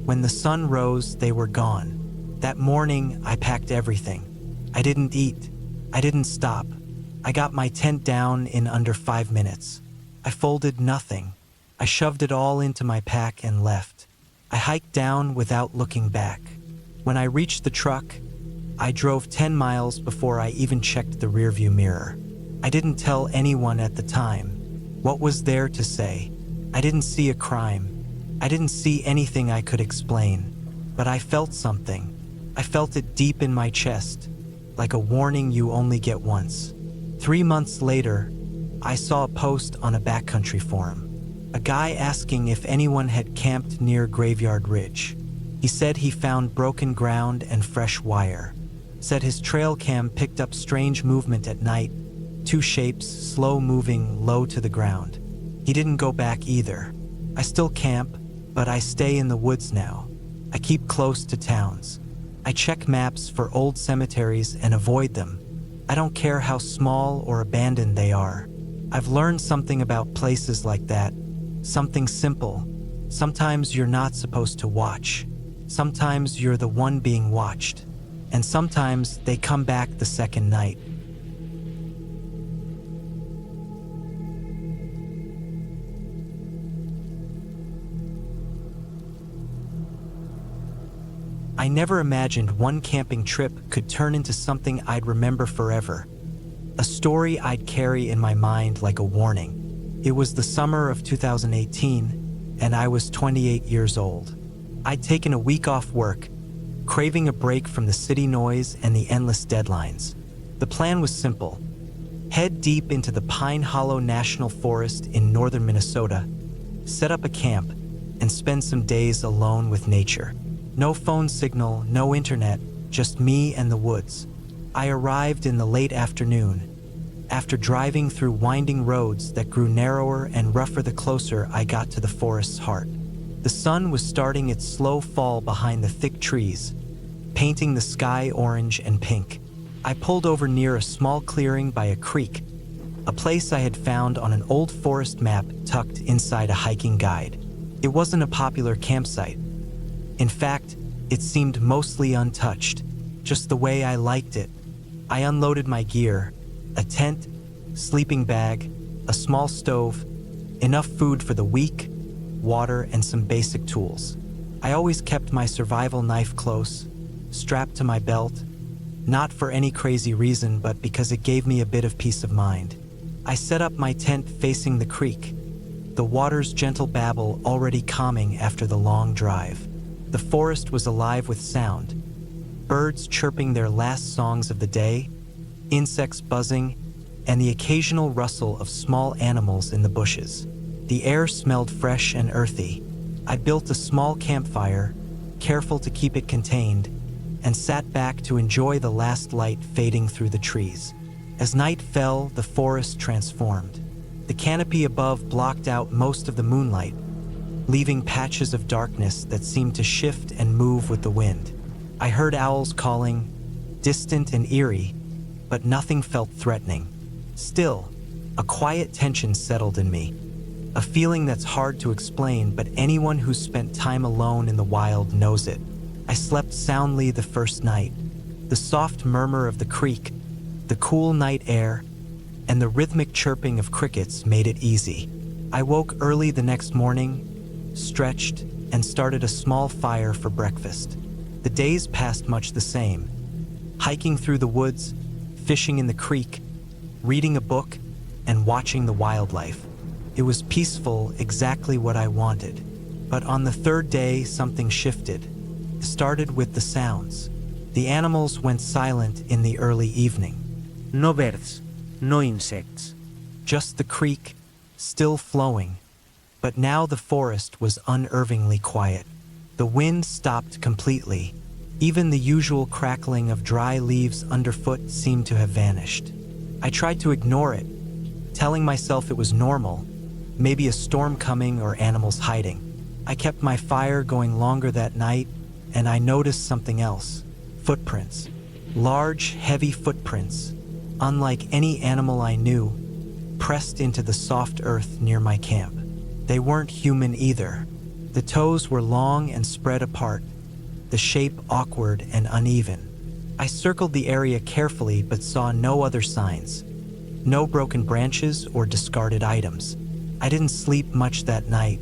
When the sun rose, they were gone. That morning, I packed everything. I didn't eat. I didn't stop. I got my tent down in under 5 minutes. I folded nothing. I shoved it all into my pack and left. I hiked down without looking back. When I reached the truck, I drove 10 miles before I even checked the rearview mirror. I didn't tell anyone at the time. What was there to say? I didn't see a crime. I didn't see anything I could explain. But I felt something. I felt it deep in my chest, like a warning you only get once. 3 months later, I saw a post on a backcountry forum. A guy asking if anyone had camped near Graveyard Ridge. He said he found broken ground and fresh wire. Said his trail cam picked up strange movement at night, 2 shapes, slow moving, low to the ground. He didn't go back either. I still camp, but I stay in the woods now. I keep close to towns. I check maps for old cemeteries and avoid them. I don't care how small or abandoned they are. I've learned something about places like that. Something simple. Sometimes you're not supposed to watch. Sometimes you're the one being watched. And sometimes they come back the second night. I never imagined one camping trip could turn into something I'd remember forever. A story I'd carry in my mind like a warning. It was the summer of 2018, and I was 28 years old. I'd taken a week off work, craving a break from the city noise and the endless deadlines. The plan was simple. Head deep into the Pine Hollow National Forest in northern Minnesota, set up a camp, and spend some days alone with nature. No phone signal, no internet, just me and the woods. I arrived in the late afternoon. After driving through winding roads that grew narrower and rougher the closer I got to the forest's heart. The sun was starting its slow fall behind the thick trees, painting the sky orange and pink. I pulled over near a small clearing by a creek, a place I had found on an old forest map tucked inside a hiking guide. It wasn't a popular campsite. In fact, it seemed mostly untouched, just the way I liked it. I unloaded my gear, a tent, sleeping bag, a small stove, enough food for the week, water, and some basic tools. I always kept my survival knife close, strapped to my belt, not for any crazy reason, but because it gave me a bit of peace of mind. I set up my tent facing the creek, the water's gentle babble already calming after the long drive. The forest was alive with sound, birds chirping their last songs of the day, insects buzzing, and the occasional rustle of small animals in the bushes. The air smelled fresh and earthy. I built a small campfire, careful to keep it contained, and sat back to enjoy the last light fading through the trees. As night fell, the forest transformed. The canopy above blocked out most of the moonlight, leaving patches of darkness that seemed to shift and move with the wind. I heard owls calling, distant and eerie, but nothing felt threatening. Still, a quiet tension settled in me, a feeling that's hard to explain, but anyone who's spent time alone in the wild knows it. I slept soundly the first night. The soft murmur of the creek, the cool night air, and the rhythmic chirping of crickets made it easy. I woke early the next morning, stretched, and started a small fire for breakfast. The days passed much the same. Hiking through the woods, fishing in the creek, reading a book, and watching the wildlife. It was peaceful, exactly what I wanted. But on the third day, something shifted. It started with the sounds. The animals went silent in the early evening. No birds, no insects. Just the creek, still flowing. But now the forest was unnervingly quiet. The wind stopped completely. Even the usual crackling of dry leaves underfoot seemed to have vanished. I tried to ignore it, telling myself it was normal, maybe a storm coming or animals hiding. I kept my fire going longer that night, and I noticed something else. Footprints. Large, heavy footprints, unlike any animal I knew, pressed into the soft earth near my camp. They weren't human either. The toes were long and spread apart, the shape awkward and uneven. I circled the area carefully but saw no other signs. No broken branches or discarded items. I didn't sleep much that night.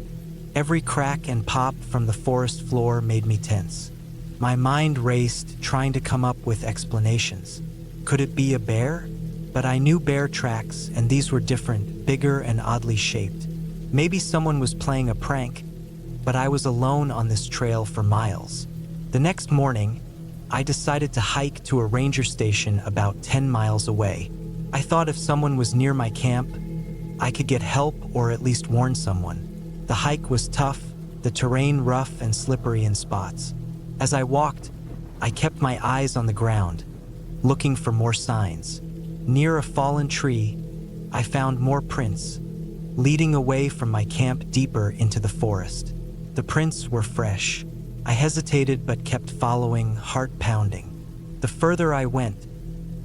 Every crack and pop from the forest floor made me tense. My mind raced, trying to come up with explanations. Could it be a bear? But I knew bear tracks, and these were different, bigger and oddly shaped. Maybe someone was playing a prank, but I was alone on this trail for miles. The next morning, I decided to hike to a ranger station about 10 miles away. I thought if someone was near my camp, I could get help or at least warn someone. The hike was tough, the terrain rough and slippery in spots. As I walked, I kept my eyes on the ground, looking for more signs. Near a fallen tree, I found more prints, leading away from my camp deeper into the forest. The prints were fresh. I hesitated but kept following, heart pounding. The further I went,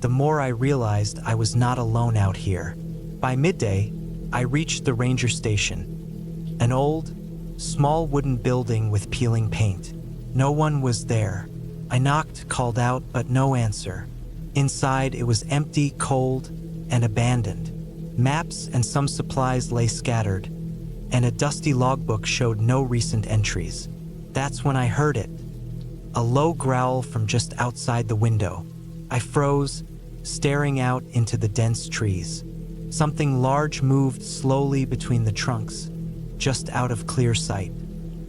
the more I realized I was not alone out here. By midday, I reached the ranger station, an old, small wooden building with peeling paint. No one was there. I knocked, called out, but no answer. Inside, it was empty, cold, and abandoned. Maps and some supplies lay scattered, and a dusty logbook showed no recent entries. That's when I heard it. A low growl from just outside the window. I froze, staring out into the dense trees. Something large moved slowly between the trunks, just out of clear sight.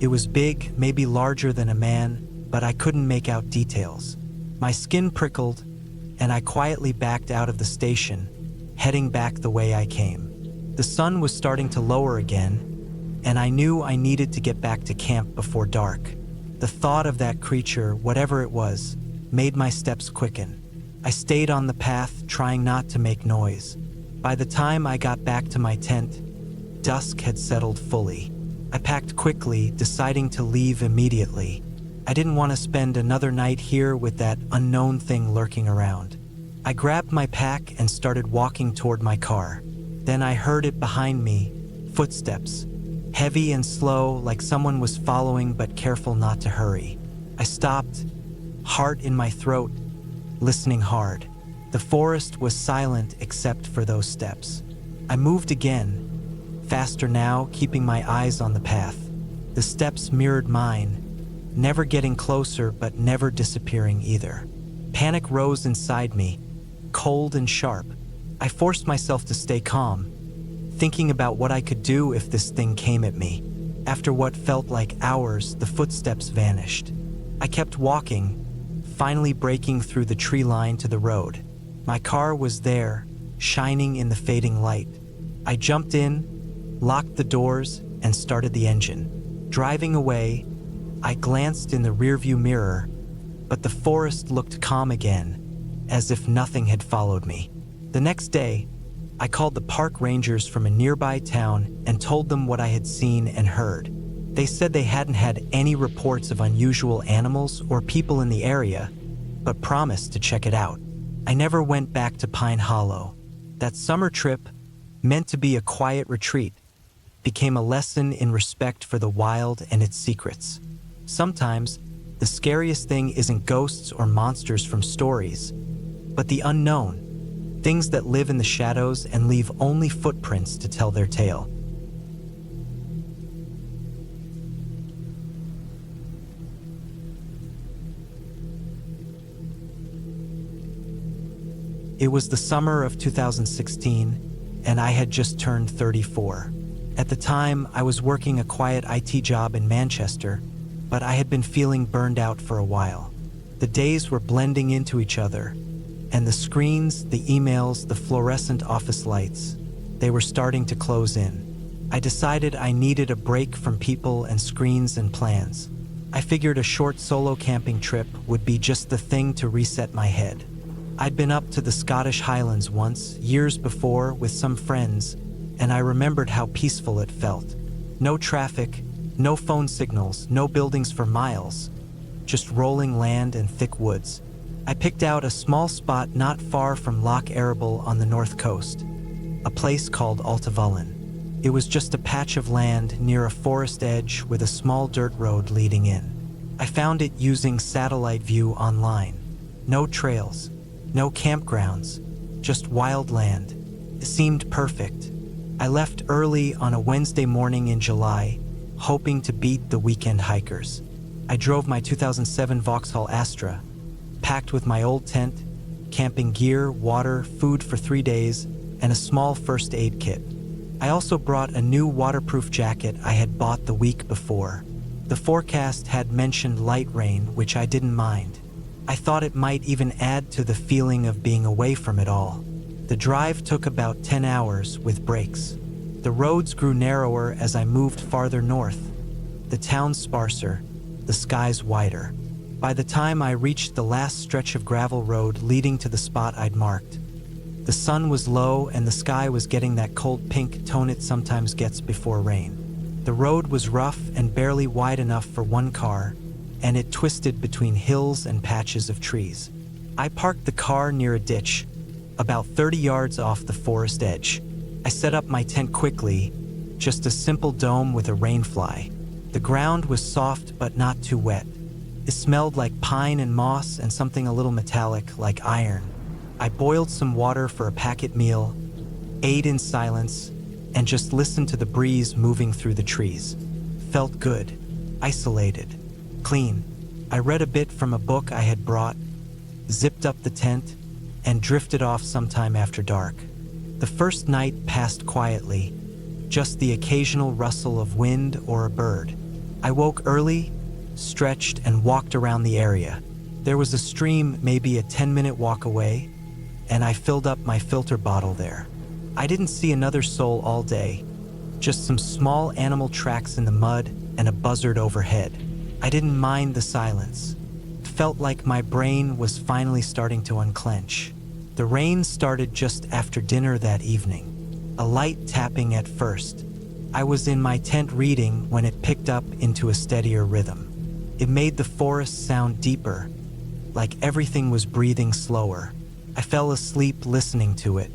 It was big, maybe larger than a man, but I couldn't make out details. My skin prickled, and I quietly backed out of the station, heading back the way I came. The sun was starting to lower again, and I knew I needed to get back to camp before dark. The thought of that creature, whatever it was, made my steps quicken. I stayed on the path, trying not to make noise. By the time I got back to my tent, dusk had settled fully. I packed quickly, deciding to leave immediately. I didn't want to spend another night here with that unknown thing lurking around. I grabbed my pack and started walking toward my car. Then I heard it behind me, footsteps, heavy and slow, like someone was following but careful not to hurry. I stopped, heart in my throat, listening hard. The forest was silent except for those steps. I moved again, faster now, keeping my eyes on the path. The steps mirrored mine, never getting closer but never disappearing either. Panic rose inside me, cold and sharp. I forced myself to stay calm, thinking about what I could do if this thing came at me. After what felt like hours, the footsteps vanished. I kept walking, finally breaking through the tree line to the road. My car was there, shining in the fading light. I jumped in, locked the doors, and started the engine. Driving away, I glanced in the rearview mirror, but the forest looked calm again, as if nothing had followed me. The next day, I called the park rangers from a nearby town and told them what I had seen and heard. They said they hadn't had any reports of unusual animals or people in the area, but promised to check it out. I never went back to Pine Hollow. That summer trip, meant to be a quiet retreat, became a lesson in respect for the wild and its secrets. Sometimes, the scariest thing isn't ghosts or monsters from stories, but the unknown, things that live in the shadows and leave only footprints to tell their tale. It was the summer of 2016, and I had just turned 34. At the time, I was working a quiet IT job in Manchester, but I had been feeling burned out for a while. The days were blending into each other, and the screens, the emails, the fluorescent office lights, they were starting to close in. I decided I needed a break from people and screens and plans. I figured a short solo camping trip would be just the thing to reset my head. I'd been up to the Scottish Highlands once, years before, with some friends, and I remembered how peaceful it felt. No traffic, no phone signals, no buildings for miles, just rolling land and thick woods. I picked out a small spot not far from Loch Arable on the north coast, a place called Altavullen. It was just a patch of land near a forest edge with a small dirt road leading in. I found it using satellite view online. No trails, no campgrounds, just wild land. It seemed perfect. I left early on a Wednesday morning in July, hoping to beat the weekend hikers. I drove my 2007 Vauxhall Astra, packed with my old tent, camping gear, water, food for 3 days, and a small first aid kit. I also brought a new waterproof jacket I had bought the week before. The forecast had mentioned light rain, which I didn't mind. I thought it might even add to the feeling of being away from it all. The drive took about 10 hours with breaks. The roads grew narrower as I moved farther north. The town sparser, the skies wider. By the time I reached the last stretch of gravel road leading to the spot I'd marked, the sun was low and the sky was getting that cold pink tone it sometimes gets before rain. The road was rough and barely wide enough for one car, and it twisted between hills and patches of trees. I parked the car near a ditch, about 30 yards off the forest edge. I set up my tent quickly, just a simple dome with a rainfly. The ground was soft but not too wet. It smelled like pine and moss and something a little metallic like iron. I boiled some water for a packet meal, ate in silence, and just listened to the breeze moving through the trees. Felt good, isolated, clean. I read a bit from a book I had brought, zipped up the tent, and drifted off sometime after dark. The first night passed quietly, just the occasional rustle of wind or a bird. I woke early, stretched, and walked around the area. There was a stream maybe a 10-minute walk away, and I filled up my filter bottle there. I didn't see another soul all day, just some small animal tracks in the mud and a buzzard overhead. I didn't mind the silence. It felt like my brain was finally starting to unclench. The rain started just after dinner that evening, a light tapping at first. I was in my tent reading when it picked up into a steadier rhythm. It made the forest sound deeper, like everything was breathing slower. I fell asleep listening to it.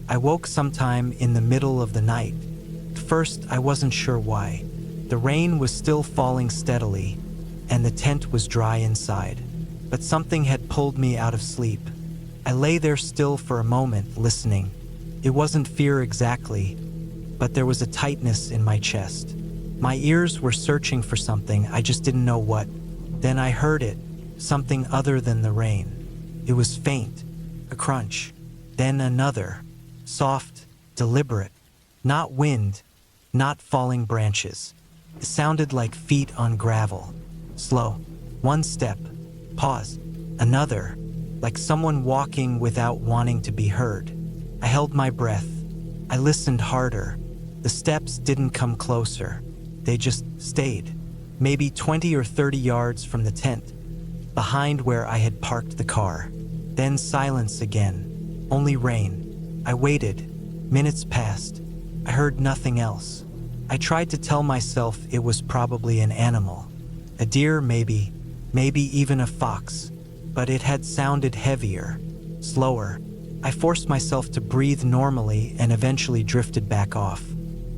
I woke sometime in the middle of the night. At first, I wasn't sure why. The rain was still falling steadily, and the tent was dry inside. But something had pulled me out of sleep. I lay there still for a moment, listening. It wasn't fear exactly, but there was a tightness in my chest. My ears were searching for something, I just didn't know what. Then I heard it, something other than the rain. It was faint, a crunch, then another, soft, deliberate. Not wind, not falling branches. It sounded like feet on gravel. Slow, one step, pause, another, like someone walking without wanting to be heard. I held my breath. I listened harder. The steps didn't come closer. They just stayed, maybe 20 or 30 yards from the tent, behind where I had parked the car. Then silence again, only rain. I waited. Minutes passed. I heard nothing else. I tried to tell myself it was probably an animal. A deer maybe even a fox. But it had sounded heavier, slower. I forced myself to breathe normally and eventually drifted back off.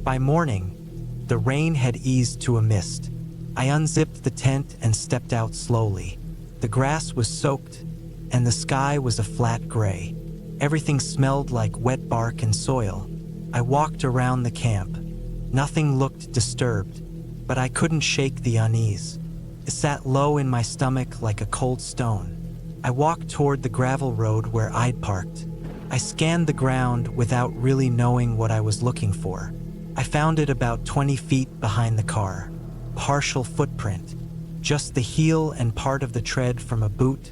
By morning, the rain had eased to a mist. I unzipped the tent and stepped out slowly. The grass was soaked, and the sky was a flat gray. Everything smelled like wet bark and soil. I walked around the camp. Nothing looked disturbed, but I couldn't shake the unease. It sat low in my stomach like a cold stone. I walked toward the gravel road where I'd parked. I scanned the ground without really knowing what I was looking for. I found it about 20 feet behind the car. Partial footprint, just the heel and part of the tread from a boot,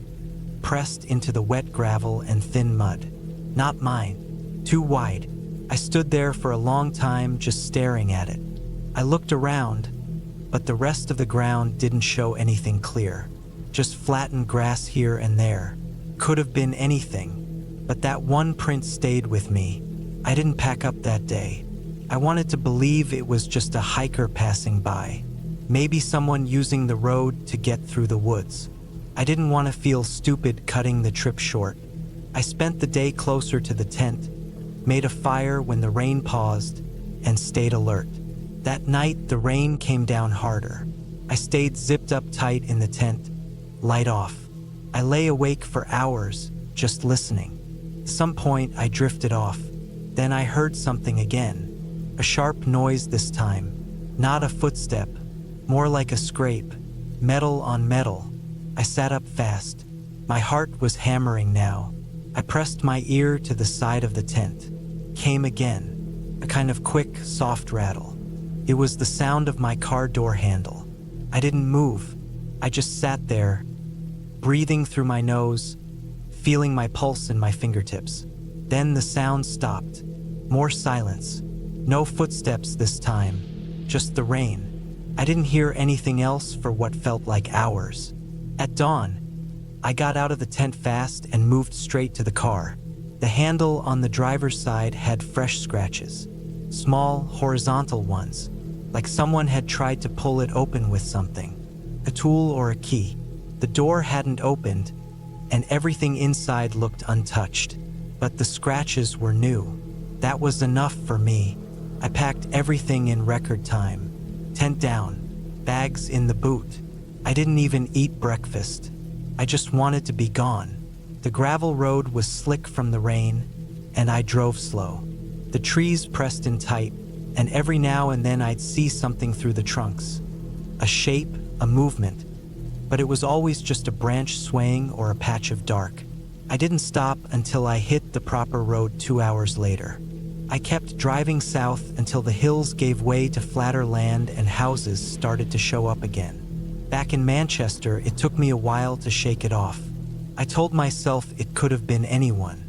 pressed into the wet gravel and thin mud. Not mine, too wide. I stood there for a long time just staring at it. I looked around, but the rest of the ground didn't show anything clear. Just flattened grass here and there. Could have been anything, but that one print stayed with me. I didn't pack up that day. I wanted to believe it was just a hiker passing by. Maybe someone using the road to get through the woods. I didn't want to feel stupid cutting the trip short. I spent the day closer to the tent, made a fire when the rain paused, and stayed alert. That night, the rain came down harder. I stayed zipped up tight in the tent, light off. I lay awake for hours, just listening. At some point, I drifted off. Then I heard something again. A sharp noise this time. Not a footstep, more like a scrape. Metal on metal. I sat up fast. My heart was hammering now. I pressed my ear to the side of the tent. Came again. A kind of quick, soft rattle. It was the sound of my car door handle. I didn't move. I just sat there, breathing through my nose, feeling my pulse in my fingertips. Then the sound stopped. More silence. No footsteps this time, just the rain. I didn't hear anything else for what felt like hours. At dawn, I got out of the tent fast and moved straight to the car. The handle on the driver's side had fresh scratches. Small, horizontal ones, like someone had tried to pull it open with something. A tool or a key. The door hadn't opened, and everything inside looked untouched. But the scratches were new. That was enough for me. I packed everything in record time. Tent down, bags in the boot. I didn't even eat breakfast. I just wanted to be gone. The gravel road was slick from the rain, and I drove slow. The trees pressed in tight, and every now and then I'd see something through the trunks. A shape, a movement, but it was always just a branch swaying or a patch of dark. I didn't stop until I hit the proper road 2 hours later. I kept driving south until the hills gave way to flatter land and houses started to show up again. Back in Manchester, it took me a while to shake it off. I told myself it could have been anyone.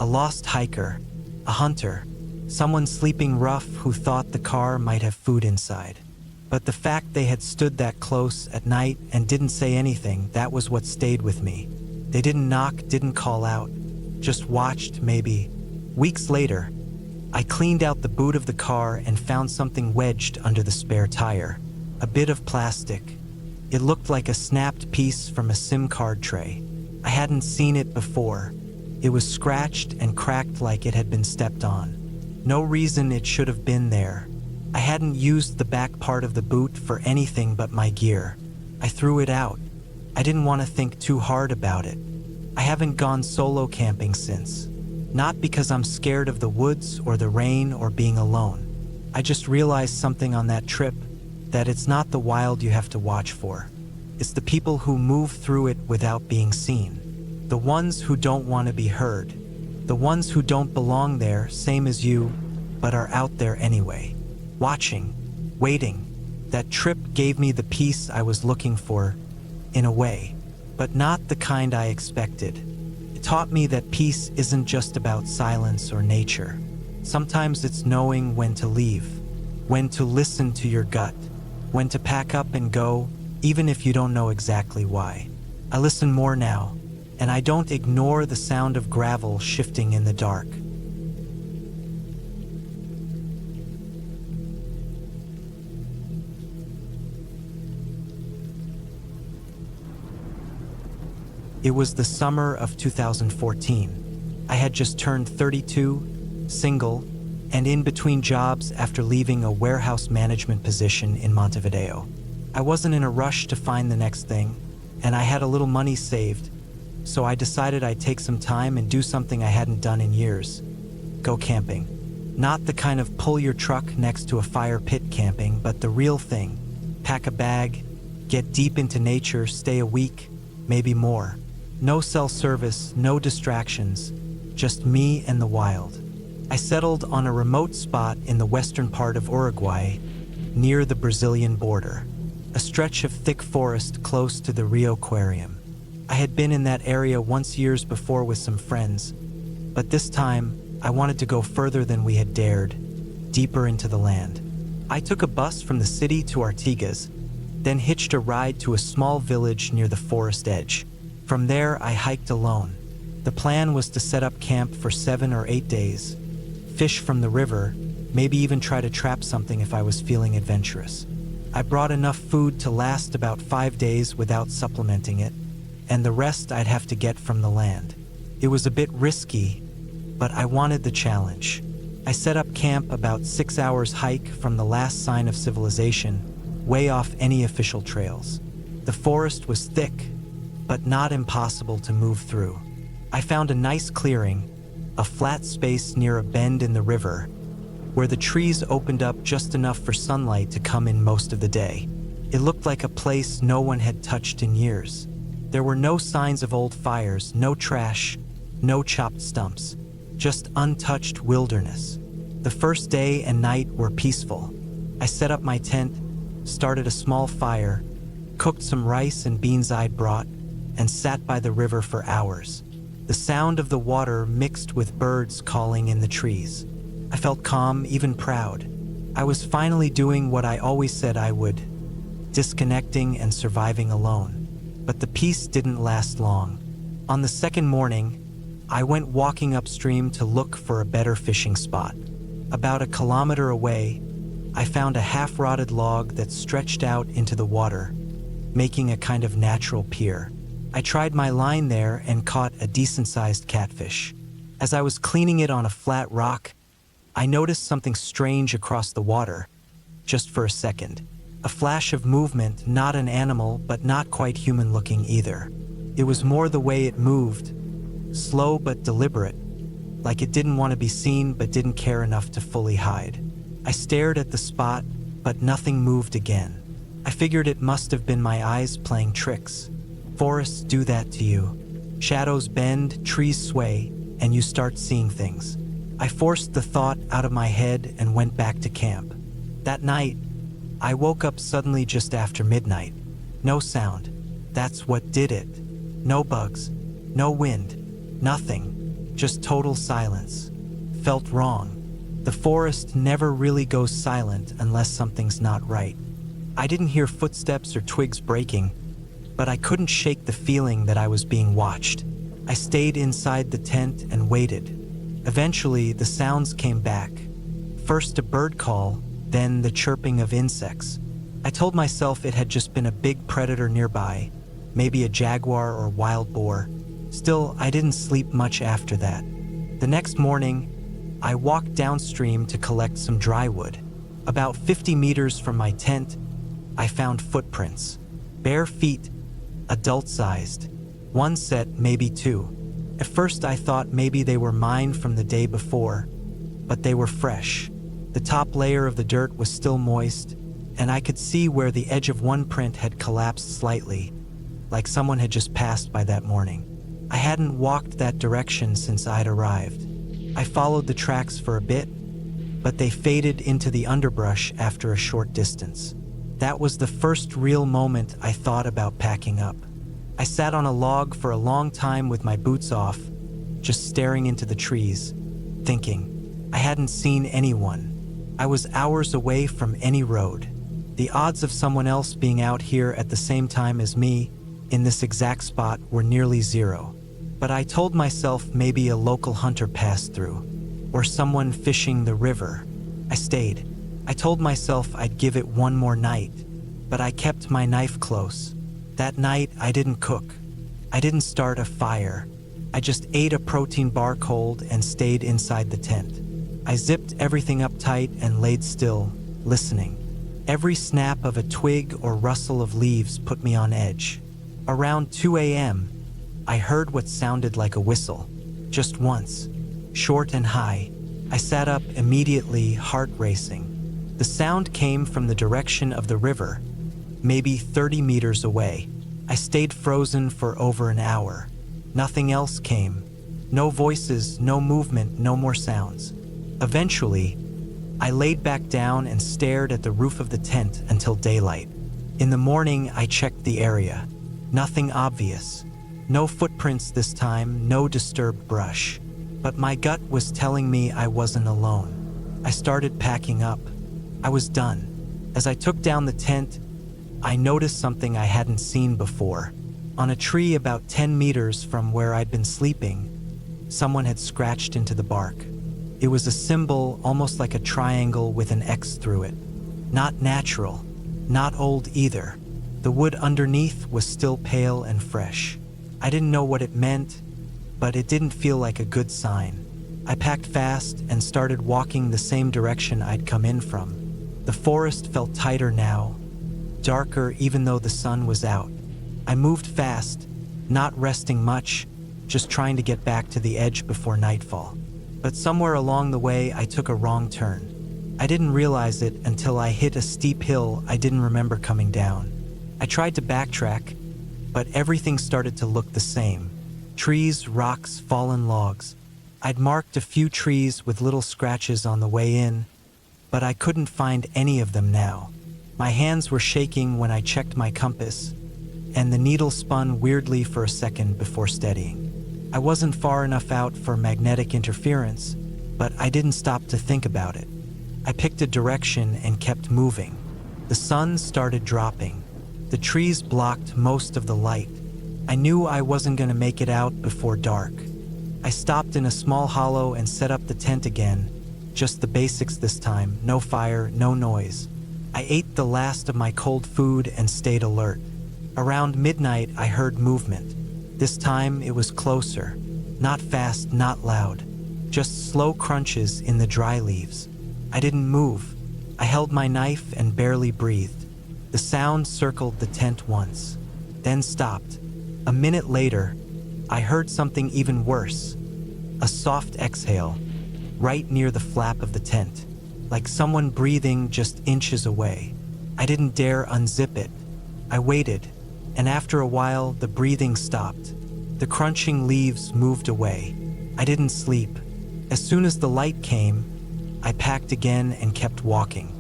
A lost hiker, a hunter, someone sleeping rough who thought the car might have food inside. But the fact they had stood that close at night and didn't say anything, that was what stayed with me. They didn't knock, didn't call out, just watched, maybe. Weeks later, I cleaned out the boot of the car and found something wedged under the spare tire. A bit of plastic. It looked like a snapped piece from a SIM card tray. I hadn't seen it before. It was scratched and cracked like it had been stepped on. No reason it should have been there. I hadn't used the back part of the boot for anything but my gear. I threw it out. I didn't want to think too hard about it. I haven't gone solo camping since. Not because I'm scared of the woods or the rain or being alone. I just realized something on that trip, that it's not the wild you have to watch for. It's the people who move through it without being seen. The ones who don't want to be heard. The ones who don't belong there, same as you, but are out there anyway. Watching, waiting. That trip gave me the peace I was looking for, in a way, but not the kind I expected. It taught me that peace isn't just about silence or nature. Sometimes it's knowing when to leave, when to listen to your gut, when to pack up and go, even if you don't know exactly why. I listen more now, and I don't ignore the sound of gravel shifting in the dark. It was the summer of 2014. I had just turned 32, single, and in between jobs after leaving a warehouse management position in Montevideo. I wasn't in a rush to find the next thing, and I had a little money saved, so I decided I'd take some time and do something I hadn't done in years. Go camping. Not the kind of pull your truck next to a fire pit camping, but the real thing. Pack a bag, get deep into nature, stay a week, maybe more. No cell service, no distractions, just me and the wild. I settled on a remote spot in the western part of Uruguay, near the Brazilian border, a stretch of thick forest close to the Rio Aquarium. I had been in that area once years before with some friends, but this time I wanted to go further than we had dared, deeper into the land. I took a bus from the city to Artigas, then hitched a ride to a small village near the forest edge. From there, I hiked alone. The plan was to set up camp for 7 or 8 days, fish from the river, maybe even try to trap something if I was feeling adventurous. I brought enough food to last about 5 days without supplementing it, and the rest I'd have to get from the land. It was a bit risky, but I wanted the challenge. I set up camp about 6 hours hike from the last sign of civilization, way off any official trails. The forest was thick, but not impossible to move through. I found a nice clearing, a flat space near a bend in the river, where the trees opened up just enough for sunlight to come in most of the day. It looked like a place no one had touched in years. There were no signs of old fires, no trash, no chopped stumps, just untouched wilderness. The first day and night were peaceful. I set up my tent, started a small fire, cooked some rice and beans I'd brought, and sat by the river for hours. The sound of the water mixed with birds calling in the trees. I felt calm, even proud. I was finally doing what I always said I would, disconnecting and surviving alone. But the peace didn't last long. On the second morning, I went walking upstream to look for a better fishing spot. About a kilometer away, I found a half-rotted log that stretched out into the water, making a kind of natural pier. I tried my line there and caught a decent-sized catfish. As I was cleaning it on a flat rock, I noticed something strange across the water, just for a second. A flash of movement, not an animal, but not quite human-looking either. It was more the way it moved, slow but deliberate, like it didn't want to be seen but didn't care enough to fully hide. I stared at the spot, but nothing moved again. I figured it must have been my eyes playing tricks. Forests do that to you. Shadows bend, trees sway, and you start seeing things. I forced the thought out of my head and went back to camp. That night, I woke up suddenly just after midnight. No sound. That's what did it. No bugs. No wind. Nothing. Just total silence. Felt wrong. The forest never really goes silent unless something's not right. I didn't hear footsteps or twigs breaking, but I couldn't shake the feeling that I was being watched. I stayed inside the tent and waited. Eventually, the sounds came back. First a bird call, then the chirping of insects. I told myself it had just been a big predator nearby, maybe a jaguar or wild boar. Still, I didn't sleep much after that. The next morning, I walked downstream to collect some dry wood. About 50 meters from my tent, I found footprints. Bare feet, adult-sized. One set, maybe two. At first I thought maybe they were mine from the day before, but they were fresh. The top layer of the dirt was still moist, and I could see where the edge of one print had collapsed slightly, like someone had just passed by that morning. I hadn't walked that direction since I'd arrived. I followed the tracks for a bit, but they faded into the underbrush after a short distance. That was the first real moment I thought about packing up. I sat on a log for a long time with my boots off, just staring into the trees, thinking. I hadn't seen anyone. I was hours away from any road. The odds of someone else being out here at the same time as me, in this exact spot, were nearly zero. But I told myself maybe a local hunter passed through, or someone fishing the river. I stayed. I told myself I'd give it one more night, but I kept my knife close. That night, I didn't cook. I didn't start a fire. I just ate a protein bar cold and stayed inside the tent. I zipped everything up tight and laid still, listening. Every snap of a twig or rustle of leaves put me on edge. Around 2 a.m., I heard what sounded like a whistle. Just once. Short and high. I sat up immediately, heart racing. The sound came from the direction of the river, maybe 30 meters away. I stayed frozen for over an hour. Nothing else came. No voices, no movement, no more sounds. Eventually, I laid back down and stared at the roof of the tent until daylight. In the morning, I checked the area. Nothing obvious. No footprints this time, no disturbed brush. But my gut was telling me I wasn't alone. I started packing up. I was done. As I took down the tent, I noticed something I hadn't seen before. On a tree about 10 meters from where I'd been sleeping, someone had scratched into the bark. It was a symbol almost like a triangle with an X through it. Not natural, not old either. The wood underneath was still pale and fresh. I didn't know what it meant, but it didn't feel like a good sign. I packed fast and started walking the same direction I'd come in from. The forest felt tighter now, darker even though the sun was out. I moved fast, not resting much, just trying to get back to the edge before nightfall. But somewhere along the way, I took a wrong turn. I didn't realize it until I hit a steep hill I didn't remember coming down. I tried to backtrack, but everything started to look the same. Trees, rocks, fallen logs. I'd marked a few trees with little scratches on the way in, but I couldn't find any of them now. My hands were shaking when I checked my compass, and the needle spun weirdly for a second before steadying. I wasn't far enough out for magnetic interference, but I didn't stop to think about it. I picked a direction and kept moving. The sun started dropping. The trees blocked most of the light. I knew I wasn't going to make it out before dark. I stopped in a small hollow and set up the tent again. Just the basics this time, no fire, no noise. I ate the last of my cold food and stayed alert. Around midnight, I heard movement. This time, it was closer. Not fast, not loud. Just slow crunches in the dry leaves. I didn't move. I held my knife and barely breathed. The sound circled the tent once, then stopped. A minute later, I heard something even worse. A soft exhale, right near the flap of the tent, like someone breathing just inches away. I didn't dare unzip it. I waited, and after a while, the breathing stopped. The crunching leaves moved away. I didn't sleep. As soon as the light came, I packed again and kept walking.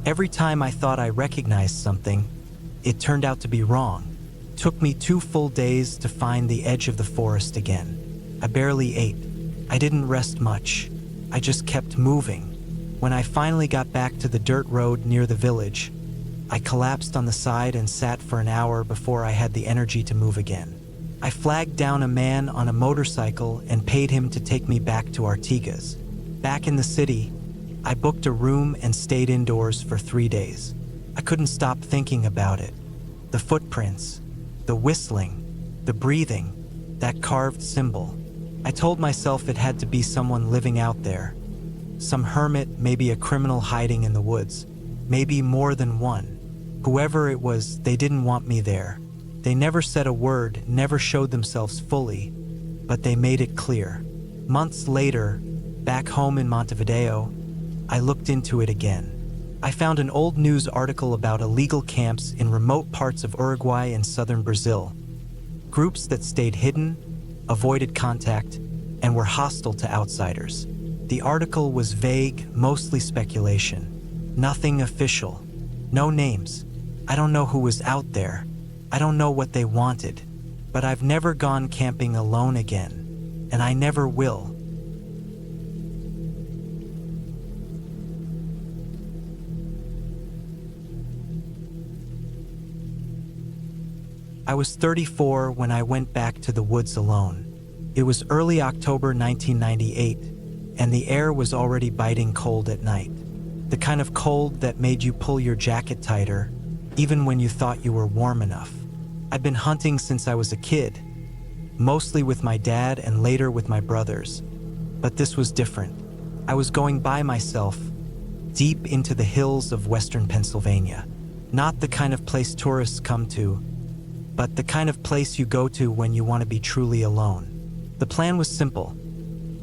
Every time I thought I recognized something, it turned out to be wrong. It took me 2 full days to find the edge of the forest again. I barely ate. I didn't rest much. I just kept moving. When I finally got back to the dirt road near the village, I collapsed on the side and sat for an hour before I had the energy to move again. I flagged down a man on a motorcycle and paid him to take me back to Artigas. Back in the city, I booked a room and stayed indoors for 3 days. I couldn't stop thinking about it. The footprints, the whistling, the breathing, that carved symbol. I told myself it had to be someone living out there. Some hermit, maybe a criminal hiding in the woods. Maybe more than one. Whoever it was, they didn't want me there. They never said a word, never showed themselves fully, but they made it clear. Months later, back home in Montevideo, I looked into it again. I found an old news article about illegal camps in remote parts of Uruguay and southern Brazil. Groups that stayed hidden, avoided contact, and were hostile to outsiders. The article was vague, mostly speculation. Nothing official. No names. I don't know who was out there. I don't know what they wanted. But I've never gone camping alone again. And I never will. I was 34 when I went back to the woods alone. It was early October 1998, and the air was already biting cold at night. The kind of cold that made you pull your jacket tighter, even when you thought you were warm enough. I'd been hunting since I was a kid, mostly with my dad and later with my brothers. But this was different. I was going by myself, deep into the hills of western Pennsylvania. Not the kind of place tourists come to, but the kind of place you go to when you want to be truly alone. The plan was simple.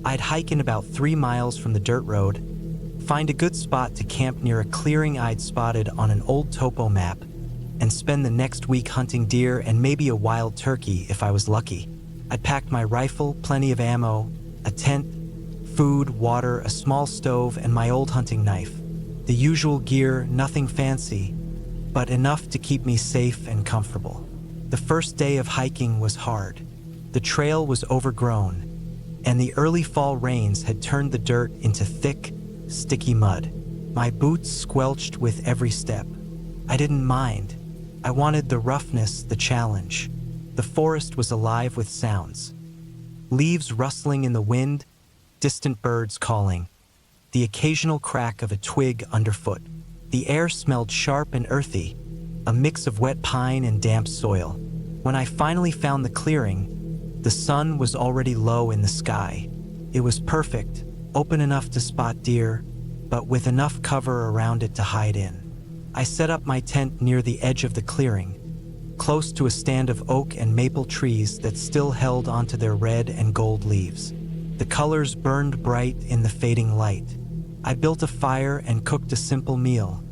I'd hike in about 3 miles from the dirt road, find a good spot to camp near a clearing I'd spotted on an old topo map, and spend the next week hunting deer and maybe a wild turkey if I was lucky. I'd packed my rifle, plenty of ammo, a tent, food, water, a small stove, and my old hunting knife. The usual gear, nothing fancy, but enough to keep me safe and comfortable. The first day of hiking was hard. The trail was overgrown, and the early fall rains had turned the dirt into thick, sticky mud. My boots squelched with every step. I didn't mind. I wanted the roughness, the challenge. The forest was alive with sounds. Leaves rustling in the wind, distant birds calling, the occasional crack of a twig underfoot. The air smelled sharp and earthy, a mix of wet pine and damp soil. When I finally found the clearing, the sun was already low in the sky. It was perfect, open enough to spot deer, but with enough cover around it to hide in. I set up my tent near the edge of the clearing, close to a stand of oak and maple trees that still held onto their red and gold leaves. The colors burned bright in the fading light. I built a fire and cooked a simple meal.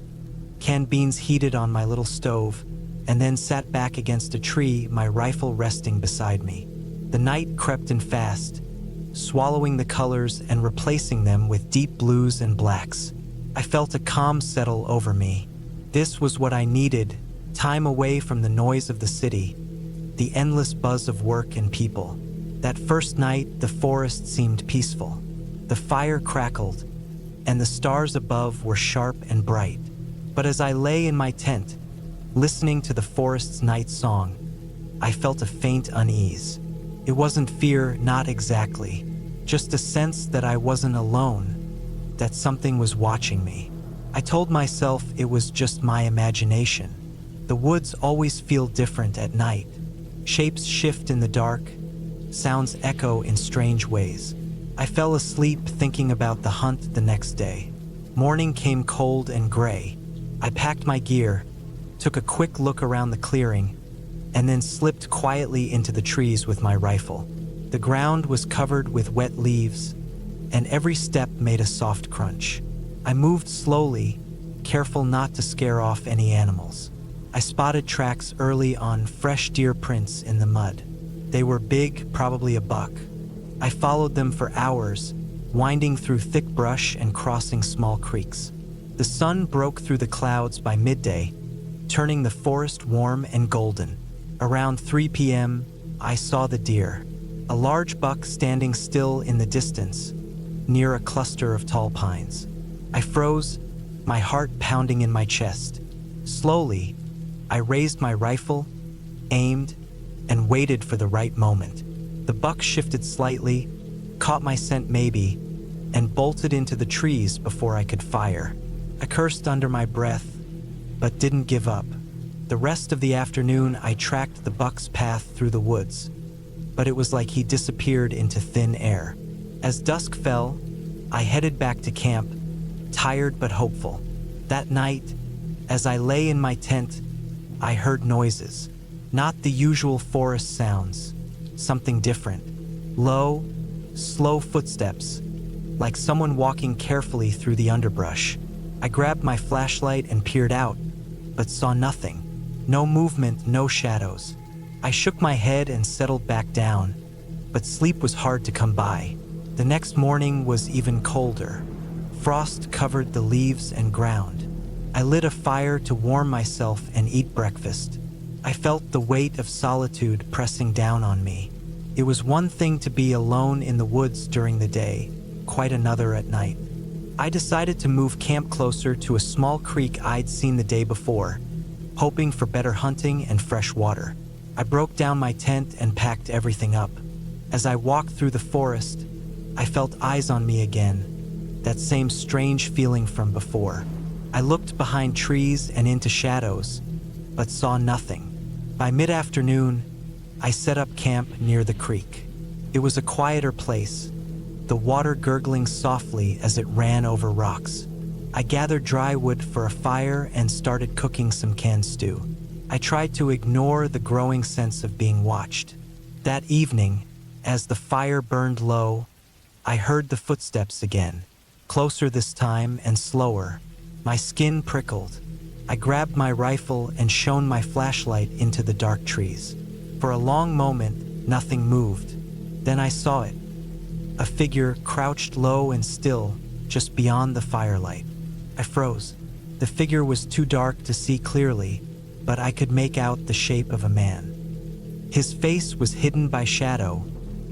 Canned beans heated on my little stove, and then sat back against a tree, my rifle resting beside me. The night crept in fast, swallowing the colors and replacing them with deep blues and blacks. I felt a calm settle over me. This was what I needed, time away from the noise of the city, the endless buzz of work and people. That first night, the forest seemed peaceful. The fire crackled, and the stars above were sharp and bright. But as I lay in my tent, listening to the forest's night song, I felt a faint unease. It wasn't fear, not exactly, just a sense that I wasn't alone, that something was watching me. I told myself it was just my imagination. The woods always feel different at night. Shapes shift in the dark, sounds echo in strange ways. I fell asleep thinking about the hunt the next day. Morning came cold and gray. I packed my gear, took a quick look around the clearing, and then slipped quietly into the trees with my rifle. The ground was covered with wet leaves, and every step made a soft crunch. I moved slowly, careful not to scare off any animals. I spotted tracks early on, fresh deer prints in the mud. They were big, probably a buck. I followed them for hours, winding through thick brush and crossing small creeks. The sun broke through the clouds by midday, turning the forest warm and golden. Around 3 p.m., I saw the deer, a large buck standing still in the distance, near a cluster of tall pines. I froze, my heart pounding in my chest. Slowly, I raised my rifle, aimed, and waited for the right moment. The buck shifted slightly, caught my scent maybe, and bolted into the trees before I could fire. I cursed under my breath, but didn't give up. The rest of the afternoon, I tracked the buck's path through the woods, but it was like he disappeared into thin air. As dusk fell, I headed back to camp, tired but hopeful. That night, as I lay in my tent, I heard noises. Not the usual forest sounds, something different. Low, slow footsteps, like someone walking carefully through the underbrush. I grabbed my flashlight and peered out, but saw nothing. No movement, no shadows. I shook my head and settled back down, but sleep was hard to come by. The next morning was even colder. Frost covered the leaves and ground. I lit a fire to warm myself and eat breakfast. I felt the weight of solitude pressing down on me. It was one thing to be alone in the woods during the day, quite another at night. I decided to move camp closer to a small creek I'd seen the day before, hoping for better hunting and fresh water. I broke down my tent and packed everything up. As I walked through the forest, I felt eyes on me again, that same strange feeling from before. I looked behind trees and into shadows, but saw nothing. By mid-afternoon, I set up camp near the creek. It was a quieter place, the water gurgling softly as it ran over rocks. I gathered dry wood for a fire and started cooking some canned stew. I tried to ignore the growing sense of being watched. That evening, as the fire burned low, I heard the footsteps again, closer this time and slower. My skin prickled. I grabbed my rifle and shone my flashlight into the dark trees. For a long moment, nothing moved. Then I saw it. A figure crouched low and still, just beyond the firelight. I froze. The figure was too dark to see clearly, but I could make out the shape of a man. His face was hidden by shadow,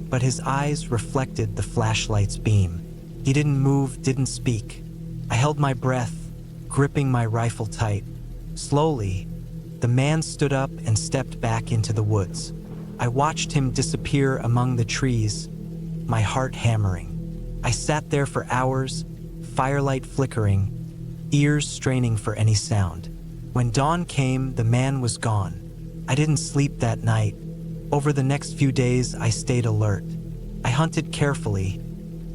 but his eyes reflected the flashlight's beam. He didn't move, didn't speak. I held my breath, gripping my rifle tight. Slowly, The man stood up and stepped back into the woods. I watched him disappear among the trees, my heart hammering. I sat there for hours, firelight flickering, ears straining for any sound. When dawn came, the man was gone. I didn't sleep that night. Over the next few days, I stayed alert. I hunted carefully,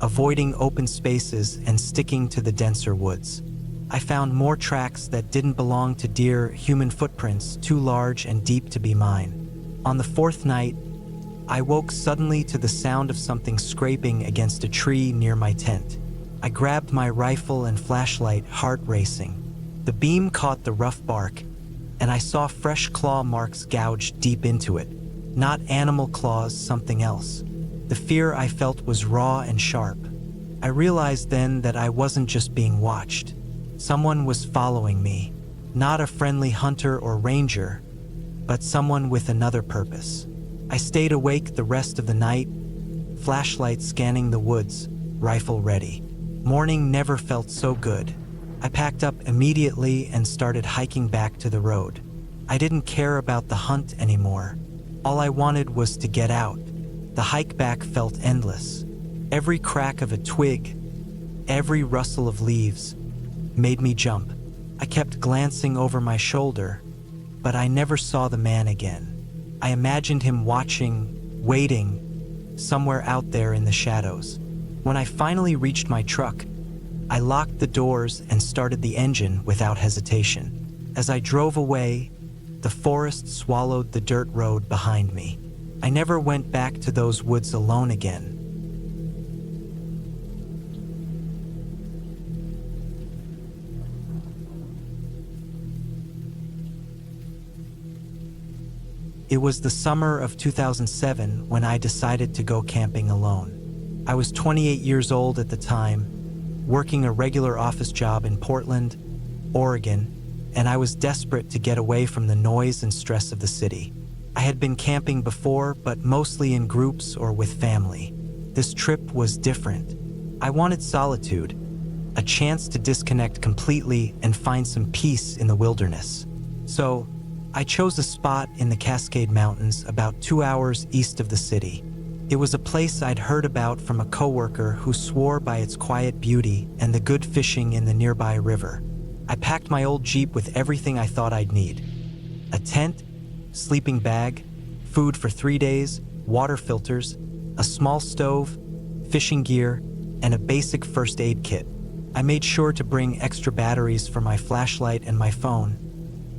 avoiding open spaces and sticking to the denser woods. I found more tracks that didn't belong to deer, human footprints too large and deep to be mine. On the fourth night, I woke suddenly to the sound of something scraping against a tree near my tent. I grabbed my rifle and flashlight, heart racing. The beam caught the rough bark, and I saw fresh claw marks gouged deep into it. Not animal claws, something else. The fear I felt was raw and sharp. I realized then that I wasn't just being watched. Someone was following me. Not a friendly hunter or ranger, but someone with another purpose. I stayed awake the rest of the night, flashlight scanning the woods, rifle ready. Morning never felt so good. I packed up immediately and started hiking back to the road. I didn't care about the hunt anymore. All I wanted was to get out. The hike back felt endless. Every crack of a twig, every rustle of leaves made me jump. I kept glancing over my shoulder, but I never saw the man again. I imagined him watching, waiting, somewhere out there in the shadows. When I finally reached my truck, I locked the doors and started the engine without hesitation. As I drove away, the forest swallowed the dirt road behind me. I never went back to those woods alone again. It was the summer of 2007 when I decided to go camping alone. I was 28 years old at the time, working a regular office job in Portland, Oregon, and I was desperate to get away from the noise and stress of the city. I had been camping before, but mostly in groups or with family. This trip was different. I wanted solitude, a chance to disconnect completely and find some peace in the wilderness. So, I chose a spot in the Cascade Mountains about 2 hours east of the city. It was a place I'd heard about from a coworker who swore by its quiet beauty and the good fishing in the nearby river. I packed my old Jeep with everything I thought I'd need: a tent, sleeping bag, food for 3 days, water filters, a small stove, fishing gear, and a basic first aid kit. I made sure to bring extra batteries for my flashlight and my phone,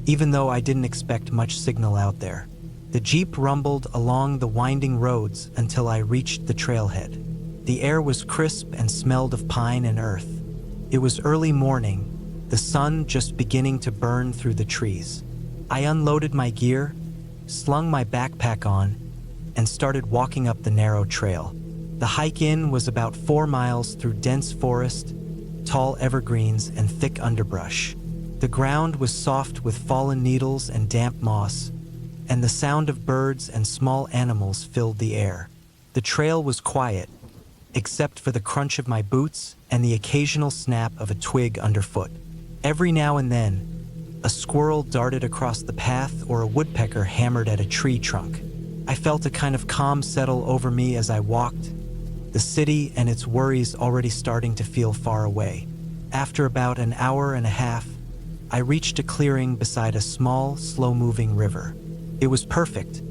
even though I didn't expect much signal out there. The Jeep rumbled along the winding roads until I reached the trailhead. The air was crisp and smelled of pine and earth. It was early morning, the sun just beginning to burn through the trees. I unloaded my gear, slung my backpack on, and started walking up the narrow trail. The hike in was about 4 miles through dense forest, tall evergreens, and thick underbrush. The ground was soft with fallen needles and damp moss, and the sound of birds and small animals filled the air. The trail was quiet, except for the crunch of my boots and the occasional snap of a twig underfoot. Every now and then, a squirrel darted across the path or a woodpecker hammered at a tree trunk. I felt a kind of calm settle over me as I walked, the city and its worries already starting to feel far away. After about an hour and a half, I reached a clearing beside a small, slow-moving river. It was perfect,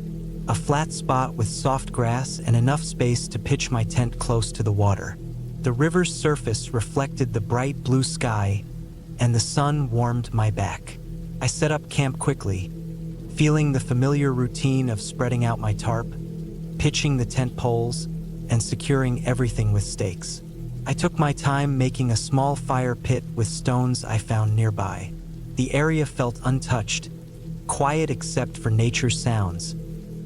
a flat spot with soft grass and enough space to pitch my tent close to the water. The river's surface reflected the bright blue sky, and the sun warmed my back. I set up camp quickly, feeling the familiar routine of spreading out my tarp, pitching the tent poles, and securing everything with stakes. I took my time making a small fire pit with stones I found nearby. The area felt untouched, quiet except for nature's sounds,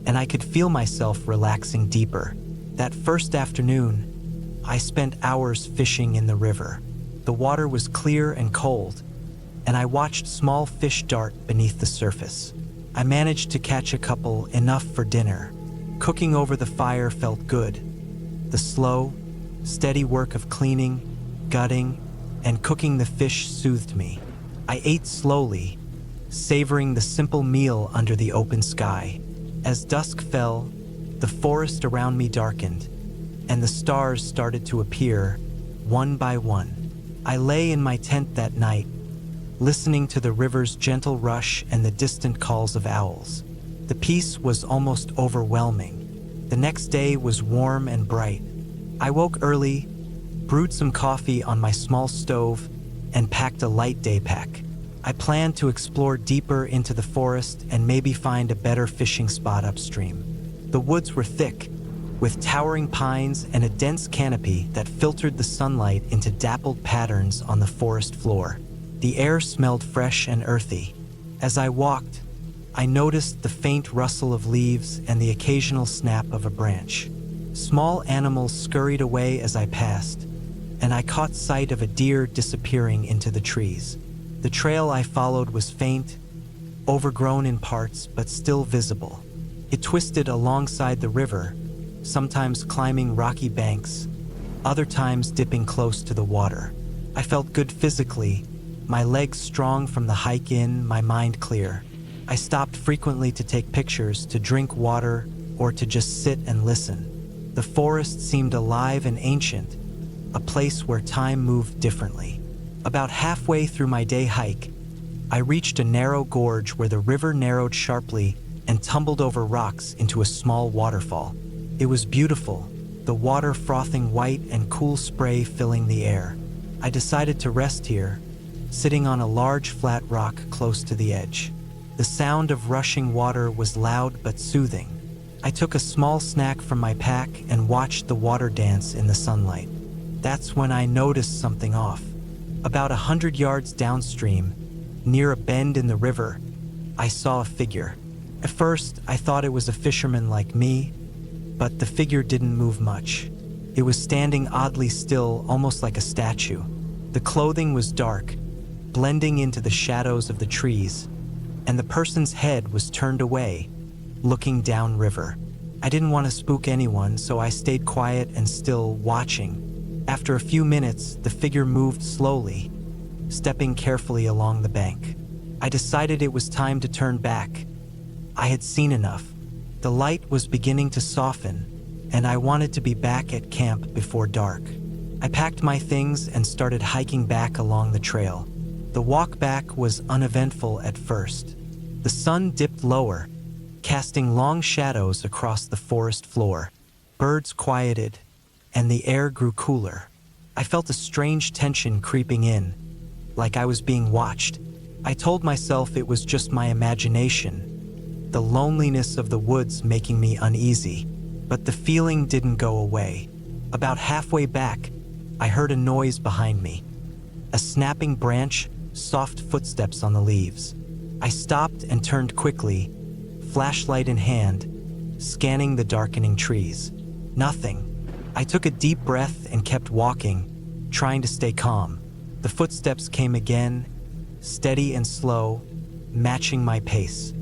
and I could feel myself relaxing deeper. That first afternoon, I spent hours fishing in the river. The water was clear and cold, and I watched small fish dart beneath the surface. I managed to catch a couple, enough for dinner. Cooking over the fire felt good. The slow, steady work of cleaning, gutting, and cooking the fish soothed me. I ate slowly, savoring the simple meal under the open sky. As dusk fell, the forest around me darkened, and the stars started to appear, one by one. I lay in my tent that night, listening to the river's gentle rush and the distant calls of owls. The peace was almost overwhelming. The next day was warm and bright. I woke early, brewed some coffee on my small stove, and packed a light day pack. I planned to explore deeper into the forest and maybe find a better fishing spot upstream. The woods were thick, with towering pines and a dense canopy that filtered the sunlight into dappled patterns on the forest floor. The air smelled fresh and earthy. As I walked, I noticed the faint rustle of leaves and the occasional snap of a branch. Small animals scurried away as I passed, and I caught sight of a deer disappearing into the trees. The trail I followed was faint, overgrown in parts, but still visible. It twisted alongside the river, sometimes climbing rocky banks, other times dipping close to the water. I felt good physically, my legs strong from the hike in, my mind clear. I stopped frequently to take pictures, to drink water, or to just sit and listen. The forest seemed alive and ancient, a place where time moved differently. About halfway through my day hike, I reached a narrow gorge where the river narrowed sharply and tumbled over rocks into a small waterfall. It was beautiful, the water frothing white and cool spray filling the air. I decided to rest here, sitting on a large flat rock close to the edge. The sound of rushing water was loud but soothing. I took a small snack from my pack and watched the water dance in the sunlight. That's when I noticed something off. About 100 yards downstream, near a bend in the river, I saw a figure. At first, I thought it was a fisherman like me, but the figure didn't move much. It was standing oddly still, almost like a statue. The clothing was dark, blending into the shadows of the trees, and the person's head was turned away, looking downriver. I didn't want to spook anyone, so I stayed quiet and still, watching. After a few minutes, the figure moved slowly, stepping carefully along the bank. I decided it was time to turn back. I had seen enough. The light was beginning to soften, and I wanted to be back at camp before dark. I packed my things and started hiking back along the trail. The walk back was uneventful at first. The sun dipped lower, casting long shadows across the forest floor. Birds quieted, and the air grew cooler. I felt a strange tension creeping in, like I was being watched. I told myself it was just my imagination, the loneliness of the woods making me uneasy. But the feeling didn't go away. About halfway back, I heard a noise behind me. A snapping branch, soft footsteps on the leaves. I stopped and turned quickly, flashlight in hand, scanning the darkening trees. Nothing. I took a deep breath and kept walking, trying to stay calm. The footsteps came again, steady and slow, matching my pace.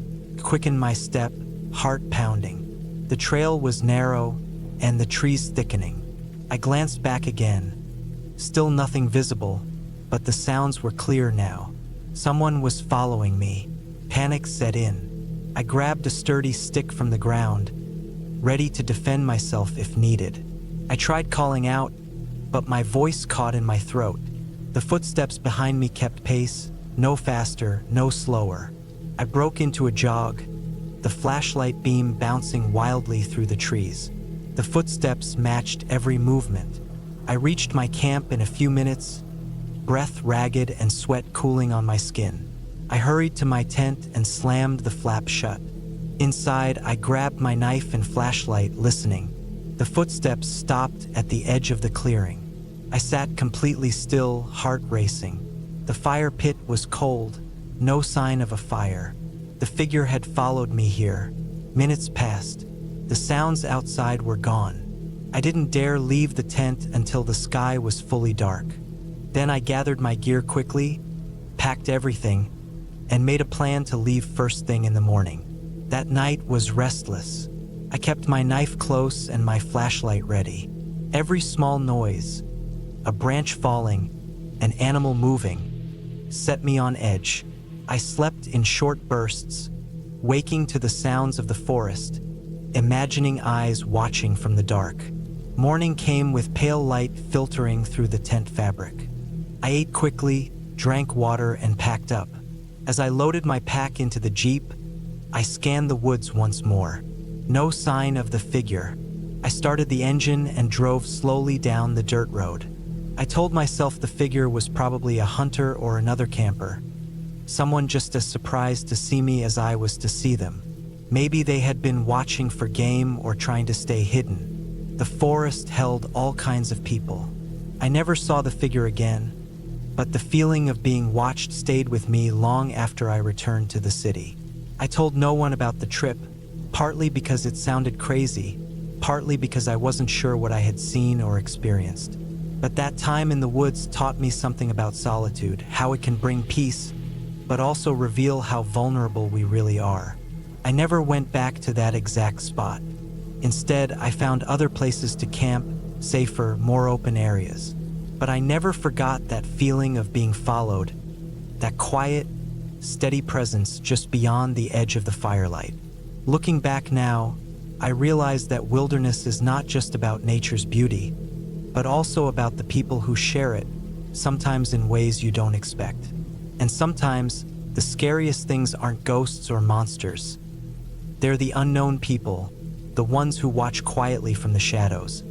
Quickened my step, heart pounding. The trail was narrow, and the trees thickening. I glanced back again. Still nothing visible, but the sounds were clear now. Someone was following me. Panic set in. I grabbed a sturdy stick from the ground, ready to defend myself if needed. I tried calling out, but my voice caught in my throat. The footsteps behind me kept pace, no faster, no slower. I broke into a jog, the flashlight beam bouncing wildly through the trees. The footsteps matched every movement. I reached my camp in a few minutes, breath ragged and sweat cooling on my skin. I hurried to my tent and slammed the flap shut. Inside, I grabbed my knife and flashlight, listening. The footsteps stopped at the edge of the clearing. I sat completely still, heart racing. The fire pit was cold, no sign of a fire. The figure had followed me here. Minutes passed. The sounds outside were gone. I didn't dare leave the tent until the sky was fully dark. Then I gathered my gear quickly, packed everything, and made a plan to leave first thing in the morning. That night was restless. I kept my knife close and my flashlight ready. Every small noise, a branch falling, an animal moving, set me on edge. I slept in short bursts, waking to the sounds of the forest, imagining eyes watching from the dark. Morning came with pale light filtering through the tent fabric. I ate quickly, drank water, and packed up. As I loaded my pack into the Jeep, I scanned the woods once more. No sign of the figure. I started the engine and drove slowly down the dirt road. I told myself the figure was probably a hunter or another camper. Someone just as surprised to see me as I was to see them. Maybe they had been watching for game or trying to stay hidden. The forest held all kinds of people. I never saw the figure again, but the feeling of being watched stayed with me long after I returned to the city. I told no one about the trip, partly because it sounded crazy, partly because I wasn't sure what I had seen or experienced. But that time in the woods taught me something about solitude, how it can bring peace, but also reveal how vulnerable we really are. I never went back to that exact spot. Instead, I found other places to camp, safer, more open areas. But I never forgot that feeling of being followed, that quiet, steady presence just beyond the edge of the firelight. Looking back now, I realize that wilderness is not just about nature's beauty, but also about the people who share it, sometimes in ways you don't expect. And sometimes, the scariest things aren't ghosts or monsters. They're the unknown people, the ones who watch quietly from the shadows.